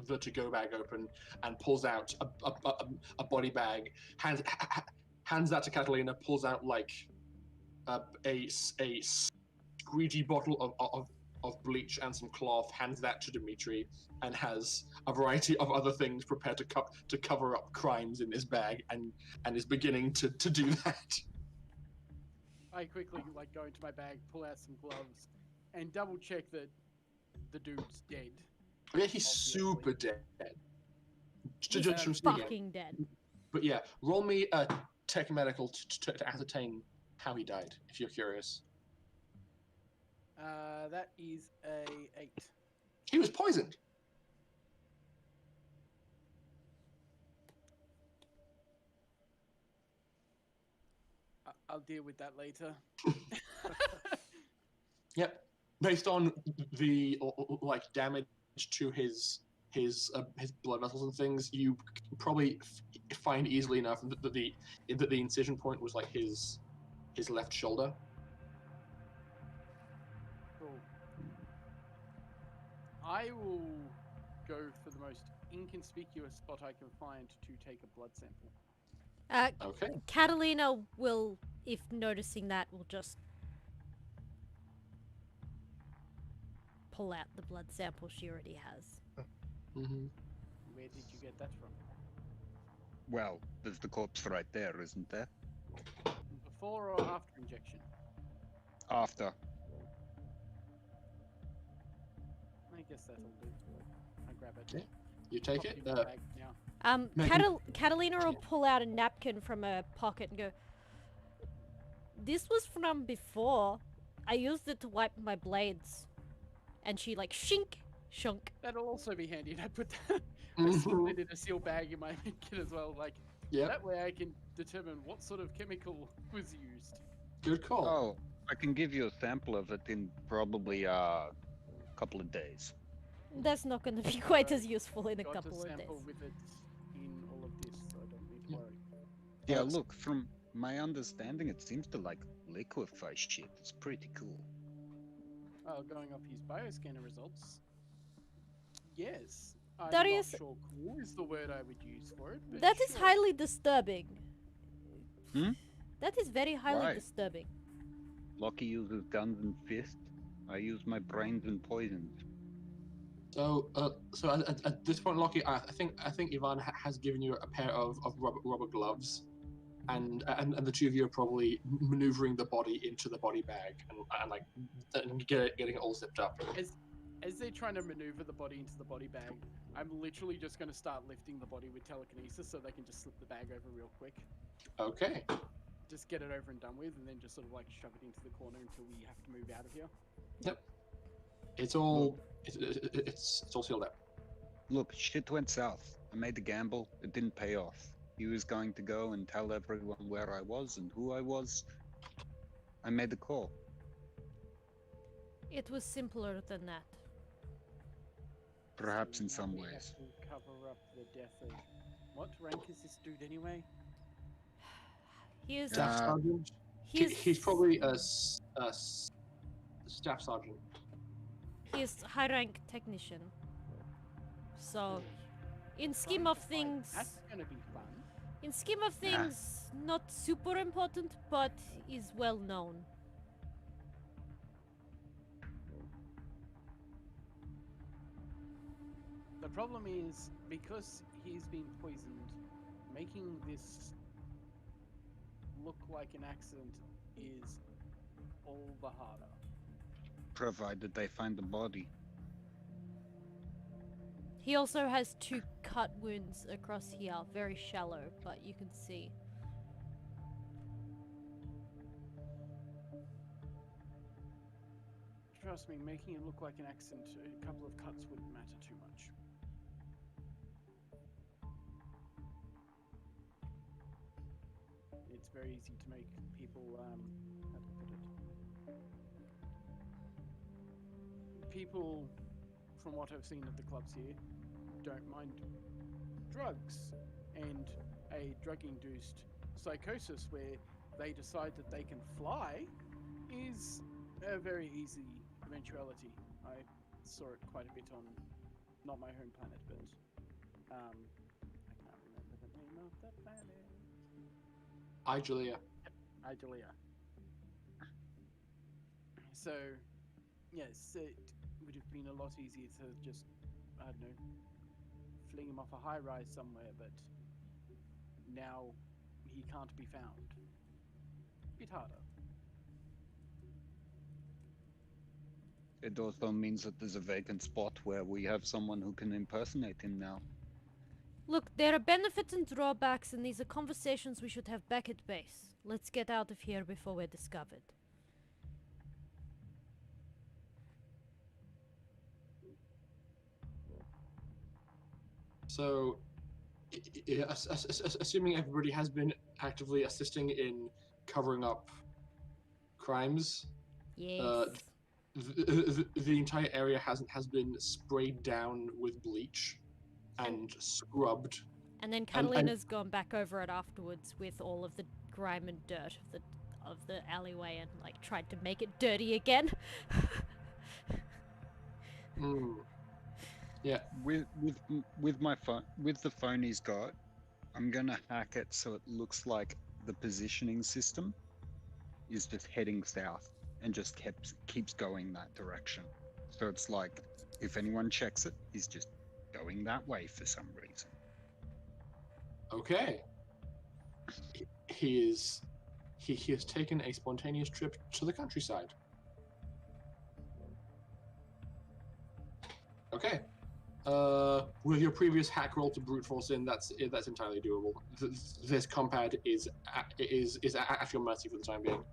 the to-go bag open, and pulls out a body bag. Hands that to Catalina. Pulls out like a squeegee bottle of bleach and some cloth. Hands that to Dimitri, and has a variety of other things prepared to cover up crimes in this bag, and is beginning to do that. I quickly go into my bag, pull out some gloves, and double check that the dude's dead. Yeah, he's super dead. He's Just from speaking. fucking dead. But yeah, roll me a tech medical to ascertain how he died, if you're curious. That is a 8. He was poisoned. I'll deal with that later. Yep. Based on the damage to his blood vessels and things, you can probably find easily enough that the incision point was like his left shoulder. Cool. I will go for the most inconspicuous spot I can find to take a blood sample. Okay. Catalina will, if noticing that, will just pull out the blood sample she already has. Mm-hmm. Where did you get that from? Well, there's the corpse right there, isn't there? Before or after injection? After. I guess that'll do. I grab it. Yeah. You take Pop it. in my bag now. Megan? Catalina will pull out a napkin from her pocket and go, "This was from before. I used it to wipe my blades." And she shunk. That'll also be handy. And I put that. I slid it in a sealed bag in my kit as well. Yeah. That way I can determine what sort of chemical was used. Good call. Oh, I can give you a sample of it in probably a couple of days. That's not going to be quite as useful in a Got couple a of days. sample with it in all of this, so I don't need to worry. Yeah, look, from my understanding, it seems to liquefy shit. It's pretty cool. Oh, going off his bioscanner results. Yes. I'm Darius- not sure cool is the word I would use for it. But That is sure. highly disturbing. Hmm? That is very highly Why? disturbing. Lockie uses guns and fists. I use my brains and poisons. So at this point, Lockie, I think Ivan has given you a pair of rubber gloves, and the two of you are probably maneuvering the body into the body bag and getting it all zipped up. As they're trying to maneuver the body into the body bag, I'm literally just going to start lifting the body with telekinesis so they can just slip the bag over real quick. Okay. Just get it over and done with, and then just sort of shove it into the corner until we have to move out of here. Yep. It's all it's all sealed up. Look, shit went south. I made the gamble. It didn't pay off. He was going to go and tell everyone where I was and who I was. I made the call. It was simpler than that. Perhaps So in now some we have ways. to cover up the death of... What rank is this dude anyway? He is. Staff sergeant. He's probably a staff sergeant. He is high rank technician. So, in scheme of things, That's gonna be fun. in scheme of things, not super important, but is well known. problem is, because he's been poisoned, making this look like an accident is all the harder. Provided they find the body. He also has 2 cut wounds across here, very shallow, but you can see. Trust me, making it look like an accident, a couple of cuts wouldn't matter too much. It's very easy to make people, how do I put it? People, from what I've seen at the clubs here, don't mind drugs, and a drug-induced psychosis where they decide that they can fly is a very easy eventuality. I saw it quite a bit on, not my home planet, but I can't remember the name of the planet. Julia. Julia. So, yes, it would have been a lot easier to just, I don't know, fling him off a high rise somewhere, but now he can't be found. Bit harder. It also means that there's a vacant spot where we have someone who can impersonate him now. Look, there are benefits and drawbacks, and these are conversations we should have back at base. Let's get out of here before we're discovered. So, assuming everybody has been actively assisting in covering up crimes, Yes. the entire area has been sprayed down with bleach and scrubbed. And then Catalina's gone back over it afterwards with all of the grime and dirt of the alleyway and like tried to make it dirty again. Yeah. With my phone, with the phone he's got, I'm gonna hack it so it looks like the positioning system is just heading south and just keeps going that direction. So it's like if anyone checks it, he's just going that way for some reason. Okay. He has taken a spontaneous trip to the countryside. Okay. With your previous hack roll to brute force in, that's entirely doable. This compad is at your mercy for the time being.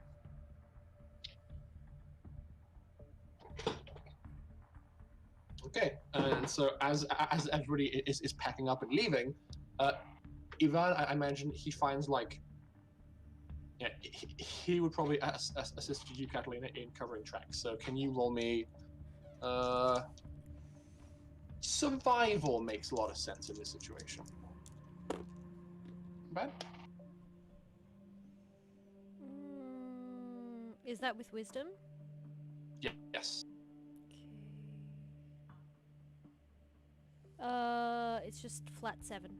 Okay, and so as everybody is packing up and leaving, Ivan, I imagine he finds like, yeah, he would probably assist you, Catalina, in covering tracks. So can you roll me? Survival makes a lot of sense in this situation. Bad? Is that with wisdom? Yes. It's just flat 7.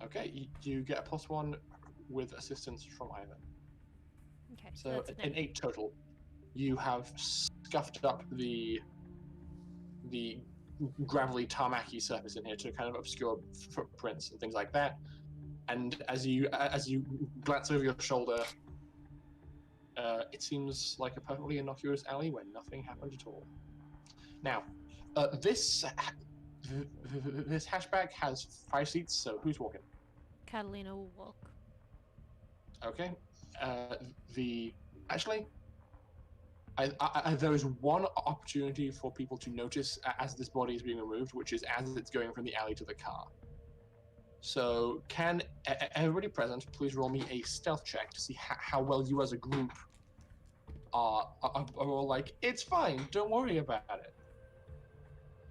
Okay, you get a +1 with assistance from Ivan. Okay, So that's an 8 total. You have scuffed up the gravelly tarmacy surface in here to kind of obscure footprints and things like that. And as you glance over your shoulder, it seems like a perfectly innocuous alley where nothing happened at all. Now, this hatchback has 5 seats, so who's walking? Catalina will walk. Okay. There is one opportunity for people to notice as this body is being removed, which is as it's going from the alley to the car. So, can everybody present please roll me a stealth check to see how well you as a group are all like, it's fine, don't worry about it.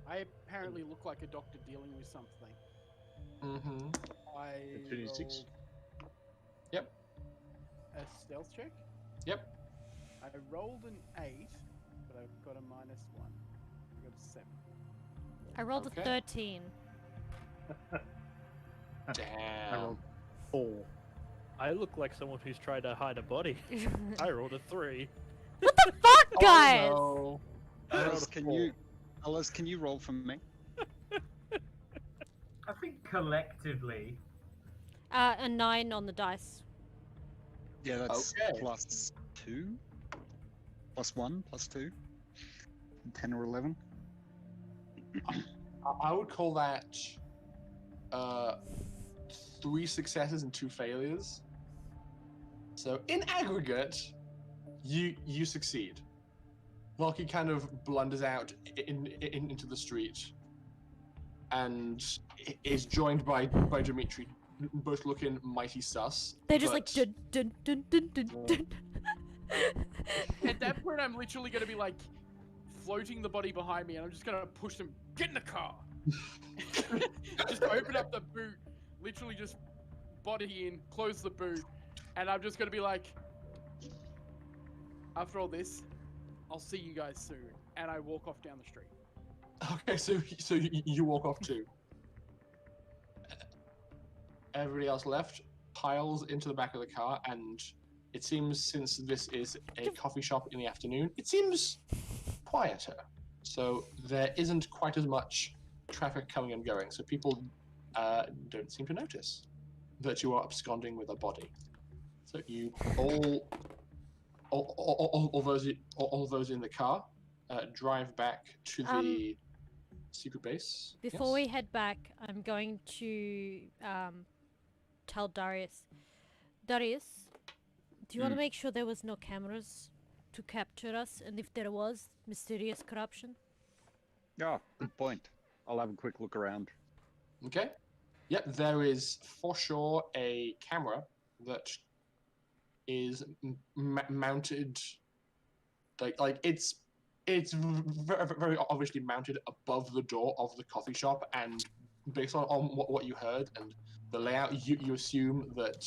I apparently look like a doctor dealing with something. Mm-hmm. I 26. rolled Yep. a stealth check. Yep. I rolled an 8, but I've got a -1. I got a 7. I rolled Okay. a 13. I Damn. rolled 4. I look like someone who's tried to hide a body. I rolled a 3. What the fuck, guys? Oh, I rolled Alice, a can 4. you roll for me? collectively. A 9 on the dice. Yeah, that's Okay. +2, +1, +2, 10 or 11. I would call that 3 successes and 2 failures. So in aggregate, you succeed. Loki kind of blunders out into the street, and is joined by Dimitri, both looking mighty sus. They're just like dun dun dun dun dun dun. At that point, I'm literally gonna be like floating the body behind me, and I'm just gonna push them. Get in the car. Just open up the boot. Literally just body in, close the boot, and I'm just gonna be like, after all this, I'll see you guys soon. And I walk off down the street. Okay, so you walk off too. Everybody else left piles into the back of the car, and it seems, since this is a coffee shop in the afternoon, it seems quieter. So there isn't quite as much traffic coming and going. So people don't seem to notice that you are absconding with a body. So you all those in the car drive back to the secret base. Before we head back, I'm going to tell Darius. Darius, do you want to make sure there was no cameras to capture us, and if there was, mysterious corruption? Yeah, good point. I'll have a quick look around. Okay. Yep, there is for sure a camera that is mounted, like it's very obviously mounted above the door of the coffee shop, and based on what you heard and the layout, you assume that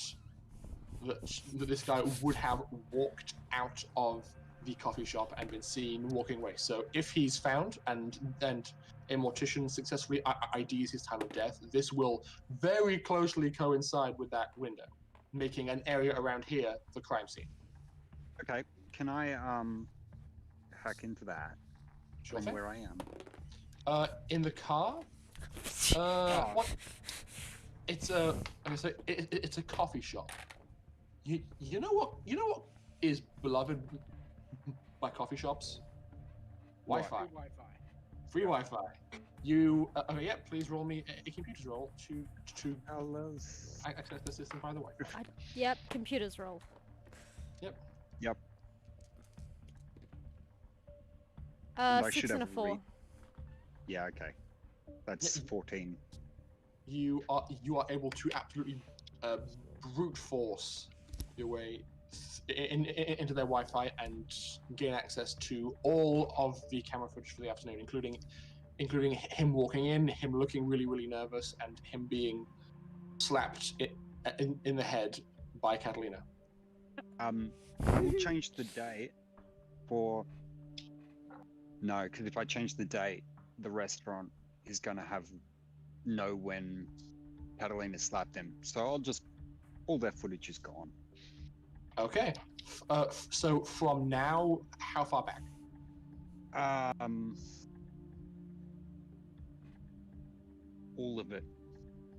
this guy would have walked out of the coffee shop and been seen walking away. So if he's found and a mortician successfully IDs his time of death, this will very closely coincide with that window, making an area around here the crime scene. Okay, can I hack into that Sure from thing. where I am? In the car? What? It's a, like I say, it's a coffee shop. You know what is beloved by coffee shops? Wi-Fi. Free Wi-Fi. Free Wi-Fi. You okay? Yeah. Please roll me a computer's roll to access the system by the way. Yep, computers roll. Yep. I 6 should and a have 4. Yeah, okay. That's 14. You are able to absolutely brute force your way into their Wi-Fi and gain access to all of the camera footage for the afternoon, including him walking in, him looking really nervous, and him being slapped in the head by Catalina. We'll change the date for... No, because if I change the date, the restaurant is going to know when Catalina slapped him. So I'll just... All their footage is gone. Okay. So from now, how far back? All of it.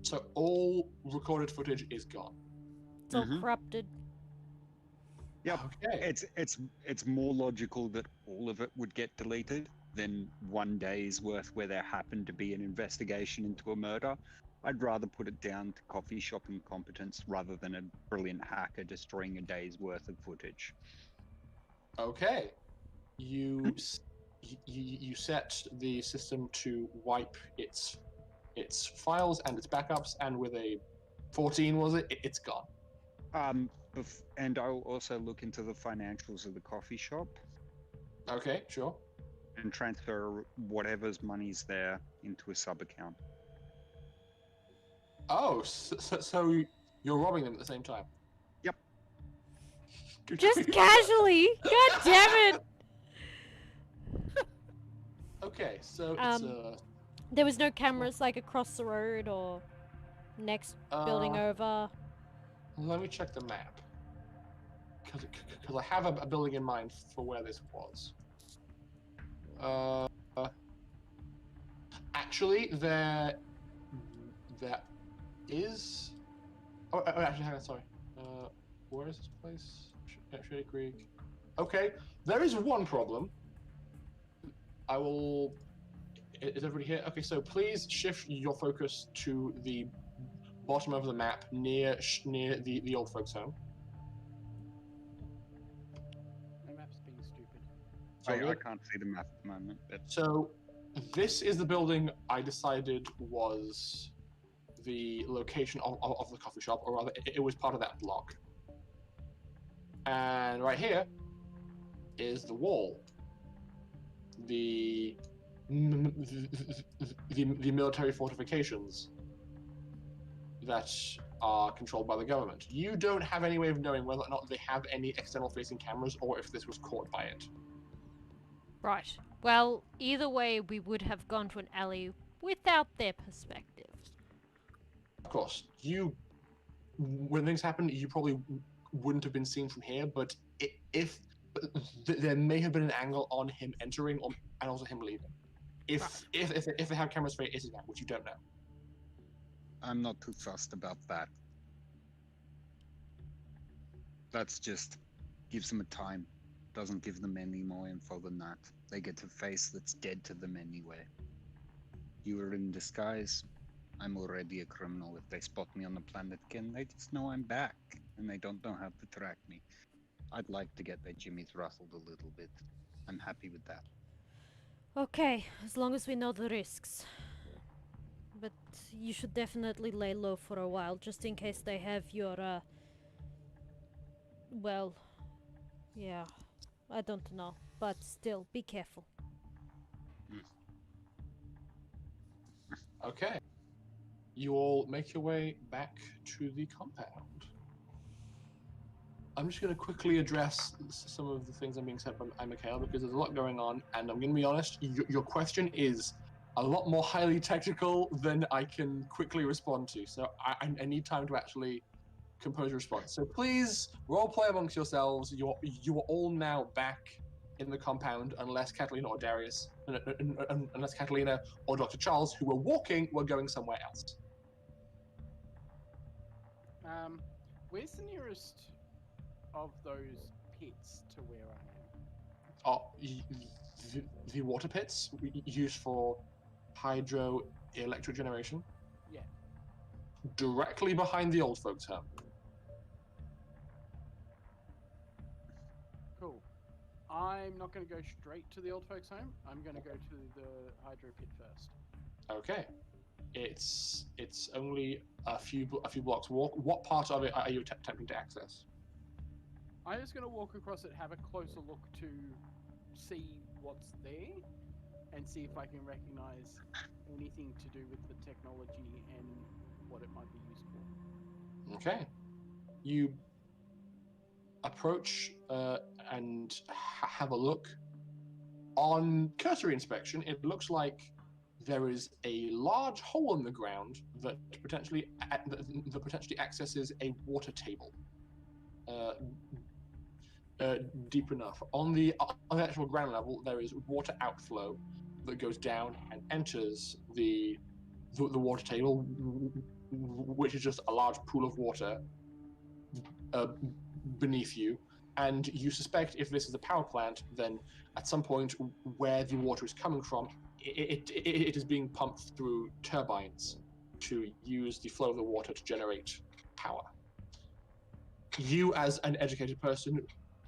So all recorded footage is gone. It's all corrupted. Yep. Okay. It's more logical that all of it would get deleted than one day's worth where there happened to be an investigation into a murder. I'd rather put it down to coffee shop incompetence rather than a brilliant hacker destroying a day's worth of footage. Okay. You set the system to wipe its files and its backups, and with a 14, was it? It's gone. And I'll also look into the financials of the coffee shop. Okay, sure. And transfer whatever's money's there into a sub-account. Oh, so you're robbing them at the same time? Yep. Just casually! God damn it! Okay, so it's There was no cameras like across the road or next building over. Let me check the map. Because I have a building in mind for where this was. Actually, there is... Oh, actually, hang on, sorry. Where is this place? Shady Creek. Okay, there is one problem. I will... Is everybody here? Okay, so please shift your focus to the bottom of the map near the old folks' home. My map's being stupid. I can't see the map at the moment. But... So, this is the building I decided was the location of the coffee shop, or rather, it was part of that block. And right here is the wall. The military fortifications that are controlled by the government. You don't have any way of knowing whether or not they have any external facing cameras or if this was caught by it. Right. Well, either way, we would have gone to an alley without their perspective. Of course, when things happen, you probably wouldn't have been seen from here, but if there may have been an angle on him entering and also him leaving. If they have cameras for it, is that, which you don't know. I'm not too fussed about that. That's just gives them a time. Doesn't give them any more info than that. They get a face that's dead to them anyway. You are in disguise. I'm already a criminal. If they spot me on the planet again, they just know I'm back, and they don't know how to track me. I'd like to get their jimmies rustled a little bit. I'm happy with that. Okay, as long as we know the risks. But you should definitely lay low for a while, just in case they have your, well, yeah, I don't know. But still, be careful. Okay. You all make your way back to the compound. I'm just going to quickly address some of the things I'm being said by Michaela, because there's a lot going on, and I'm going to be honest, your question is a lot more highly technical than I can quickly respond to, so I need time to actually compose a response. So please, role play amongst yourselves. You are all now back in the compound, unless Catalina or Darius, unless Catalina or Dr. Charles, who were walking, were going somewhere else. Where's the nearest of those pits to where I am? Oh, the water pits used for hydroelectric generation. Yeah. Directly behind the old folks' home. Cool. I'm not going to go straight to the old folks' home. I'm going to go to the hydro pit first. Okay. It's only a few blocks walk. What part of it are you attempting to access? I'm just going to walk across it, have a closer look to see what's there, and see if I can recognize anything to do with the technology and what it might be used for. Okay. You approach and have a look. On cursory inspection, it looks like there is a large hole in the ground that potentially accesses a water table. Deep enough. On the actual ground level, there is water outflow that goes down and enters the water table, which is just a large pool of water beneath you. And you suspect if this is a power plant, then at some point where the water is coming from, it is being pumped through turbines to use the flow of the water to generate power. You, as an educated person,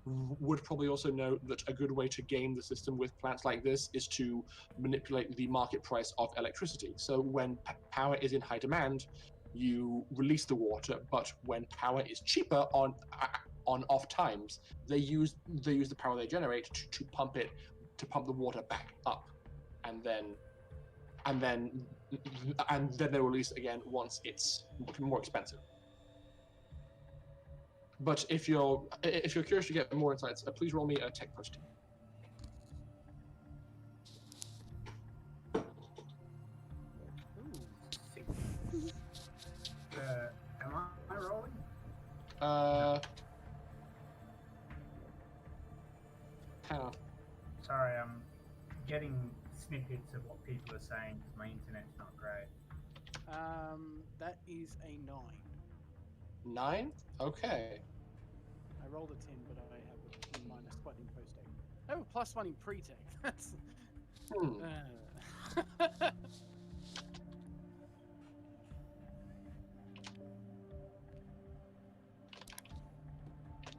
would probably also know that a good way to game the system with plants like this is to manipulate the market price of electricity. So when power is in high demand, you release the water, but when power is cheaper on off times, they use the power they generate to pump the water back up, and then they release it again once it's more expensive. But if you're curious to get more insights, please roll me a tech push team. Am I rolling? Hang on. Sorry, I'm getting snippets of what people are saying because my internet's not great. That is a 9. 9? Okay. I rolled a 10, but I have a -1 in post-take. I have a +1 in pre-take. That's... Hmm.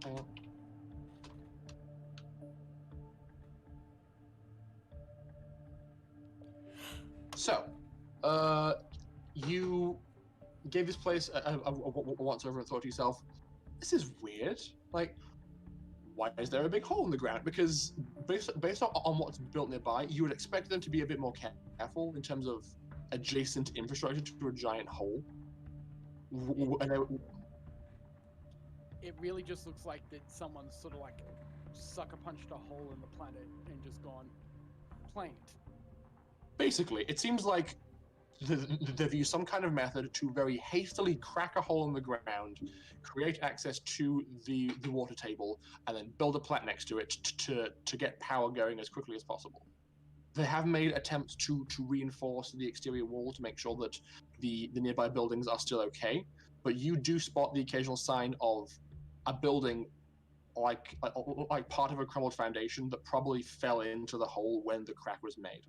Hang on. So, you gave this place a once over and thought to yourself, this is weird. Like, why is there a big hole in the ground? Because based on what's built nearby, you would expect them to be a bit more careful in terms of adjacent infrastructure to a giant hole. It really just looks like that someone's sort of like sucker punched a hole in the planet and just gone plant. Basically, it seems like they've used some kind of method to very hastily crack a hole in the ground, create access to the water table, and then build a plant next to it to get power going as quickly as possible. They have made attempts to reinforce the exterior wall to make sure that the nearby buildings are still okay, but you do spot the occasional sign of a building like part of a crumbled foundation that probably fell into the hole when the crack was made.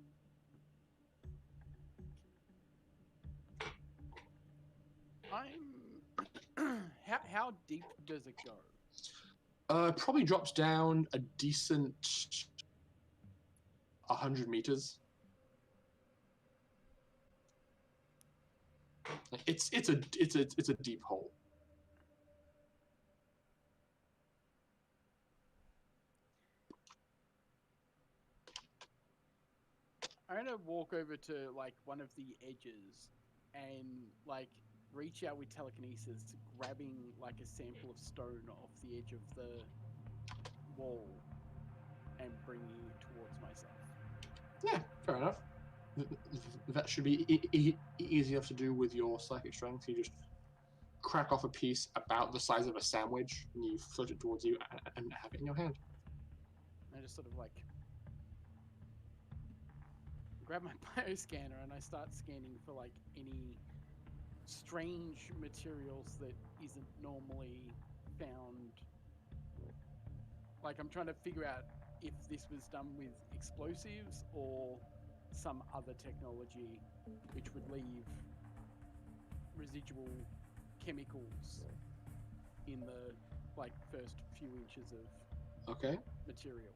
How deep does it go? Probably drops down a decent 100 meters. It's a deep hole. I'm gonna walk over to like one of the edges and like reach out with telekinesis, grabbing like a sample of stone off the edge of the wall and bringing it towards myself. Yeah, fair enough. That should be easy enough to do with your psychic strength. You just crack off a piece about the size of a sandwich, and you float it towards you and have it in your hand. I just sort of like grab my bioscanner and I start scanning for like any strange materials that isn't normally found. Like I'm trying to figure out if this was done with explosives or some other technology which would leave residual chemicals in the like first few inches of material.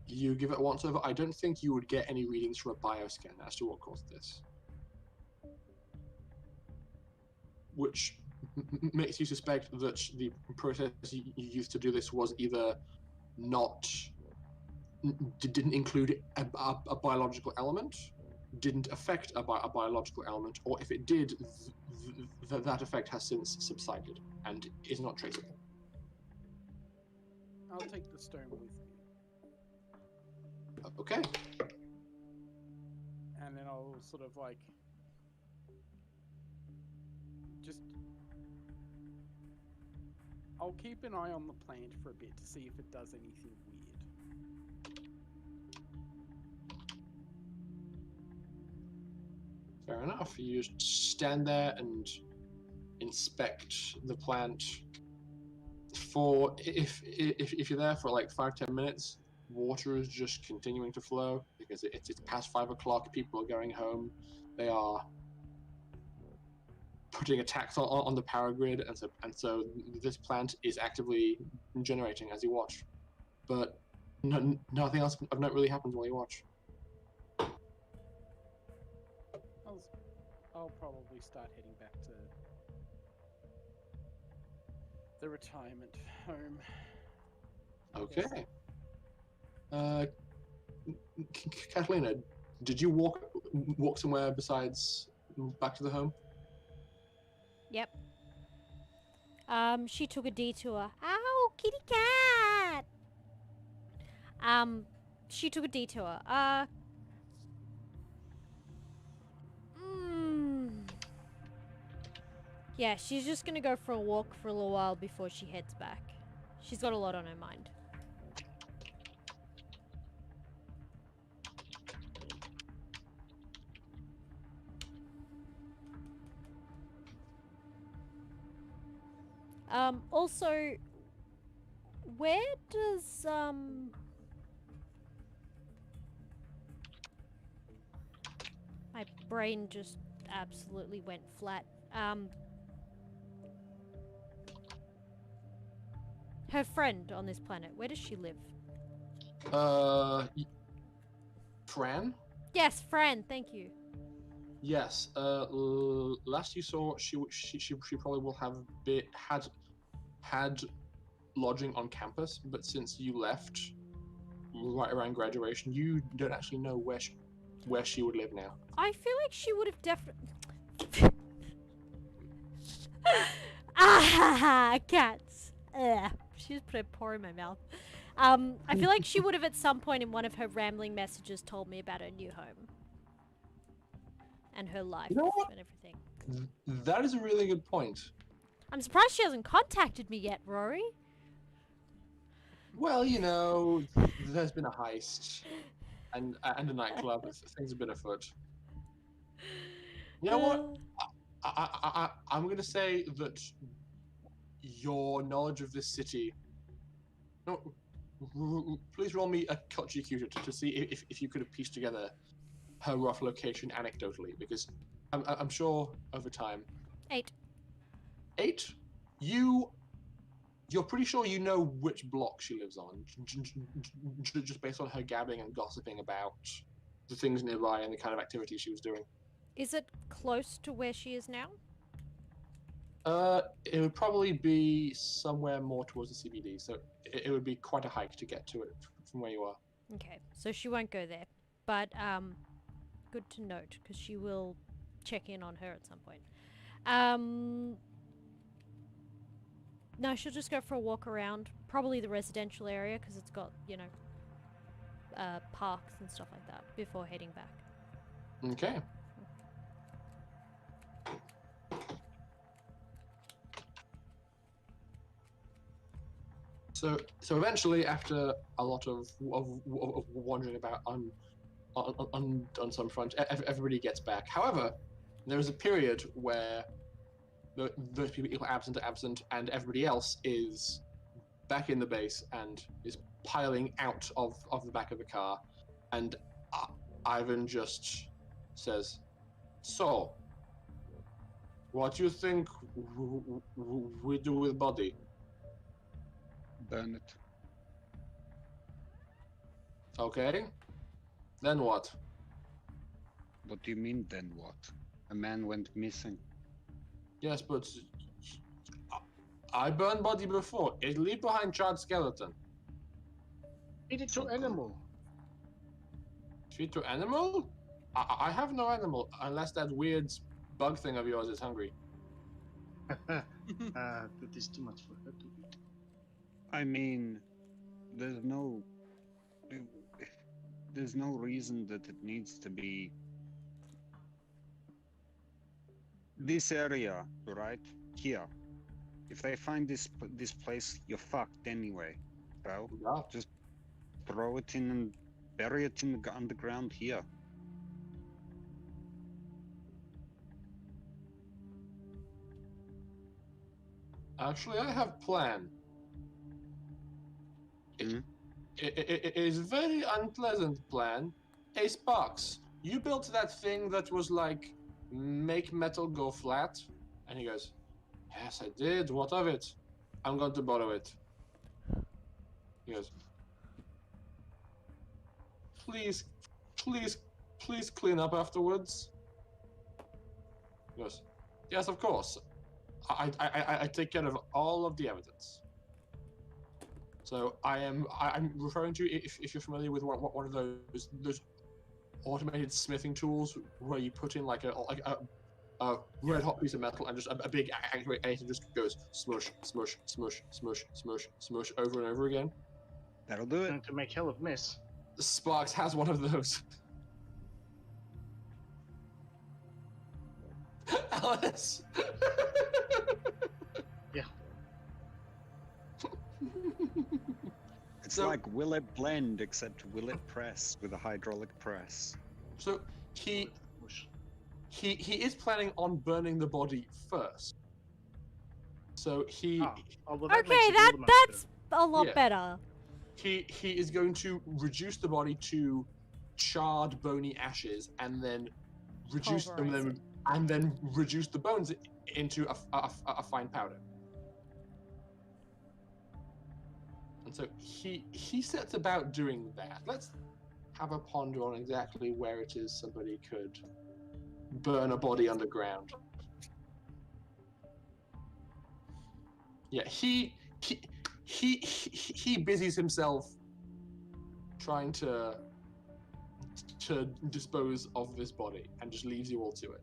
You give it a once over. I don't think you would get any readings from a bioscan as to what caused this, which makes you suspect that the process you used to do this was either didn't include a biological element, didn't affect a biological element, or if it did, that effect has since subsided and is not traceable. I'll take the stone with me. Okay. And then I'll sort of like I'll keep an eye on the plant for a bit to see if it does anything weird. Fair enough. You just stand there and inspect the plant for if you're there for like 5-10 minutes. Water is just continuing to flow because it's past 5 o'clock. People are going home. They are putting a tax on the power grid, and so this plant is actively generating as you watch. But nothing else of note really happens while you watch. I'll probably start heading back to the retirement home. Okay. Catalina, did you walk somewhere besides back to the home? Yep. She took a detour. Ow, kitty cat! She took a detour. Yeah, she's just gonna go for a walk for a little while before she heads back. She's got a lot on her mind. Also, where does my brain just absolutely went flat. Her friend on this planet, where does she live? Fran? Yes, Fran, thank you. Yes. Last you saw, she probably will have had lodging on campus, but since you left right around graduation, you don't actually know where she would live now. I feel like she would have definitely. Ah, cats. Ugh. She just put a paw in my mouth. I feel like she would have at some point in one of her rambling messages told me about her new home. And her life You know what? and everything. That is a really good point. I'm surprised she hasn't contacted me yet, Rory. Well, you know, there's been a heist and a nightclub. Things have been afoot. You know what? I'm going to say that your knowledge of this city. No, please roll me a culture to see if you could have pieced together her rough location anecdotally, because I'm sure over time. 8. 8? You're pretty sure you know which block she lives on, just based on her gabbing and gossiping about the things nearby and the kind of activity she was doing. Is it close to where she is now? It would probably be somewhere more towards the CBD, so it would be quite a hike to get to it from where you are. Okay, so she won't go there. But, good to note, because she will check in on her at some point. No, she'll just go for a walk around. Probably the residential area, because it's got, you know, parks and stuff like that, before heading back. Okay. So eventually, after a lot of wandering about on some front, everybody gets back. However, there is a period where those people are absent, and everybody else is back in the base and is piling out of the back of the car, and Ivan just says, "So, what do you think we do with body?" Burn it. Okay. Then what? What do you mean, then what? A man went missing. Yes, but I burned body before. It leave behind charred skeleton. Feed it to animal. Feed to animal? I have no animal, unless that weird bug thing of yours is hungry. That is too much for her to eat. I mean, there's no reason that it needs to be this area, right here. If they find this place, you're fucked anyway, bro. Yeah. Just throw it in and bury it in the underground here. Actually, I have plan. It is very unpleasant plan. Hey, Sparks, you built that thing that was like, make metal go flat? And he goes, yes, I did. What of it? I'm going to borrow it. He goes, please clean up afterwards. He goes, yes, of course. I take care of all of the evidence. So I'm referring to, if you're familiar with one of those automated smithing tools where you put in like a red hot piece of metal and just a big activator just goes smush, smush, smush, smush, smush, smush over and over again. That'll do it. And to make hell of mess. Sparks has one of those. Alice. Yeah. It's like will it blend, except will it press with a hydraulic press. So he is planning on burning the body first. So he Oh, well, that Okay, makes it all the much that's a lot Yeah. better. he is going to reduce the body to charred, bony ashes, and then reduce them, Pulverize it. and then reduce the bones into a fine powder. And so he sets about doing that. Let's have a ponder on exactly where it is somebody could burn a body underground. Yeah, he busies himself trying to dispose of this body and just leaves you all to it.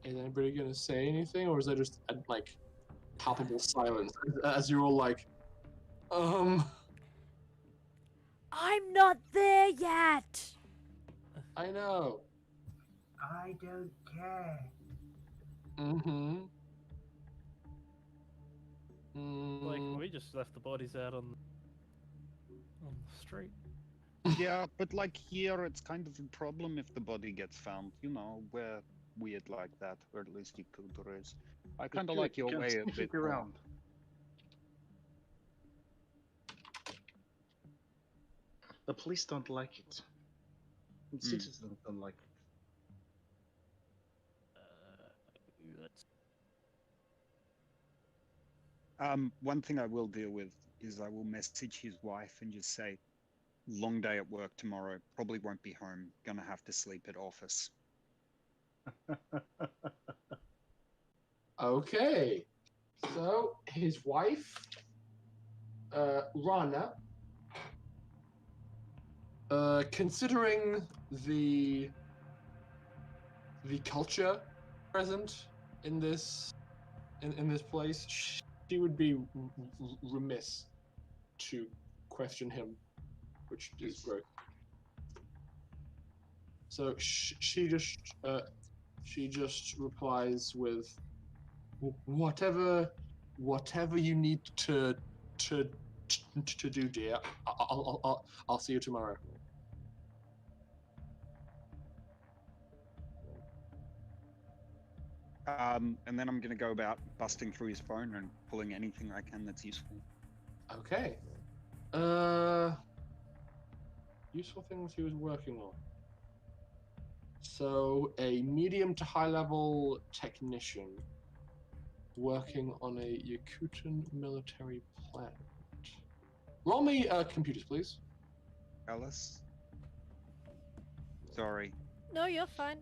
Is anybody gonna say anything, or is there just a like palpable silence as you're all like, I'm not there yet. I know. I don't care. Mm-hmm. Like, we just left the bodies out on the street. Yeah, but like here, it's kind of a problem if the body gets found. You know, we're weird like that, or at least Yakootahn is. I kind of like your You can way a sniff bit it more. around. The police don't like it. And citizens don't like it. That's One thing I will deal with is I will message his wife and just say, long day at work tomorrow, probably won't be home, gonna have to sleep at office. Okay. So his wife, Rana, considering the culture present in this place, she would be remiss to question him, which is great. So she just replies with, whatever you need to do, dear. I'll see you tomorrow. And then I'm gonna go about busting through his phone and pulling anything I can that's useful. Okay. Useful things he was working on. So a medium to high level technician working on a Yakootahn military plant. Roll me computers, please. Alice? Sorry. No, you're fine.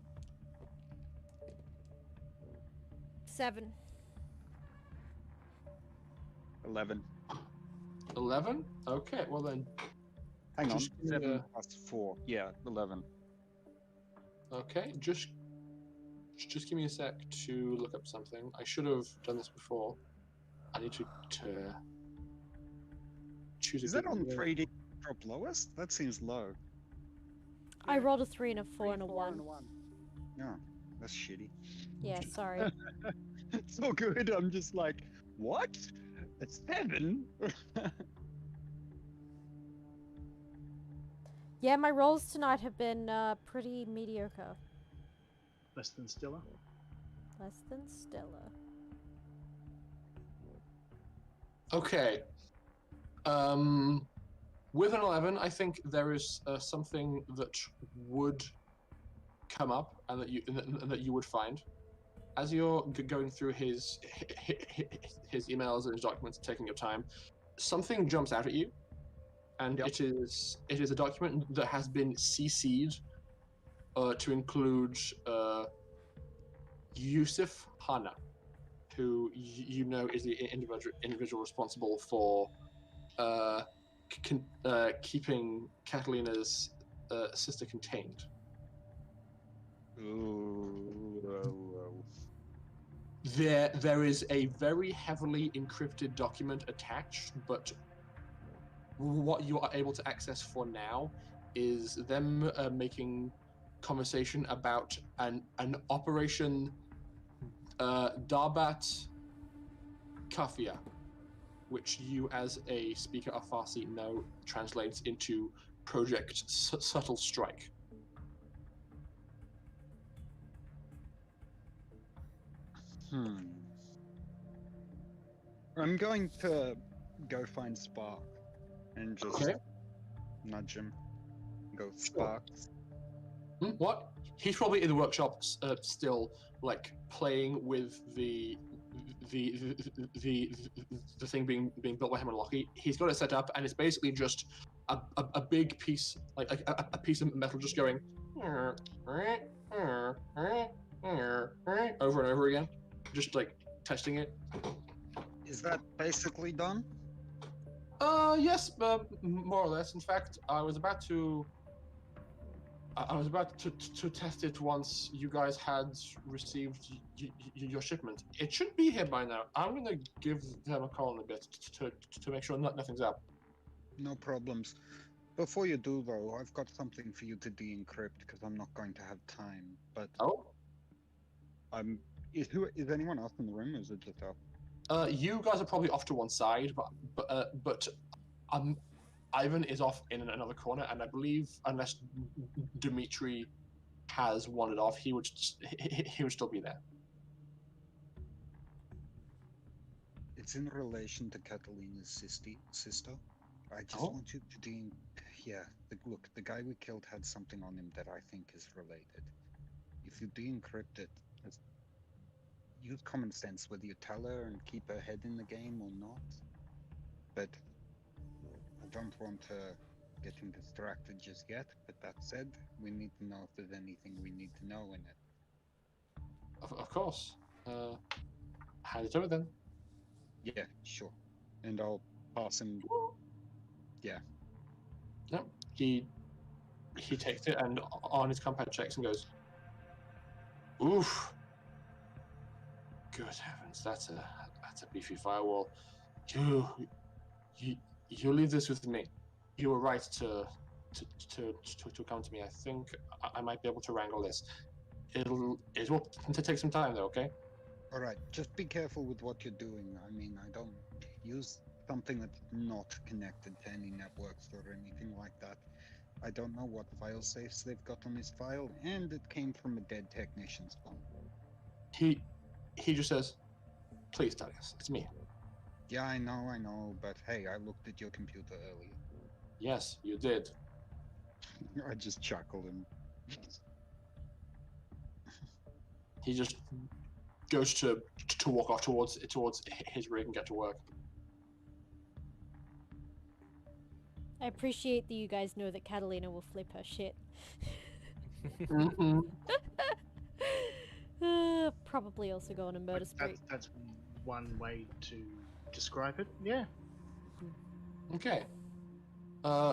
7. 11. 11? Okay, well then. Hang on. Just give me 7 plus 4. Yeah, 11. Okay, just give me a sec to look up something. I should have done this before. I need to choose a Is that good on way. 3D drop lowest? That seems low. I rolled a 3 and a 4 and a 1. Yeah, that's shitty. Yeah, sorry. It's all good. I'm just like, what? A 7? Yeah, my rolls tonight have been pretty mediocre. Less than stellar. Less than stellar. Okay. With an 11, I think there is something that would come up and that you would find as you're going through his emails and his documents, taking your time. Something jumps out at you, and it is a document that has been CC'd to include Yusuf Hana, who you know is the individual responsible for keeping Catalina's sister contained. There is a very heavily encrypted document attached, but what you are able to access for now is them making conversation about an Operation Darbat Kafia, which you as a speaker of Farsi know translates into Project Subtle Strike. I'm going to go find Spark and just Okay. nudge him. Go, Sparks. What? He's probably in the workshop still, like playing with the thing being built by him and Lockie. He's got it set up, and it's basically just a big piece, like a piece of metal, just going over and over again, just like testing it. Is that basically done? Yes, more or less. In fact, I was about to test it once you guys had received your shipment. It should be here by now. I'm gonna give them a call in a bit to make sure nothing's up. No problems. Before you do, though, I've got something for you to de-encrypt because I'm not going to have time. But is anyone else in the room, or is it just us? You guys are probably off to one side, but Ivan is off in another corner, and I believe unless Dimitri has wandered off, he would still be there. It's in relation to Catalina's sister. I just want you to look, the guy we killed had something on him that I think is related. If you de-encrypt it, use common sense whether you tell her and keep her head in the game or not. But I don't want her getting distracted just yet. But that said, we need to know if there's anything we need to know in it. Of course. Hand it over then. Yeah, sure. And I'll pass him. Yeah. Yep. He takes it and on his compound checks and goes, "Oof. Good heavens, that's a beefy firewall. You leave this with me. You were right to come to me. I think I might be able to wrangle this. It will take some time though, okay? All right, just be careful with what you're doing. I mean, I don't use something that's not connected to any networks or anything like that. I don't know what file safes they've got on his file, and it came from a dead technician's phone." He just says, "Please tell us, it's me." Yeah, I know, but hey, I looked at your computer earlier. Yes, you did. I just chuckled and he just goes to walk off towards his rig and get to work. I appreciate that you guys know that Catalina will flip her shit. Probably also go on a murder spree. That's one way to describe it. Yeah. Okay.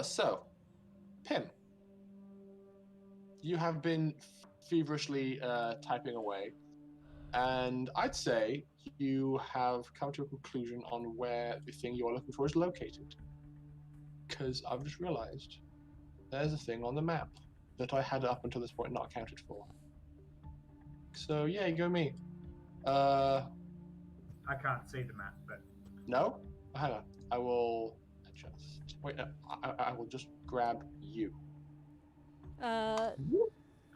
So, Pim, you have been feverishly typing away, and I'd say you have come to a conclusion on where the thing you are looking for is located. Because I've just realized there's a thing on the map that I had up until this point not accounted for. So yeah, you go me. I can't see the map, but no. Hang on. I will just wait. I will just grab you.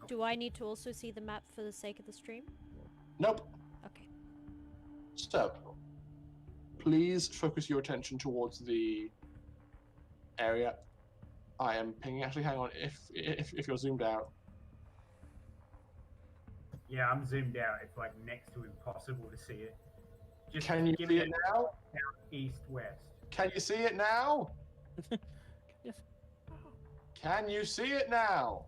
Do I need to also see the map for the sake of the stream? Nope. Okay. So, please focus your attention towards the area I am pinging. Actually, hang on. If you're zoomed out. yeah, I'm zoomed out. It's like next to impossible to see it. Just Can you give see me it now? East, west. Can you see it now? Yes. Can you see it now?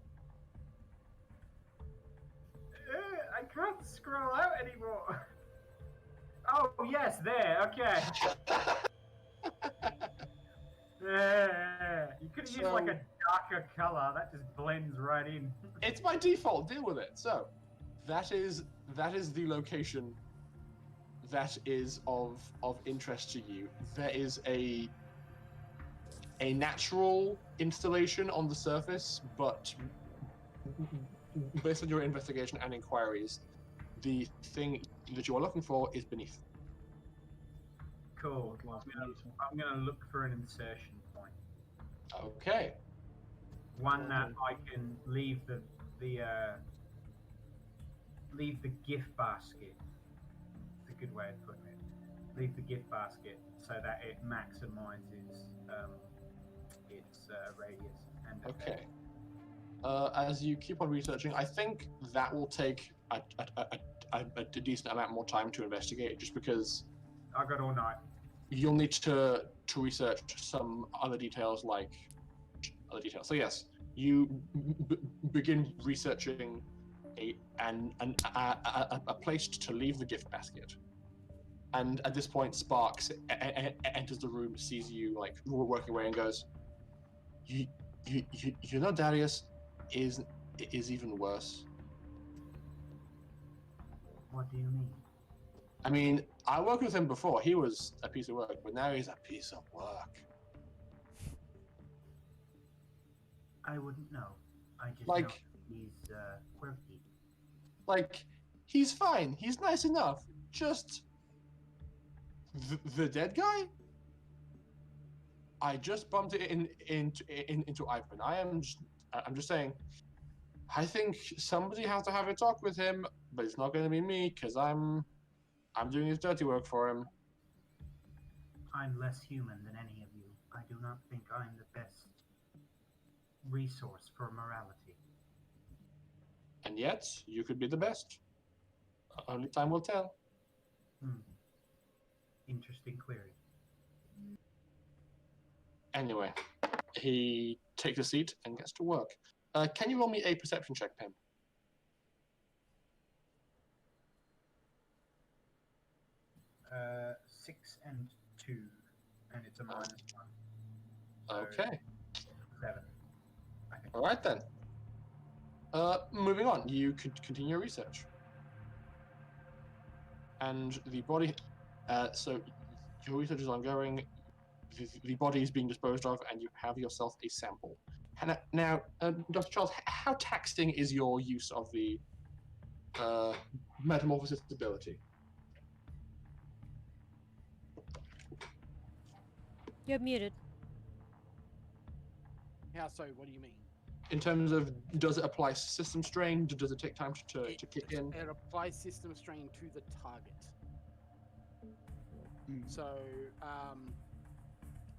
I can't scroll out anymore. Oh yes, there. Okay. You could have used like a darker color. That just blends right in. It's by default. Deal with it. So, that is the location that is of interest to you. There is a natural installation on the surface, but based on your investigation and inquiries, the thing that you are looking for is beneath. Cool. Last I'm gonna look for an insertion point. Okay. One that I can leave the gift basket. It's a good way of putting it. Leave the gift basket so that it maximizes its radius and effect. Okay. As you keep on researching, I think that will take a decent amount more time to investigate, just because I got all night. you'll need to research some other details, So yes, you begin researching a place to leave the gift basket, and at this point, Sparks enters the room, sees you like working away, and goes, "You know, Darius is even worse." What do you mean? I mean, I worked with him before. He was a piece of work, but now he's a piece of work. I wouldn't know. I just Like- know he's quirky. Like, he's fine. He's nice enough. Just the dead guy. I just bumped it into Ivan. I'm just saying. I think somebody has to have a talk with him, but it's not going to be me because I'm doing his dirty work for him. I'm less human than any of you. I do not think I'm the best resource for morality. And yet, you could be the best. Only time will tell. Interesting query. Anyway, he takes a seat and gets to work. Can you roll me a perception check, Pim? 6 and 2, and it's a -1. Okay. 7. I think. All right then. Moving on, you could continue your research. And the body, so your research is ongoing. The body is being disposed of, and you have yourself a sample. And now, Dr. Charles, how taxing is your use of the metamorphosis ability? You're muted. How so? What do you mean? In terms of, does it apply system strain? Does it take time to kick in? It applies system strain to the target. So,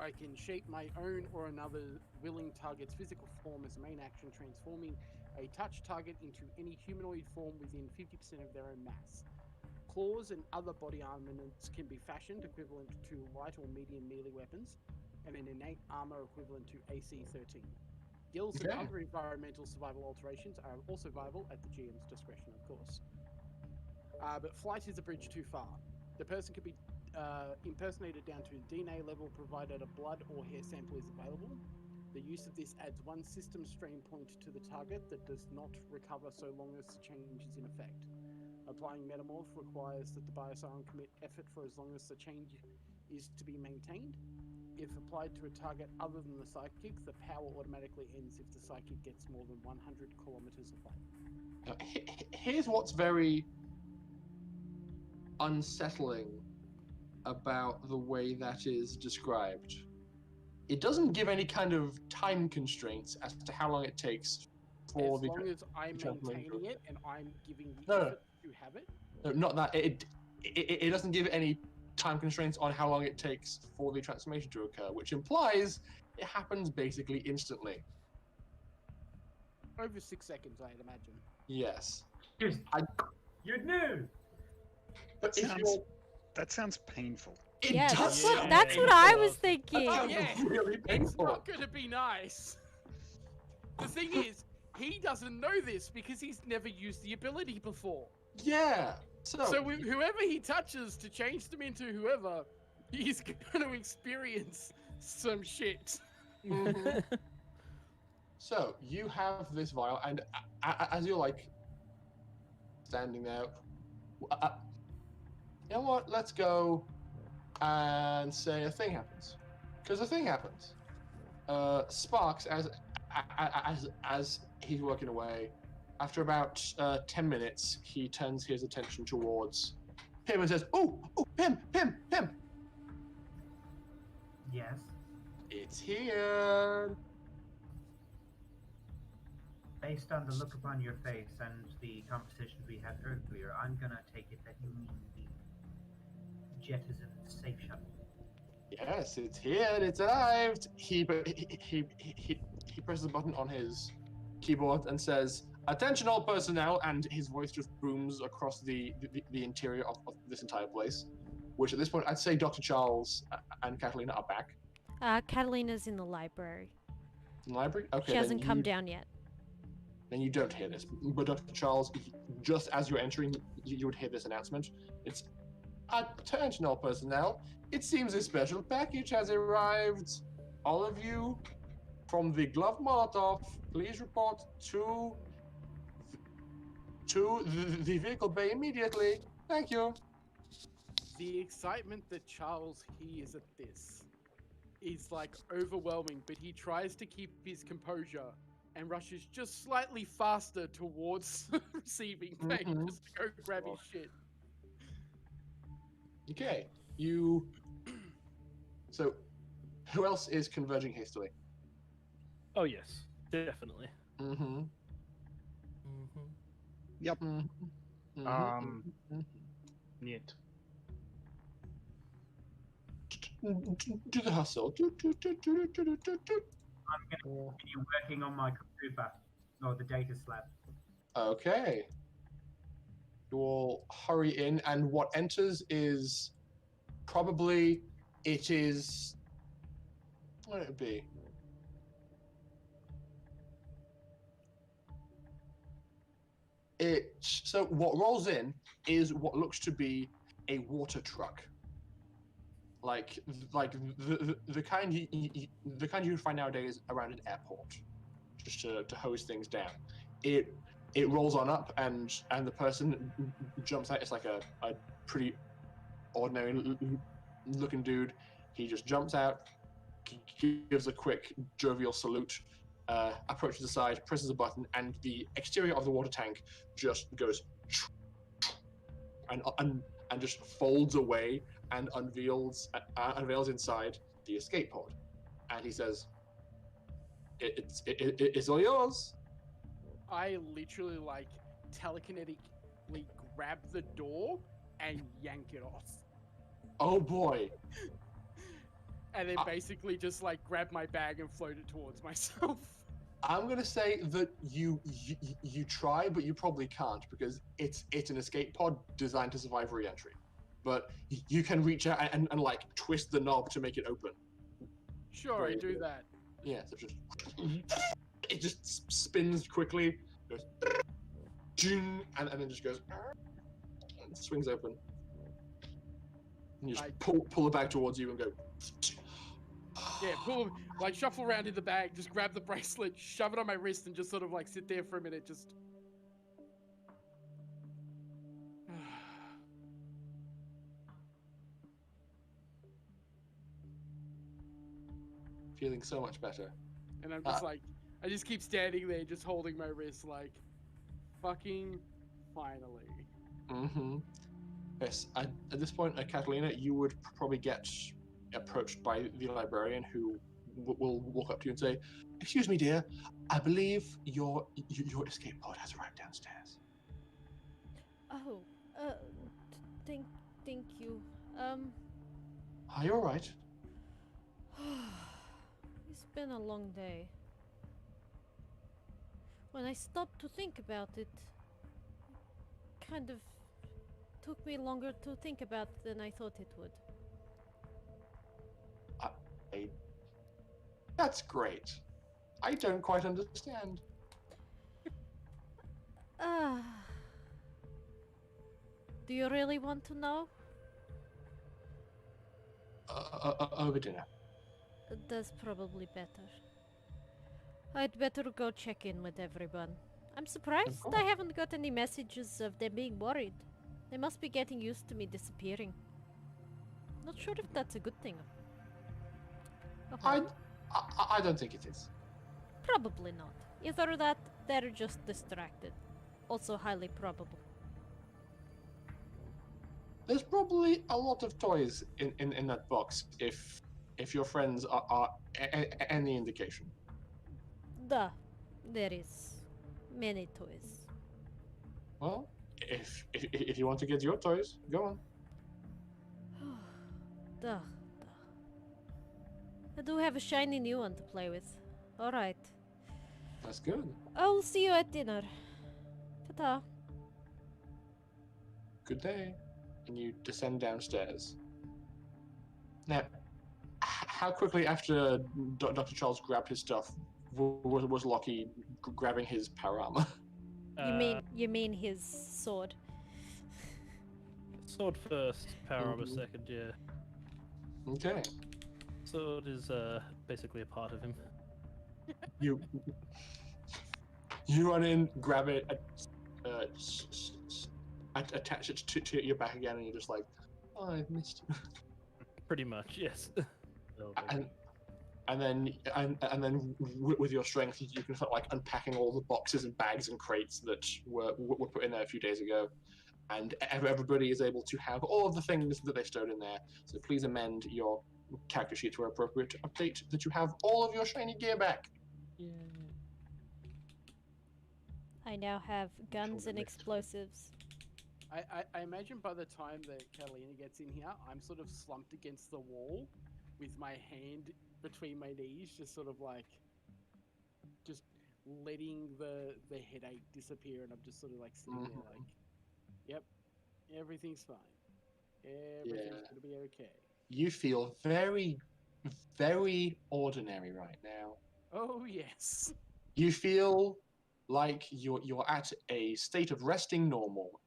I can shape my own or another willing target's physical form as a main action, transforming a touch target into any humanoid form within 50% of their own mass. Claws and other body armaments can be fashioned equivalent to light or medium melee weapons, and an innate armor equivalent to AC 13. Gills and other environmental survival alterations are also viable at the GM's discretion, of course. But flight is a bridge too far. The person can be impersonated down to DNA level provided a blood or hair sample is available. The use of this adds 1 system strain point to the target that does not recover so long as the change is in effect. Applying Metamorph requires that the Biosiren commit effort for as long as the change is to be maintained. If applied to a target other than the psychic, the power automatically ends if the psychic gets more than 100 kilometers away. Now, here's what's very unsettling about the way that is described. It doesn't give any kind of time constraints as to how long it takes for as long as I'm maintaining it and I'm giving the effort to have it. No, not that. It doesn't give any time constraints on how long it takes for the transformation to occur, which implies it happens basically instantly. Over 6 seconds, I'd imagine. Yes. You knew! But that sounds painful. Yeah, that's what I was thinking. Oh, yeah. Really It's painful. not going to be nice. The thing is, he doesn't know this because he's never used the ability before. Yeah. So Whoever he touches to change them into whoever, he's going to experience some shit. Mhm. So you have this vial, and as you're like standing there, you know what? Let's go and say a thing happens, because a thing happens. Sparks, as he's working away, after about 10 minutes, he turns his attention towards Pim and says, "Oh, Pim! Yes. It's here. Based on the look upon your face and the conversation we had earlier, I'm gonna take it that you mean the jettison safe shuttle. Yes, it's here. It's arrived. He presses a button on his keyboard and says, "Attention, all personnel!" And his voice just booms across the interior of this entire place. Which at this point, I'd say Dr. Charles and Catalina are back Catalina's in the library. in the library. Okay, She hasn't then come down yet. Then you don't hear this. But Dr. Charles, just as you're entering, you would hear this announcement. It's, "Attention, all personnel! It seems a special package has arrived. All of you from the Gloved Molotov, please report to the vehicle bay immediately. Thank you." The excitement that Charles hears at this is like overwhelming, but he tries to keep his composure and rushes just slightly faster towards receiving bay just to go grab his shit. Okay, So, who else is converging hastily? Oh yes, definitely. Mm-hmm. Yep. Niet. Do the hustle. I'm gonna continue working on my computer or the data slab. Okay. You all hurry in, and what enters is probably what would it be? So what rolls in is what looks to be a water truck. Like the kind you would find nowadays around an airport, just to hose things down. It rolls on up, and the person jumps out. It's like a pretty ordinary looking dude. He just jumps out, gives a quick jovial salute, approaches the side, presses a button, and the exterior of the water tank just goes and just folds away and unveils inside the escape pod. And he says, "It's all yours." I literally like telekinetically grab the door and yank it off. Oh boy. And then basically just like grab my bag and float it towards myself. I'm gonna say that you try, but you probably can't, because it's an escape pod designed to survive re-entry. But you can reach out and like twist the knob to make it open. Sure, I do that. Yeah, so it just spins quickly, goes, and then just goes, and swings open. And you just pull it back towards you and go. Yeah, shuffle around in the bag, just grab the bracelet, shove it on my wrist, and just sort of like sit there for a minute, just. Feeling so much better. And I'm just like, I just keep standing there, just holding my wrist, like, fucking finally. Mm-hmm. Yes, at this point, Catalina, you would probably get approached by the librarian, who will walk up to you and say, "Excuse me, dear, I believe your escape pod has arrived downstairs." Oh, thank you. Are you all right? It's been a long day. When I stopped to think about it, kind of took me longer to think about than I thought it would. That's great. I don't quite understand. Do you really want to know? Over dinner. That's probably better. I'd better go check in with everyone. I'm surprised I haven't got any messages of them being worried. They must be getting used to me disappearing. Not sure if that's a good thing. I don't think it is. Probably not. Either that, they're just distracted. Also highly probable. There's probably a lot of toys in that box if if your friends are any indication. Duh. There is many toys. Well, if you want to get your toys, go on. Duh. I do have a shiny new one to play with. Alright. That's good. I will see you at dinner. Ta-ta. Good day. And you descend downstairs. Now, how quickly after Dr. Charles grabbed his stuff was Lockie grabbing his power armor? You mean his sword? Sword first, power armor second, yeah. Okay. Sword is basically a part of him. You run in, grab it, attach it to your back again, and you're just like, oh, I've missed you. Pretty much, yes. And then with your strength, you can start like unpacking all the boxes and bags and crates that were put in there a few days ago, and everybody is able to have all of the things that they stowed in there. So please amend your character sheets where appropriate to update that you have all of your shiny gear back. Yeah. I now have guns and explosives. I imagine by the time that Catalina gets in here, I'm sort of slumped against the wall with my hand between my knees, just sort of like, just letting the headache disappear, and I'm just sort of like sitting there like, yep, everything's fine. Everything's gonna be okay. You feel very, very ordinary right now. Oh yes. You feel like you're at a state of resting normal,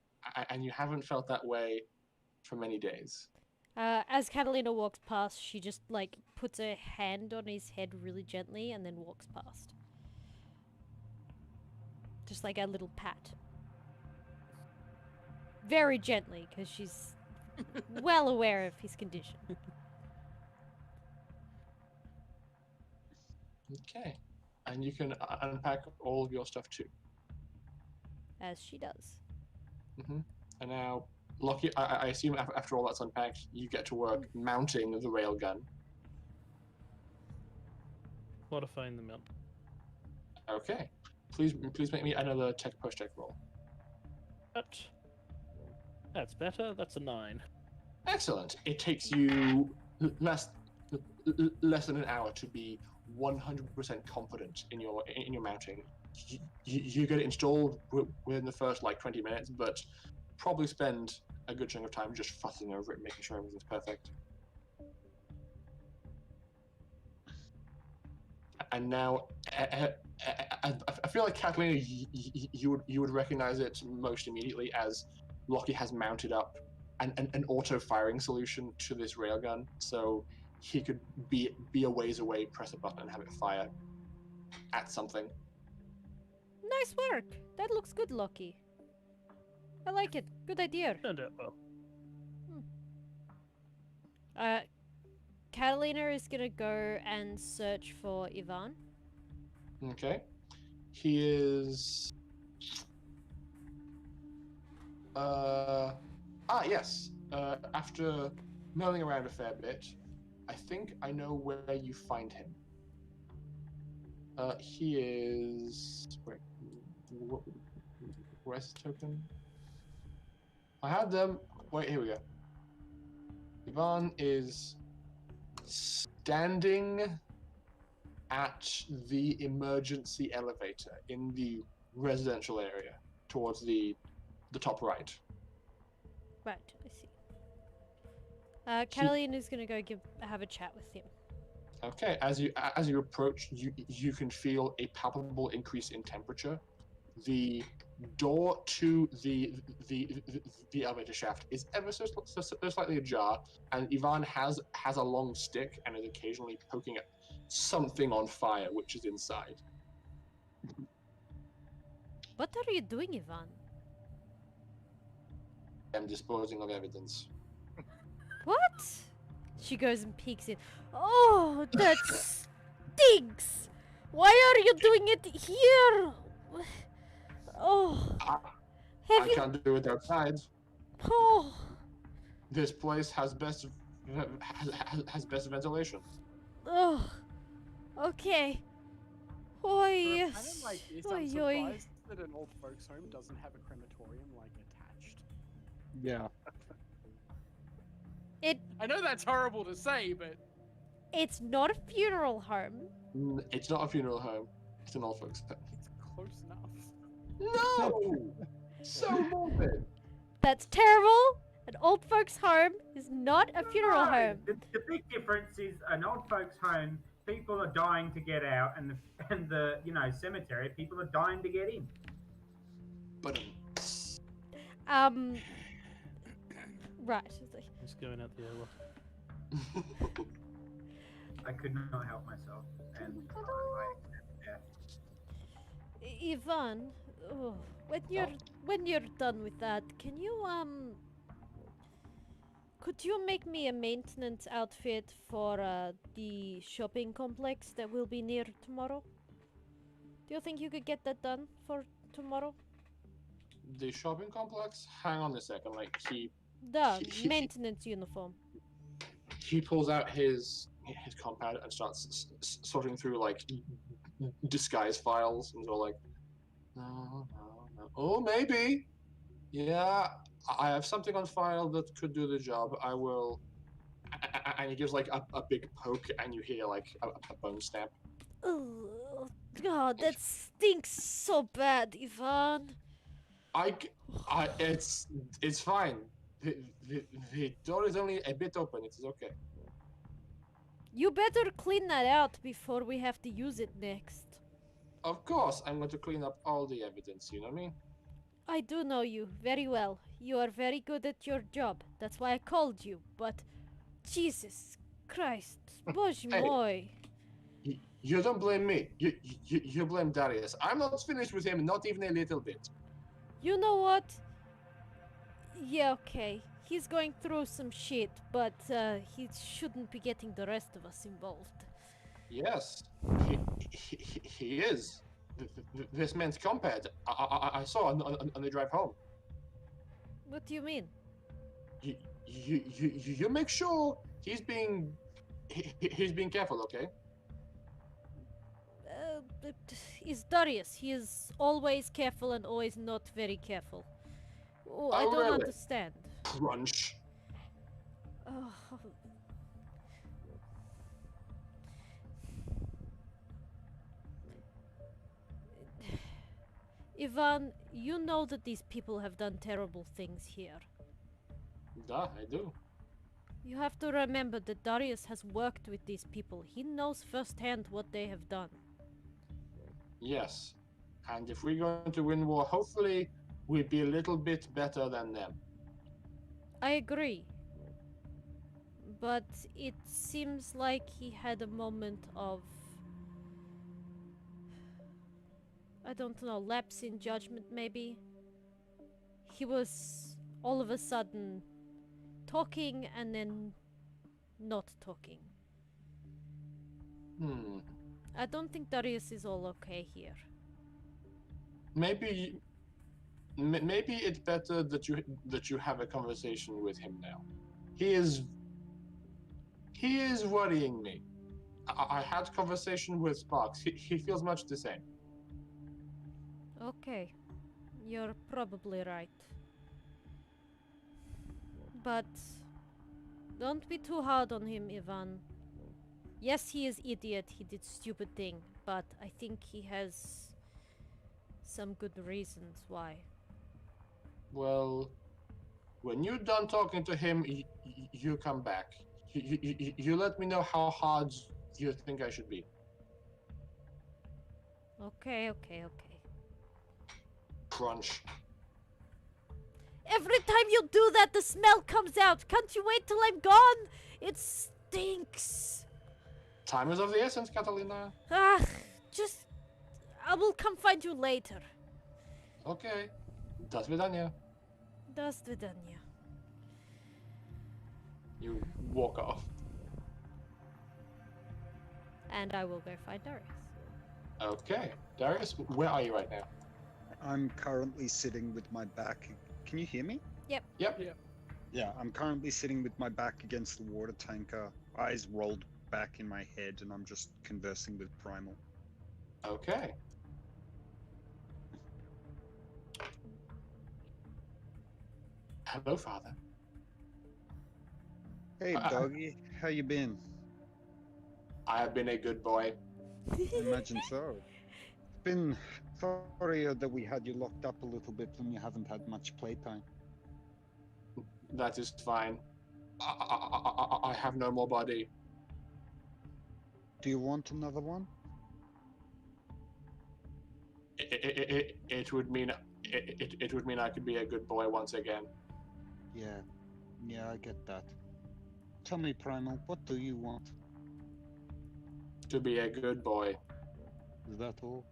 and you haven't felt that way for many days. As Catalina walks past, she just like puts her hand on his head really gently and then walks past. Just like a little pat. Very gently, because she's well aware of his condition. Okay. And you can unpack all of your stuff too. As she does. And now, Lockie, I assume after all that's unpacked, you get to work mounting the railgun. Modifying the mount. Okay. Please make me another tech push check roll. That's better. That's a 9. Excellent. It takes you less than an hour to be 100% confident in your mounting. You get it installed within the first like 20 minutes, but probably spend a good chunk of time just fussing over it, making sure everything's perfect. And now, I feel like Catalina, you would recognize it most immediately as Lockie has mounted up an auto firing solution to this railgun, so he could be a ways away, press a button, and have it fire at something. Nice work. That looks good, Lockie. I like it. Good idea. Turned out well. Catalina is gonna go and search for Ivan. Okay. He is... yes. After milling around a fair bit, I think I know where you find him. He is... Wait, where's his token? I had them... Wait, here we go. Ivan is standing at the emergency elevator in the residential area towards the top right. Right, I see. Catalina's gonna go have a chat with him. Okay, as you approach, you can feel a palpable increase in temperature. The door to the elevator shaft is ever so slightly ajar, and Ivan has a long stick and is occasionally poking at something on fire, which is inside. What are you doing, Ivan? I'm disposing of evidence. What? She goes and peeks in. Oh, that stinks! Why are you doing it here? Oh. I can't do it outside. Oh. This place has best has best ventilation. Oh, okay. For Oi, a planet like this, I'm oi, oi. surprised that an old folks home doesn't have a crematorium like attached. Yeah. It I know that's horrible to say, but it's not a funeral home. It's not a funeral home. It's an old folks home. it's close enough. No! So morbid. That's terrible. An old folks home is not a funeral No, home. The big difference is an old folks' home. People are dying to get out, and the cemetery. People are dying to get in. But Right. Just going out the airlock. I could not help myself, and I Ivan, oh, when you're done with that, can you could you make me a maintenance outfit for the shopping complex that will be near tomorrow? Do you think you could get that done for tomorrow? the shopping complex? Hang on a second. Like The maintenance uniform. he pulls out his compad and starts sorting through like disguise files and all like, no. Oh, maybe. Yeah, I have something on file that could do the job. I will. And he gives like a big poke, and you hear like a bone snap. Oh God, that stinks so bad, Ivan. It's fine. The door is only a bit open. It is okay. You better clean that out before we have to use it next. Of course, I'm going to clean up all the evidence. You know me. I do know you very well. You are very good at your job. That's why I called you. But Jesus Christ, Bozh Hey. moi. You don't blame me. You blame Darius. I'm not finished with him, not even a little bit. You know what? Yeah, okay. He's going through some shit, but he shouldn't be getting the rest of us involved. Yes, he is. This man's compad. I saw on the drive home. What do you mean? You make sure he's being careful, okay? Is Darius. He is always careful and always not very careful. Oh, I Oh, don't really? understand. Crunch. Oh. Ivan, you know that these people have done terrible things here. Duh, I do. You have to remember that Darius has worked with these people. He knows firsthand what they have done. Yes, and if we're going to win war, hopefully we'll be a little bit better than them. I agree. But it seems like he had a moment of, I don't know, lapse in judgment maybe. He was all of a sudden talking and then not talking. I don't think Darius is all okay here. Maybe it's better that you have a conversation with him now. He is worrying me. I had conversation with Sparks. He feels much the same. Okay, you're probably right. But don't be too hard on him, Ivan. Yes, he is idiot, he did stupid thing, but I think he has some good reasons why. Well, when you're done talking to him, you come back. You let me know how hard you think I should be. Okay. Crunch. Every time you do that, the smell comes out. Can't you wait till I'm gone? It stinks. Time is of the essence, Catalina. Ah, I will come find you later. Okay. До свидания. До свидания. You walk off. And I will go find Darius. Okay. Darius, where are you right now? I'm currently sitting with my back. Can you hear me? Yep. Yeah. Yeah, I'm currently sitting with my back against the water tanker, eyes rolled back in my head, and I'm just conversing with Primal. Okay. Hello, Father. Hey, doggy, how you been? I have been a good boy. I imagine so. It's been sorry that we had you locked up a little bit and you haven't had much playtime. That is fine. I have no more body. Do you want another one? It would mean it would mean I could be a good boy once again. Yeah, I get that. Tell me, Primal, what do you want? To be a good boy. Is that all?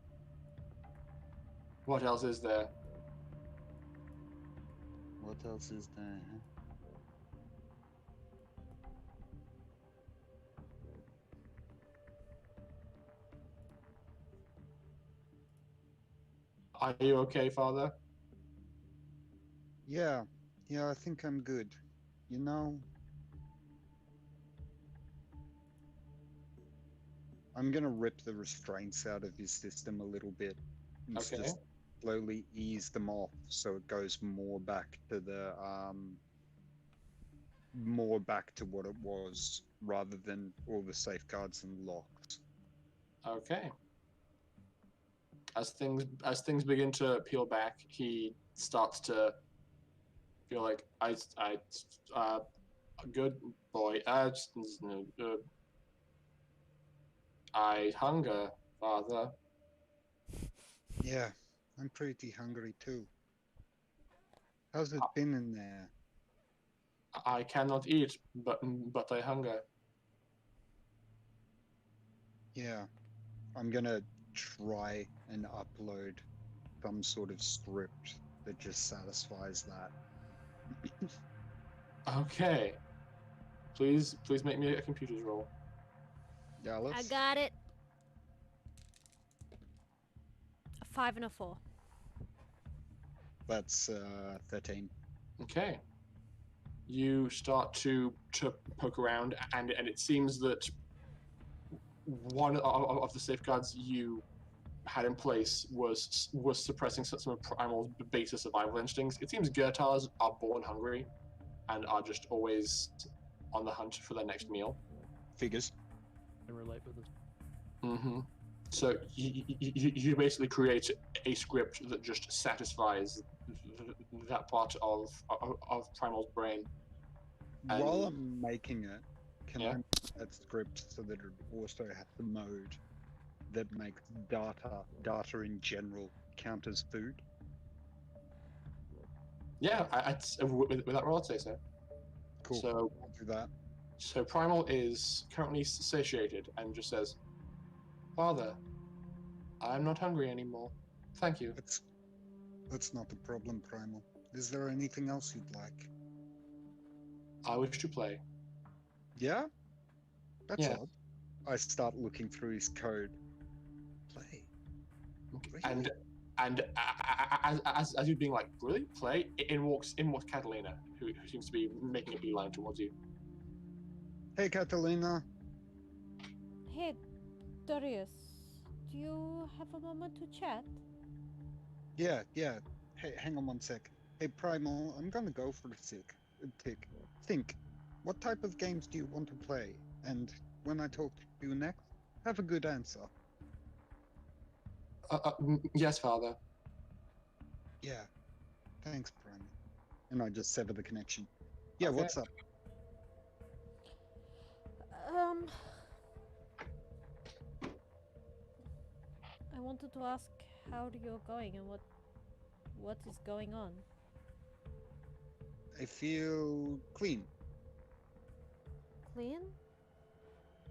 What else is there? What else is there, huh? Are you okay, Father? Yeah, I think I'm good. You know, I'm gonna rip the restraints out of his system a little bit and Okay. just slowly ease them off so it goes more back to the more back to what it was rather than all the safeguards and locks. Okay. As things begin to peel back, he starts to feel like a good boy. I hunger, Father. Yeah, I'm pretty hungry too. How's it been in there? I cannot eat, but I hunger. Yeah, I'm gonna try and upload some sort of script that just satisfies that. Okay. Please make me a computer's roll. Yeah, I got it. A 5 and a 4. That's 13. Okay. You start to poke around, and it seems that one of the safeguards you had in place was suppressing some of Primal's basic survival instincts. It seems Gertars are born hungry and are just always on the hunt for their next meal. Figures. I relate with this. Mm-hmm. So you basically create a script that just satisfies that part of Primal's brain. And While I'm making it, can Yeah. I make that script so that it also has the mode that makes data in general count as food? Yeah, with that roll, I'd say so. Cool. So I'll do that. So Primal is currently satiated and just says, "Father, I'm not hungry anymore. Thank you." That's not the problem, Primal. Is there anything else you'd like? I wish to play. Yeah? That's Yeah. odd. I start looking through his code. Play. Really? And as you being like, "Really? Play?" In walks Catalina, who seems to be making a beeline towards you. Hey, Catalina. Hey, Darius. Do you have a moment to chat? Yeah. Hey, hang on one sec. Hey, Primal, I'm gonna go for a tick. Think, what type of games do you want to play? And when I talk to you next, have a good answer. Yes, Father. Yeah. Thanks, Primal. And I just sever the connection. Yeah, Okay. what's up? I wanted to ask how you're going and what is going on. I feel clean. Clean?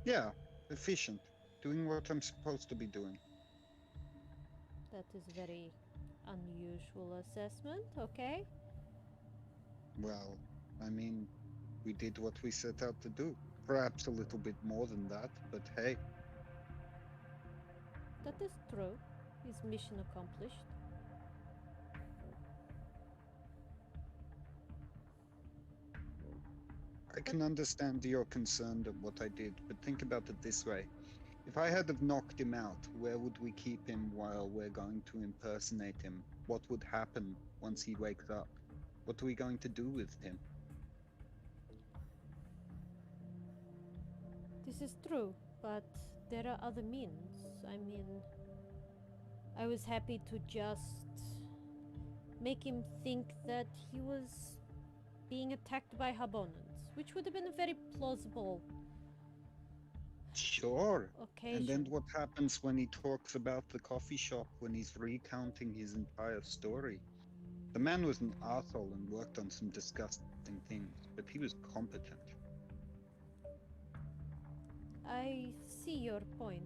Yeah, efficient. Doing what I'm supposed to be doing. That is very unusual assessment, okay? Well, I mean, we did what we set out to do. Perhaps a little bit more than that, but hey. That is true. Is mission accomplished? I can understand your concern of what I did, but think about it this way. If I had have knocked him out, where would we keep him while we're going to impersonate him? What would happen once he wakes up? What are we going to do with him? This is true, but there are other means. I mean, I was happy to just make him think that he was being attacked by Habonans, which would have been a very plausible Sure. And occasion. then what happens when he talks about the coffee shop when he's recounting his entire story? The man was an arsehole and worked on some disgusting things, but he was competent. I see your point.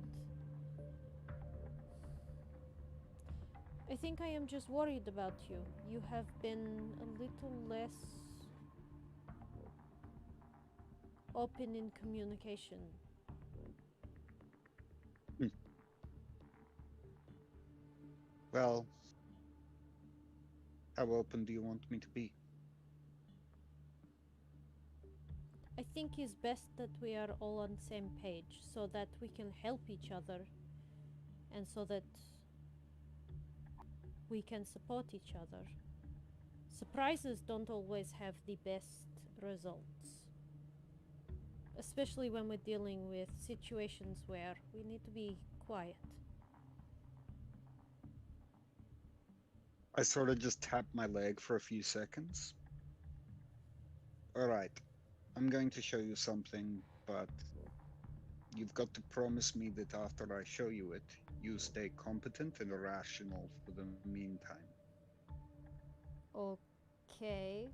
I think I am just worried about you. You have been a little less open in communication. Well, how open do you want me to be? I think it's best that we are all on the same page so that we can help each other and so that we can support each other. Surprises don't always have the best results, especially when we're dealing with situations where we need to be quiet. I sort of just tapped my leg for a few seconds. Alright, I'm going to show you something, but you've got to promise me that after I show you it, you stay competent and rational for the meantime. Okay.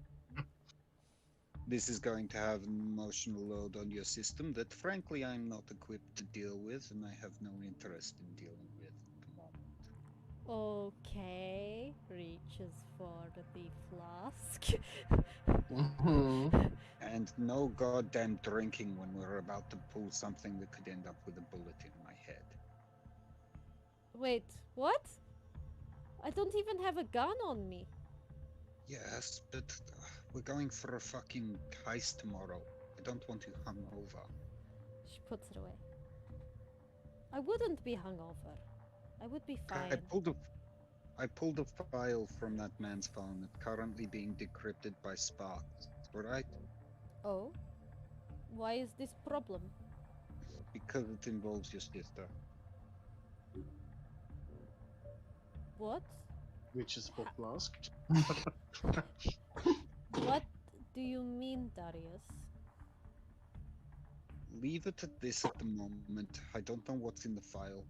This is going to have an emotional load on your system that frankly I'm not equipped to deal with and I have no interest in dealing with at the moment. Okay. Reaches for the flask. And no goddamn drinking when we're about to pull something that could end up with a bullet in my head. Wait, what? I don't even have a gun on me. Yes, but we're going for a fucking heist tomorrow. I don't want you hungover. She puts it away. I wouldn't be hungover. I would be fine. I pulled a file from that man's phone. It's currently being decrypted by Sparks. Alright? Oh? Why is this problem? Because it involves your sister. What? Which is for flask. What do you mean, Darius? Leave it at this at the moment. I don't know what's in the file.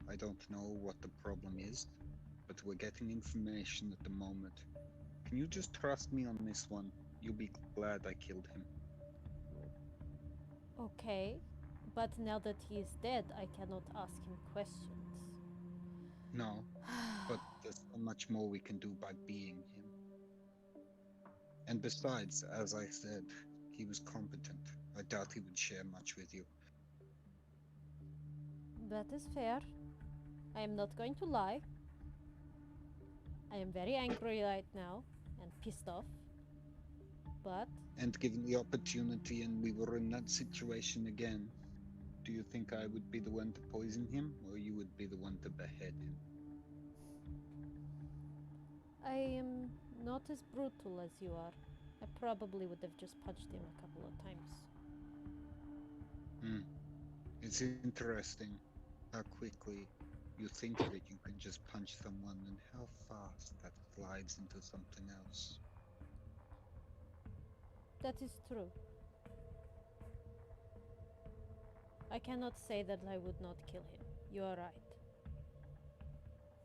I don't know what the problem is. But we're getting information at the moment. Can you just trust me on this one? You'll be glad I killed him. Okay, but now that he is dead, I cannot ask him questions. No, but there's so much more we can do by being him. And besides, as I said, he was competent. I doubt he would share much with you. That is fair. I am not going to lie. I am very angry right now and pissed off. But And given the opportunity and we were in that situation again, do you think I would be the one to poison him or you would be the one to behead him? I am not as brutal as you are. I probably would have just punched him a couple of times. It's interesting how quickly you think that you can just punch someone and how fast that slides into something else. That is true. I cannot say that I would not kill him. You are right.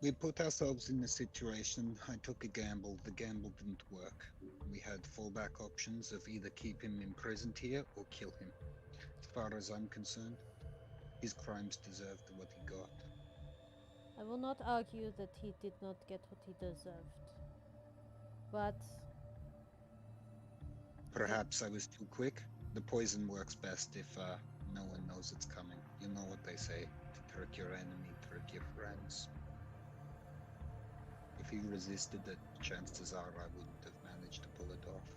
We put ourselves in a situation. I took a gamble. The gamble didn't work. We had fallback options of either keep him imprisoned here or kill him. As far as I'm concerned, his crimes deserved what he got. I will not argue that he did not get what he deserved. But Perhaps I was too quick. The poison works best if no one knows it's coming. You know what they say, to trick your enemy, trick your friends. If he resisted it, chances are I wouldn't have managed to pull it off.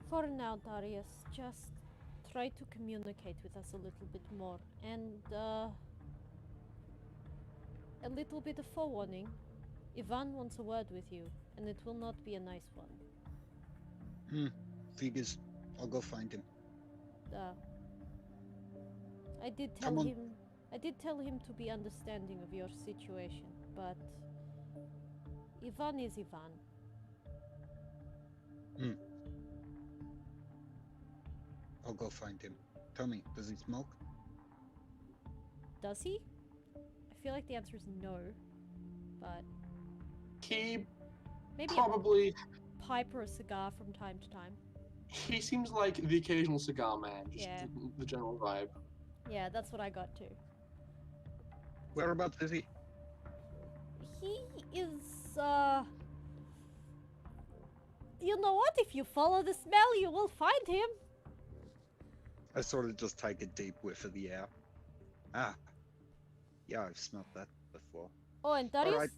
For now, Darius, just try to communicate with us a little bit more. And, a little bit of forewarning. Ivan wants a word with you, and it will not be a nice one. Figures. I'll go find him. I did Come on. tell him to be understanding of your situation, but Ivan is Ivan. I'll go find him. Tell me, does he smoke? Does he? I feel like the answer is no, but He maybe probably. a pipe or a cigar from time to time. He seems like the occasional cigar man, just Yeah. the general vibe. Yeah, that's what I got too. Whereabouts is he? He is, you know what? If you follow the smell, you will find him. I sort of just take a deep whiff of the air. Ah. Yeah, I've smelled that before. Oh, and Darius, Alright.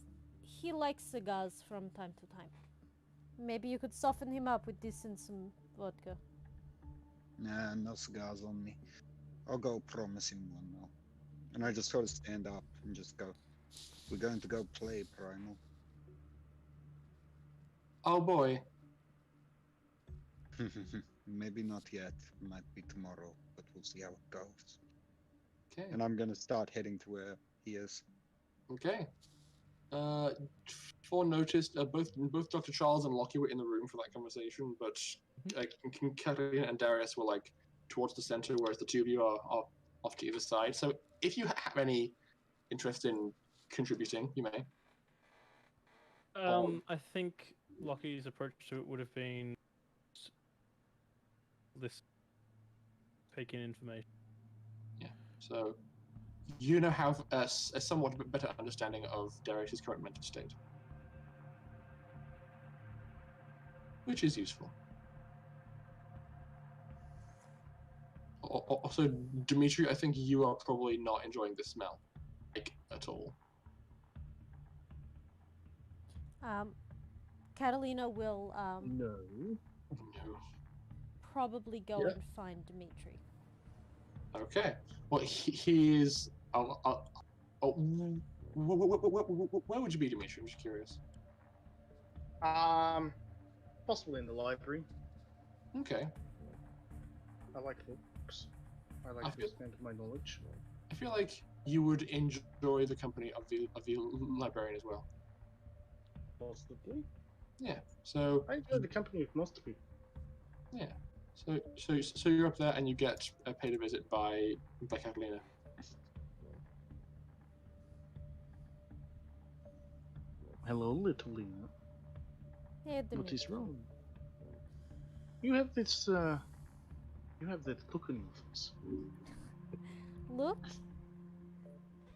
he likes cigars from time to time. Maybe you could soften him up with this and some vodka. Nah, no cigars on me. I'll go promise him one now. And I just sort of stand up and just go, we're going to go play Primal. Oh boy. Maybe not yet. Might be tomorrow, but we'll see how it goes. Okay. And I'm gonna start heading to where he is. Okay. For noticed, both Dr. Charles and Lockie were in the room for that conversation, but Katarina and Darius were like towards the center, whereas the two of you are off to either side. So if you have any interest in contributing, you may. I think Lockie's approach to it would have been this taking information. Yeah. So you now have a somewhat better understanding of Darius's current mental state, which is useful. Also, Dimitri, I think you are probably not enjoying the smell, like, at all. Catalina will No. No. probably go Yeah. and find Dimitri. Okay. Well, he is. Where would you be, Dimitri? I'm just curious. Possibly in the library. Okay. I like books. I like to expand my knowledge. I feel like you would enjoy the company of the librarian as well. Possibly. Yeah. So I enjoy the company of most people. yeah. So you're up there and you get paid a visit by Catalina. Hello, little Lena. Hey, What Dimitri. is wrong? You have this, you have that look on your face. Look,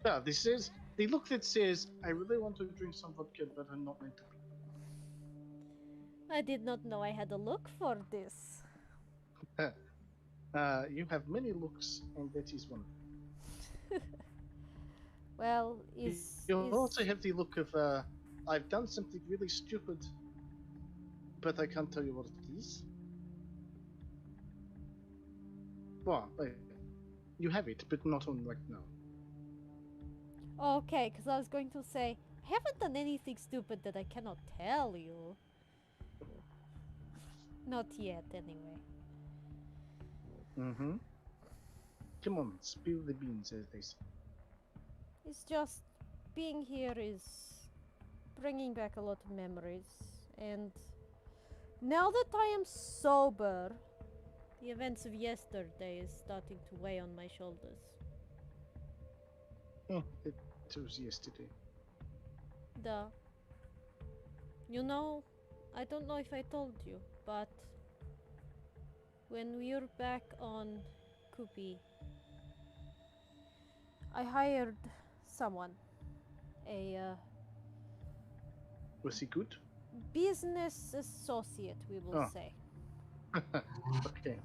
Yeah, this is the look that says, I really want to drink some vodka, but I'm not meant to be. I did not know I had a look for this. You have many looks, and that is one of them. Well, You also have the look of, I've done something really stupid, but I can't tell you what it is. Well, you have it, but not on right now. Okay, because I was going to say, I haven't done anything stupid that I cannot tell you. Not yet, anyway. Mm-hmm. Come on, spill the beans, as they say. It's just being here is bringing back a lot of memories, and now that I am sober, the events of yesterday is starting to weigh on my shoulders. It was yesterday. Duh. You know, I don't know if I told you, but when we were back on Kupi, I hired someone, a Was he good? business associate, we will Oh. say. Okay.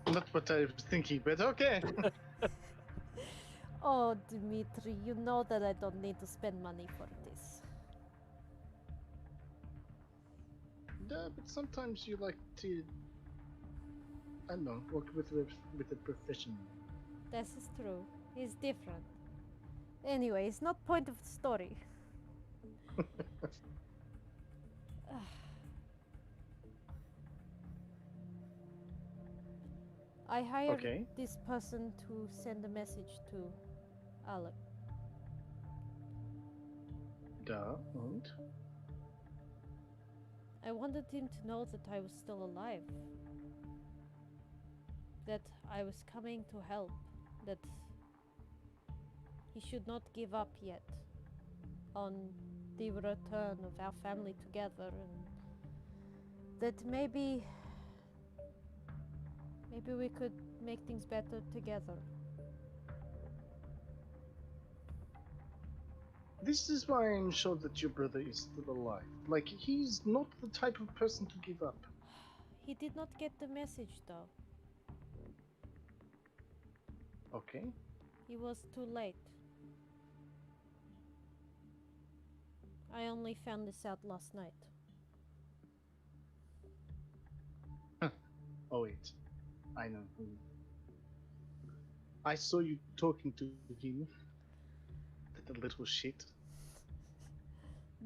Not what I was thinking, but okay. Oh, Dimitri, you know that I don't need to spend money for this. Yeah, but sometimes you like to I know, work with a professional. This is true. He's different. Anyway, it's not point of the story. I hired Okay. this person to send a message to Alec. Da und? I wanted him to know that I was still alive. That I was coming to help. That he should not give up yet on the return of our family together, and that maybe we could make things better together. This is why I'm sure that your brother is still alive. Like, he's not the type of person to give up. He did not get the message though. Okay. He was too late. I only found this out last night. Oh wait, I know who. I saw you talking to him. That little shit.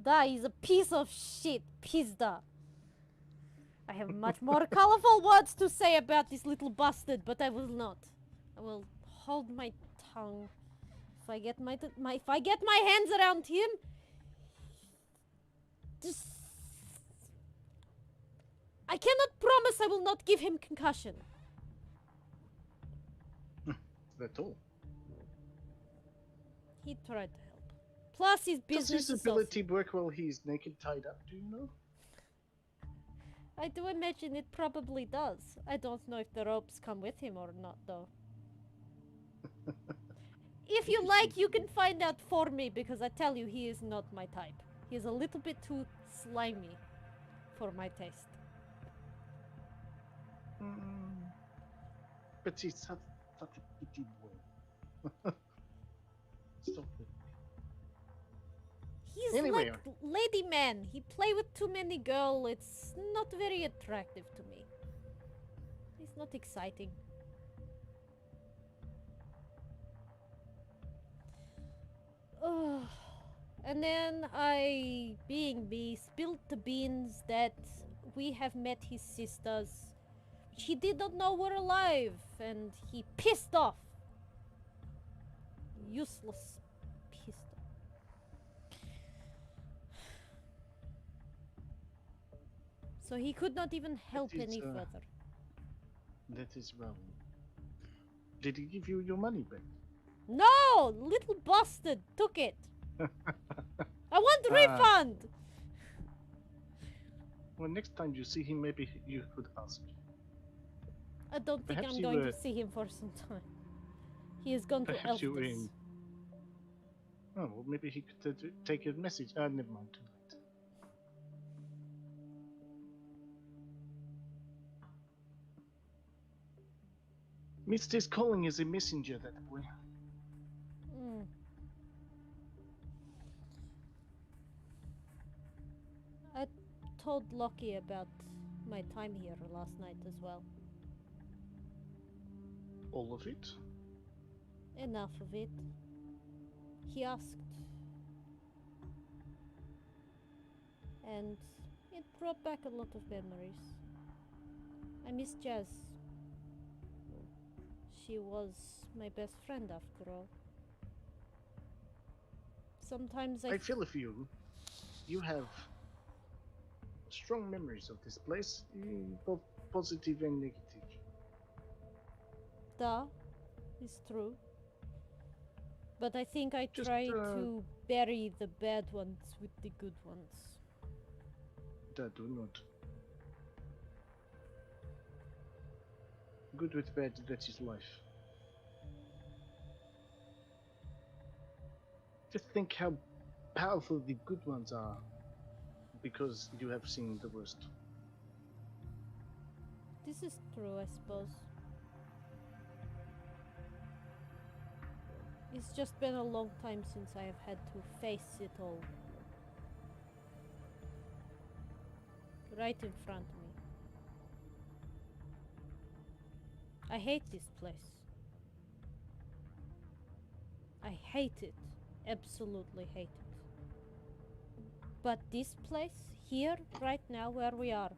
Da, he's a piece of shit. Pizda. I have much more colorful words to say about this little bastard, but I will not. I will hold my tongue. If I get my hands around him, just I cannot promise I will not give him concussion. That's all. He tried to help. Plus, his Does business his is also... ability work while he's naked tied up? Do you know? I do imagine it probably does. I don't know if the ropes come with him or not, though. If you like, you can find out for me, because I tell you, he is not my type. He is a little bit too slimy for my taste. But he's such a pretty boy. Stop it. He's Anyway. like lady man. He play with too many girls. It's not very attractive to me. It's not exciting. And then I, being me, spilled the beans that we have met his sisters. He did not know were alive, and he pissed off. Useless pissed off. So he could not even help any further. That is wrong. Did he give you your money back? No! Little bastard took it. I want refund! Well, next time you see him, maybe you could ask. I don't think Perhaps I'm you going were- to see him for some time. He is gone to Perhaps you were Elfness. in. Oh, well, maybe he could take a message. Never mind, too late. Misty's calling is a messenger that way. Mm. I told Lockie about my time here last night as well. All of it? Enough of it. He asked. And it brought back a lot of memories. I miss Jazz. She was my best friend after all. Sometimes I feel if you have strong memories of this place, both positive and negative. Duh, it's true. But I think I Just, try to bury the bad ones with the good ones. That do not. Good with bad, that is life. Just think how powerful the good ones are, because you have seen the worst. This is true, I suppose. It's just been a long time since I have had to face it all. Right in front of me. I hate this place. I hate it. Absolutely hate it. But this place, here, right now, where we are,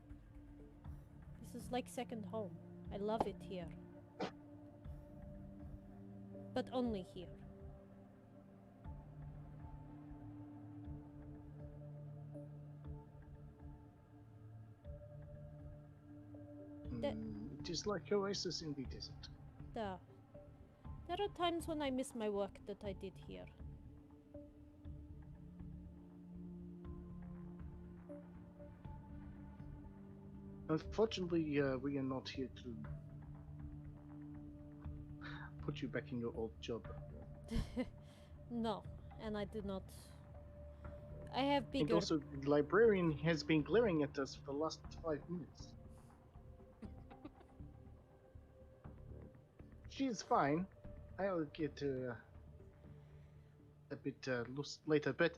this is like second home. I love it here. But only here. It is like oasis in the desert. There. There are times when I miss my work that I did here. Unfortunately, we are not here to put you back in your old job. No, and I do not. I have And bigger. also, the librarian has been glaring at us for the last 5 minutes. She's fine. I'll get a bit loose later, but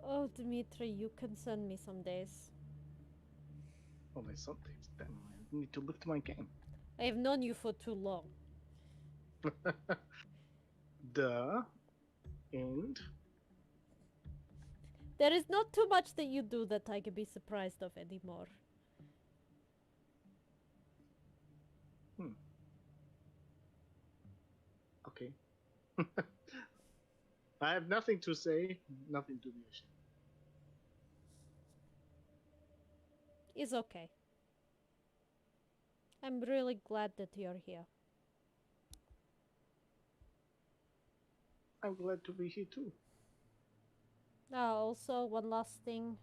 Oh, Dmitri, you concern me some days. only sometimes then I need to lift my game. I have known you for too long. Duh. And There is not too much that you do that I can be surprised of anymore. okay. I have nothing to say, nothing to be ashamed. It's okay. I'm really glad that you're here. I'm glad to be here too. Also, one last thing.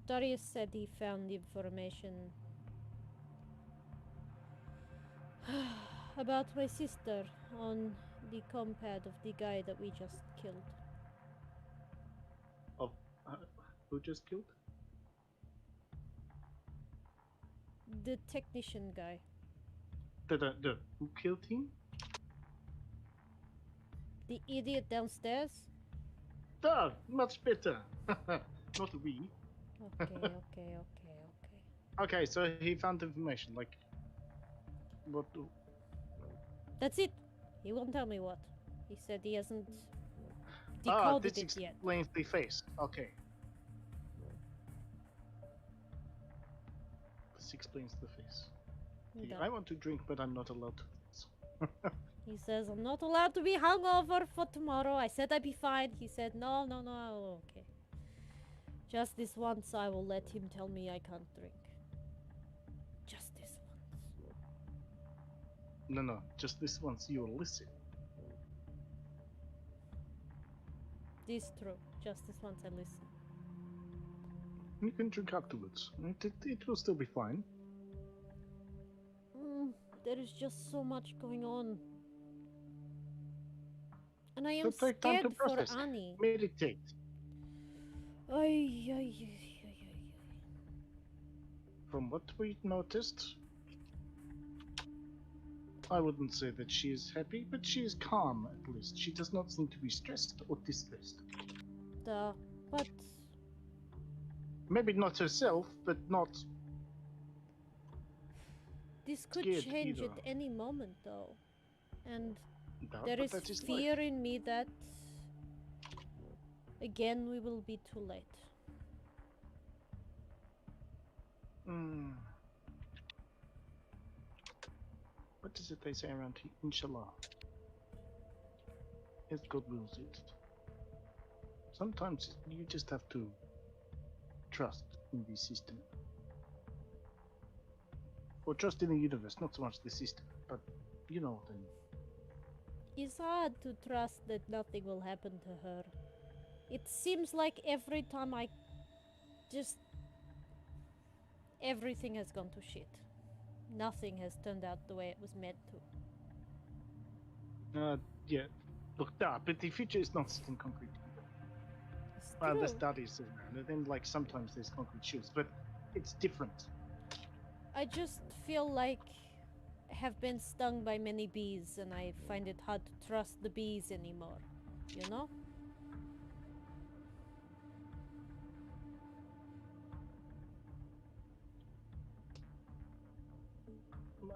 Darius said he found information about my sister on the compad of the guy that we just killed. Oh, who just killed? The technician guy. The who killed him? The idiot downstairs? Duh, much better. Not we. Okay. Okay, so he found information, like what? That's it. He won't tell me what. He said he hasn't decoded this it yet. explains the face. Okay. This explains the face. Okay, Done. I want to drink, but I'm not allowed to. He says I'm not allowed to be hungover for tomorrow. I said I'd be fine. He said no. Okay. Just this once I will let him tell me I can't drink. Just this once. No, just this once you will listen. This true. Just this once I listen. You can drink afterwards. It will still be fine. There is just so much going on. And I am So take time to scared for process. Annie. Meditate. Ay. From what we noticed, I wouldn't say that she is happy, but she is calm at least. She does not seem to be stressed or distressed. But Maybe not herself, but not. this could Scared change either. at any moment, though. And No, there but is that is fear life. in me that again we will be too late. What is it they say around here? Inshallah. As God wills it. Sometimes you just have to trust in the system. Or trust in the universe, not so much the system, but you know what I mean. It's hard to trust that nothing will happen to her. It seems like every time I just... everything has gone to shit. Nothing has turned out the way it was meant to. Yeah. Look, but the future is not set in concrete. It's There's true. studies around, and then like sometimes there's concrete shoots, but it's different. I just feel like I have been stung by many bees and I find it hard to trust the bees anymore. You know?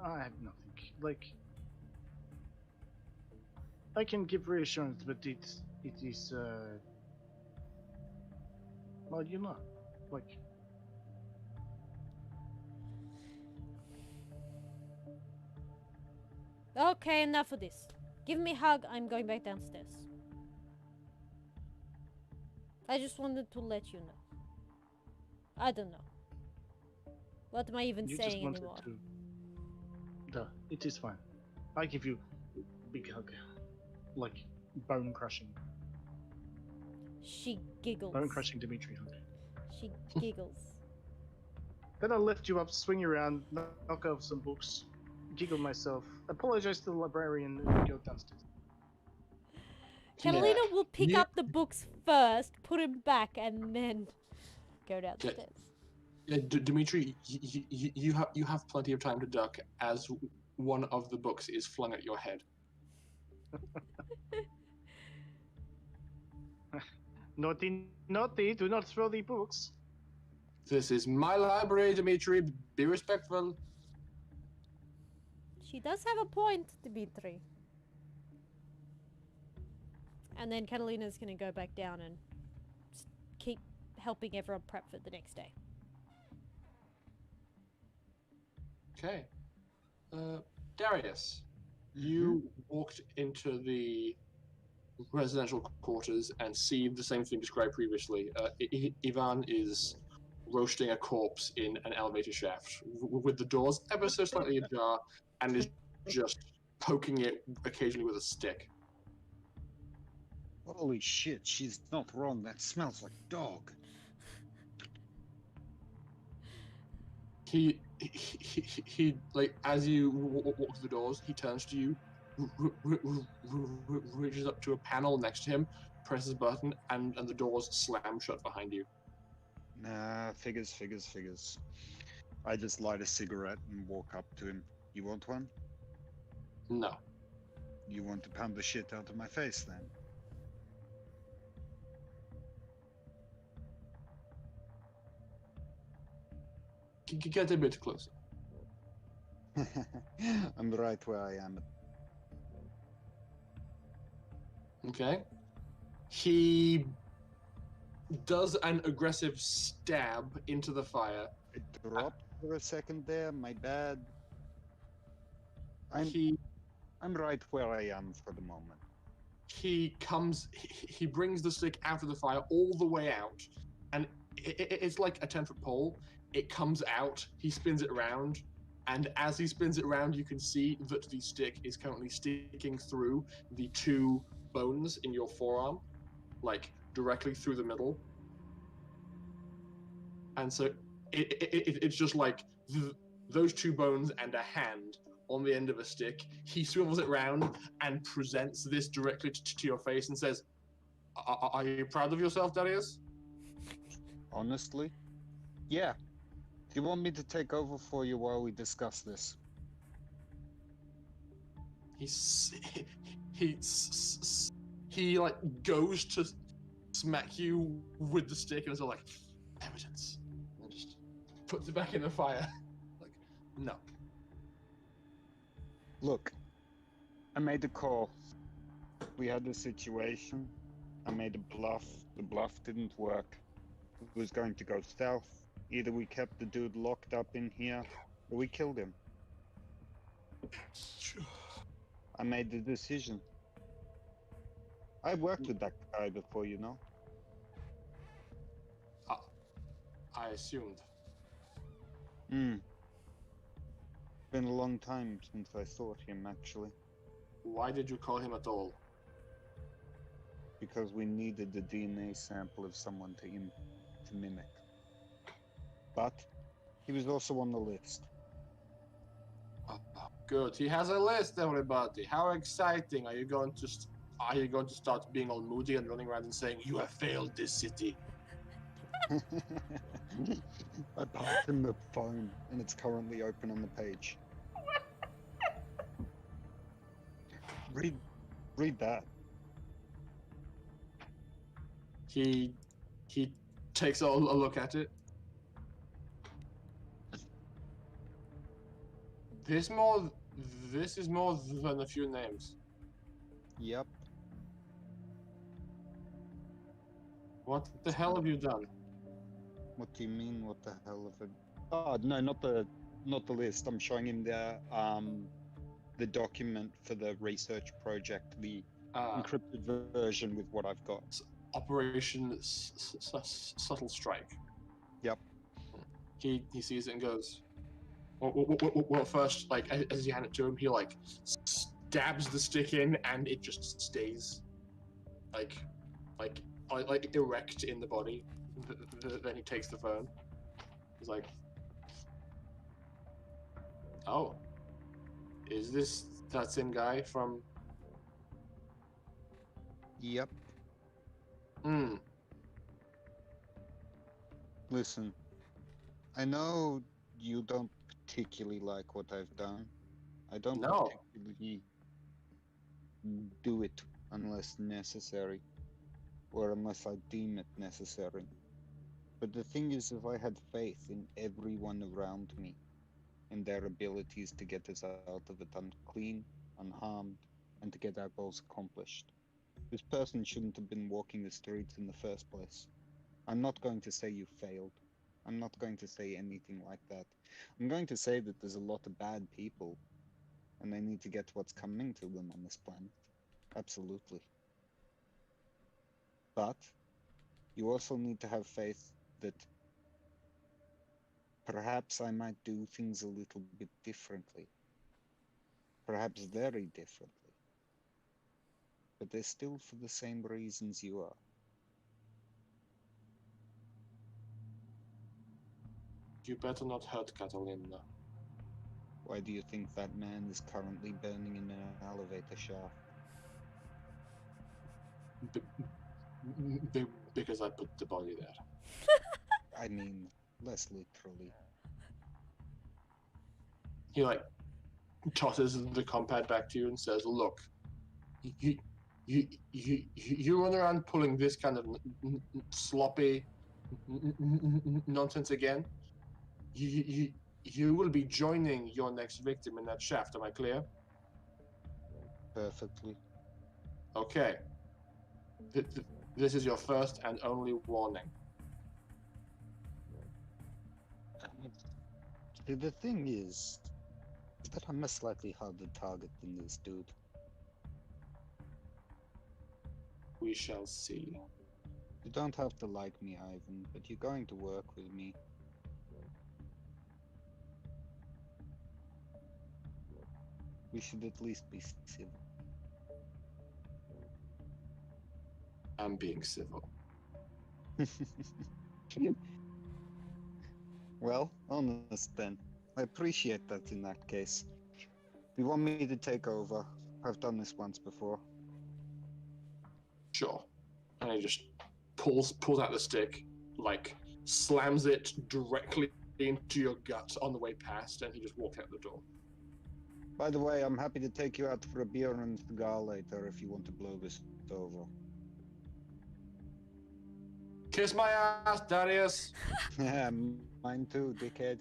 I have nothing. Like, I can give reassurance, but it is well, you know, like. Okay, enough of this. Give me a hug. I'm going back downstairs. I just wanted to let you know. I don't know. What am I even You saying just wanted anymore? to. Duh, it is fine. I give you big hug, like bone crushing, She giggles. bone crushing Dimitri hug. She giggles. Then I lift you up, swing you around, knock off some books, giggle myself, apologize to the librarian, and go downstairs. Catalina will pick You- up the books first, put him back, and then go downstairs. Yeah, Dimitri, you have plenty of time to duck as one of the books is flung at your head. Naughty, naughty, do not throw the books. This is my library, Dimitri. Be respectful. She does have a point, Dimitri. And then Catalina's gonna go back down and keep helping everyone prep for the next day. Okay. Darius, you walked into the residential quarters and see the same thing described previously. Ivan is roasting a corpse in an elevator shaft with the doors ever so slightly ajar and is just poking it occasionally with a stick. Holy shit, she's not wrong. That smells like dog. He like, as you walk to the doors, he turns to you, reaches up to a panel next to him, presses a button, and the doors slam shut behind you. Nah, figures. I just light a cigarette and walk up to him. You want one? No. You want to pound the shit out of my face then? Get a bit closer. I'm right where I am. Okay. He does an aggressive stab into the fire. I dropped for a second there, my bad. He I'm right where I am for the moment. he brings the stick out of the fire all the way out, and it's like a 10-foot pole. It comes out, he spins it around, and as he spins it around, you can see that the stick is currently sticking through the two bones in your forearm, like directly through the middle. And so it's just like those two bones and a hand on the end of a stick. He swivels it round and presents this directly to your face and says, "Are you proud of yourself, Darius?" Honestly? Yeah. Do you want me to take over for you while we discuss this? He like goes to smack you with the stick and is all like, "Evidence," and just puts it back in the fire. Like, no. Look, I made a call. We had a situation. I made a bluff. The bluff didn't work. It was going to go south. Either we kept the dude locked up in here, or we killed him. I made the decision. I worked with that guy before, you know. I assumed. Been a long time since I saw him, actually. Why did you call him at all? Because we needed the DNA sample of someone to mimic. But he was also on the list. Good. He has a list, everybody. How exciting! Are you going to start being all moody and running around and saying you have failed this city? I passed him the phone, and it's currently open on the page. Read that. He takes a look at it. This is more than a few names. Yep. What the hell have you done? What do you mean? What the hell of it? Oh no, not the list. I'm showing him the document for the research project, the encrypted version with what I've got. Operation Subtle Strike. Yep. He sees it and goes. Well, first, like as you hand it to him, he like stabs the stick in, and it just stays like erect in the body. Then he takes the phone. He's like, "Oh, is this that same guy from?" Yep. Listen, I know you don't particularly like what I've done. I don't particularly do it unless necessary, or unless I deem it necessary. But the thing is, if I had faith in everyone around me, in their abilities to get us out of it unclean, unharmed, and to get our goals accomplished, this person shouldn't have been walking the streets in the first place. I'm not going to say you failed. I'm not going to say anything like that. I'm going to say that there's a lot of bad people, and they need to get what's coming to them on this planet. Absolutely. But you also need to have faith that perhaps I might do things a little bit differently. Perhaps very differently. But they're still for the same reasons you are. You better not hurt Catalina. Why do you think that man is currently burning in an elevator shaft? Because I put the body there. I mean, less literally. He like tosses the compad back to you and says, "Look, you run around pulling this kind of sloppy nonsense again. You will be joining your next victim in that shaft. Am I clear?" Perfectly. Okay. This is your first and only warning. See, the thing is that I'm a slightly harder target than this dude. We shall see. You don't have to like me, Ivan, but you're going to work with me. We should at least be civil. I'm being civil. Well, honest then. I appreciate that in that case. You want me to take over? I've done this once before. Sure. And he just pulls out the stick, like slams it directly into your gut on the way past, and he just walks out the door. By the way, I'm happy to take you out for a beer and a cigar later if you want to blow this over. Kiss my ass, Darius! Yeah, mine too, dickhead.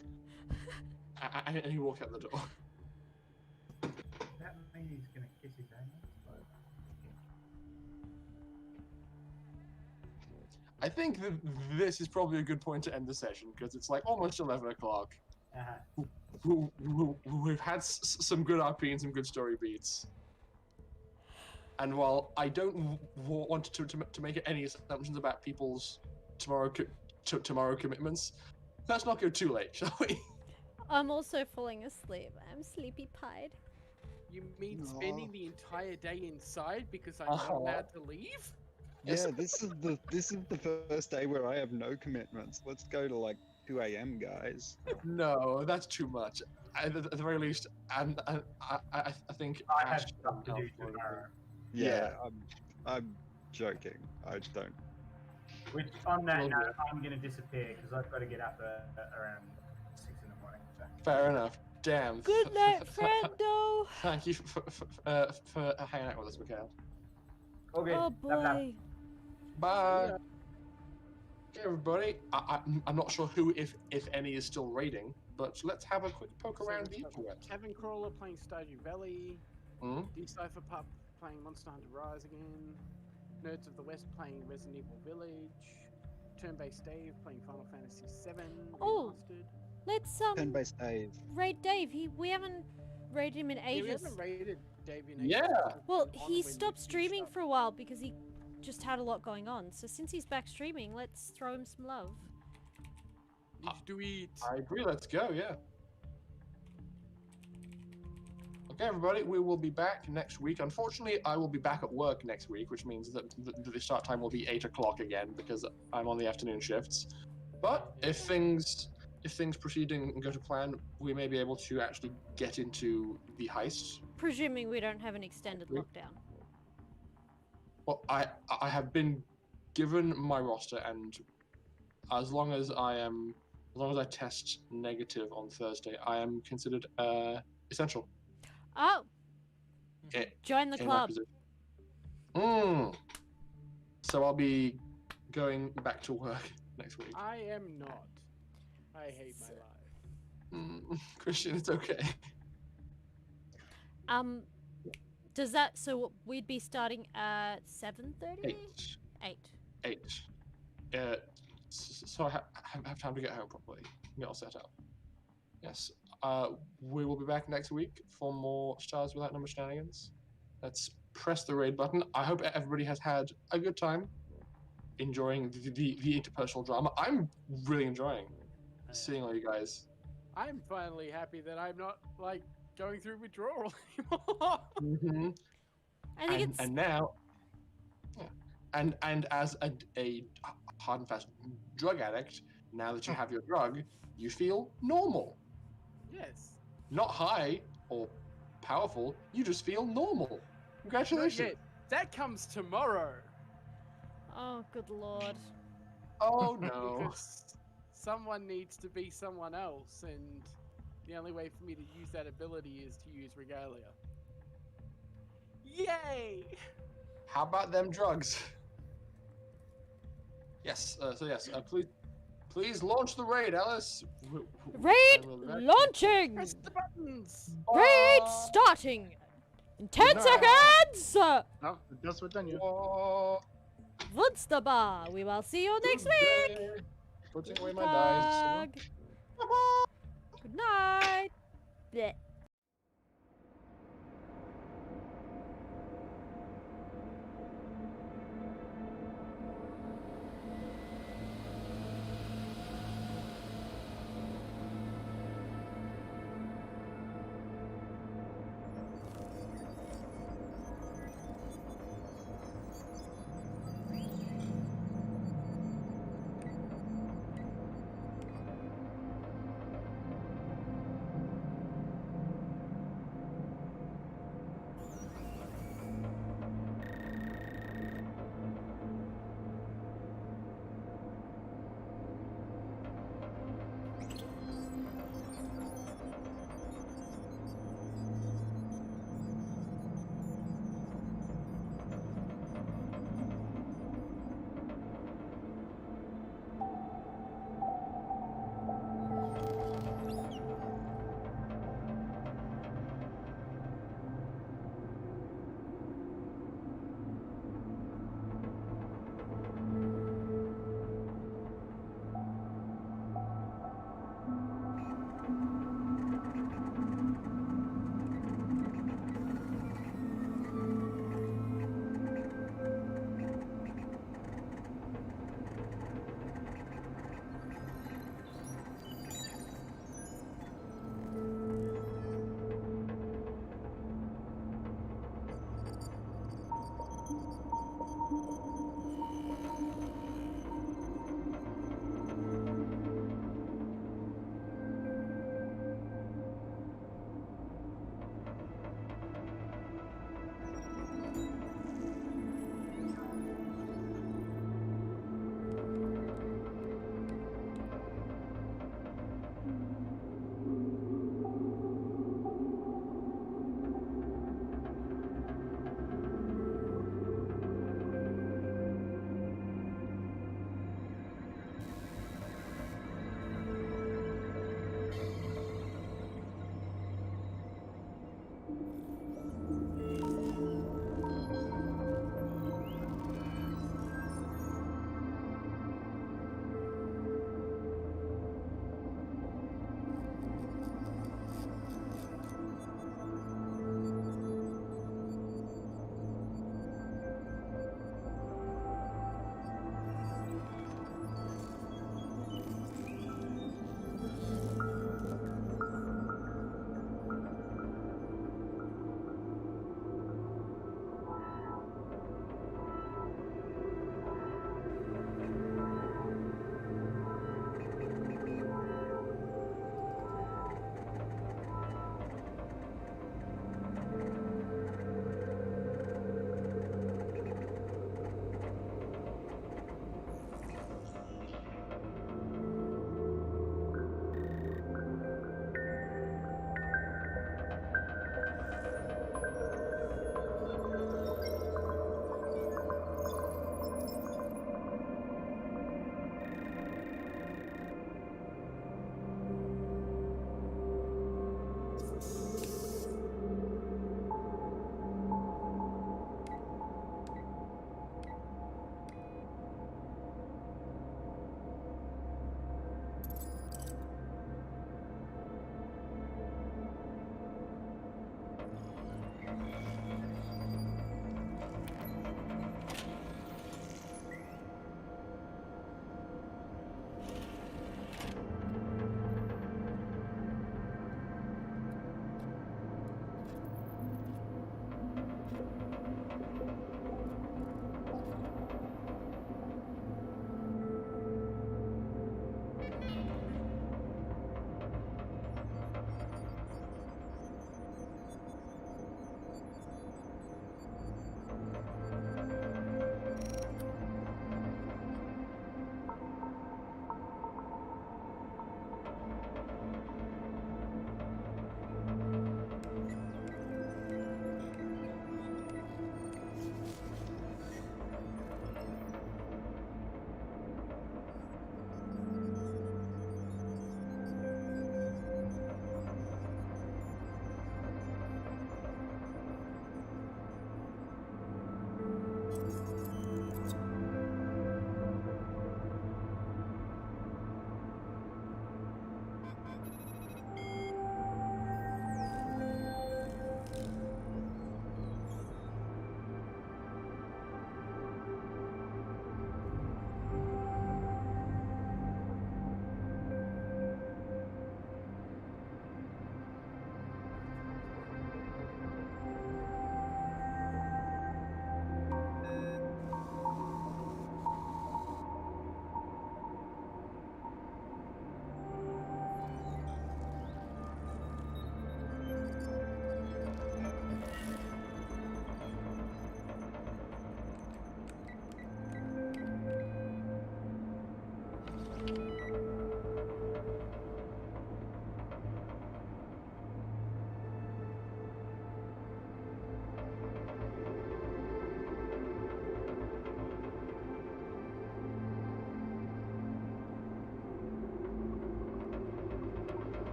And he walks out the door. That means he's gonna kiss his ass. I think that this is probably a good point to end the session, because it's like almost 11 o'clock. We've had some good RP and some good story beats. And while I don't want to make any assumptions about people's tomorrow commitments, let's not go too late, shall we? I'm also falling asleep. I'm sleepy-pied. You mean spending the entire day inside because I'm not allowed to leave? Yeah, this is the first day where I have no commitments. Let's go to like 2 a.m., guys. No, that's too much. At the very least, and I think I have stuff to do tomorrow. Yeah, I'm joking. I don't. Which, on that note, I'm going to disappear because I've got to get up around 6 in the morning. So. Fair enough. Damn. Good night, friendo. Thank you for hanging out with us, Mikhail. Okay. Oh boy. Bye. Okay, everybody. I'm not sure who, if any, is still raiding, but let's have a quick poke around the internet. Tavern Crawler playing Stardew Valley. Hmm? Decipher Pup playing Monster Hunter Rise again. Nerds of the West playing Resident Evil Village. Turn-based Dave playing Final Fantasy VII Oh. Remastered. Let's Turn-based Dave. raid Dave. We haven't raided him in Yeah, we ages. haven't raided Dave in ages. Yeah. because it's Well, been on he when stopped you streaming finished for a while because he just had a lot going on. So since he's back streaming, let's throw him some love. up. Need to do it. I agree. Let's go. Yeah. Okay, everybody. We will be back next week. Unfortunately, I will be back at work next week, which means that the start time will be 8 o'clock again because I'm on the afternoon shifts. But if things proceed and go to plan, we may be able to actually get into the heist. Presuming we don't have an extended lockdown. Well, I have been given my roster, and as long as I test negative on Thursday, I am considered essential. Oh, I- join the in my club. position. So I'll be going back to work next week. I am not. I hate my life. Christian, it's okay. Does that we'd be starting at 7:30? 8. 8. So I have time to get home properly, get all set up. Yes. We will be back next week for more Stars Without Number shenanigans. Let's press the raid button. I hope everybody has had a good time enjoying the interpersonal drama. I'm really enjoying seeing all you guys. I'm finally happy that I'm not like going through withdrawal anymore. Mm-hmm. I think And now, yeah. and as a hard and fast drug addict, now that you have your drug, you feel normal. Yes. Not high or powerful, you just feel normal. Congratulations. Not yet. That comes tomorrow. Oh, good lord. Oh no. Because someone needs to be someone else, and the only way for me to use that ability is to use Regalia. Yay! How about them drugs? Yes, please launch the raid, Alice. Raid launching! Press the buttons! Raid starting! In 10 seconds! No, that's what done you. Wunderbar! We will see you next week! Putting away my dice. Good night! Blech.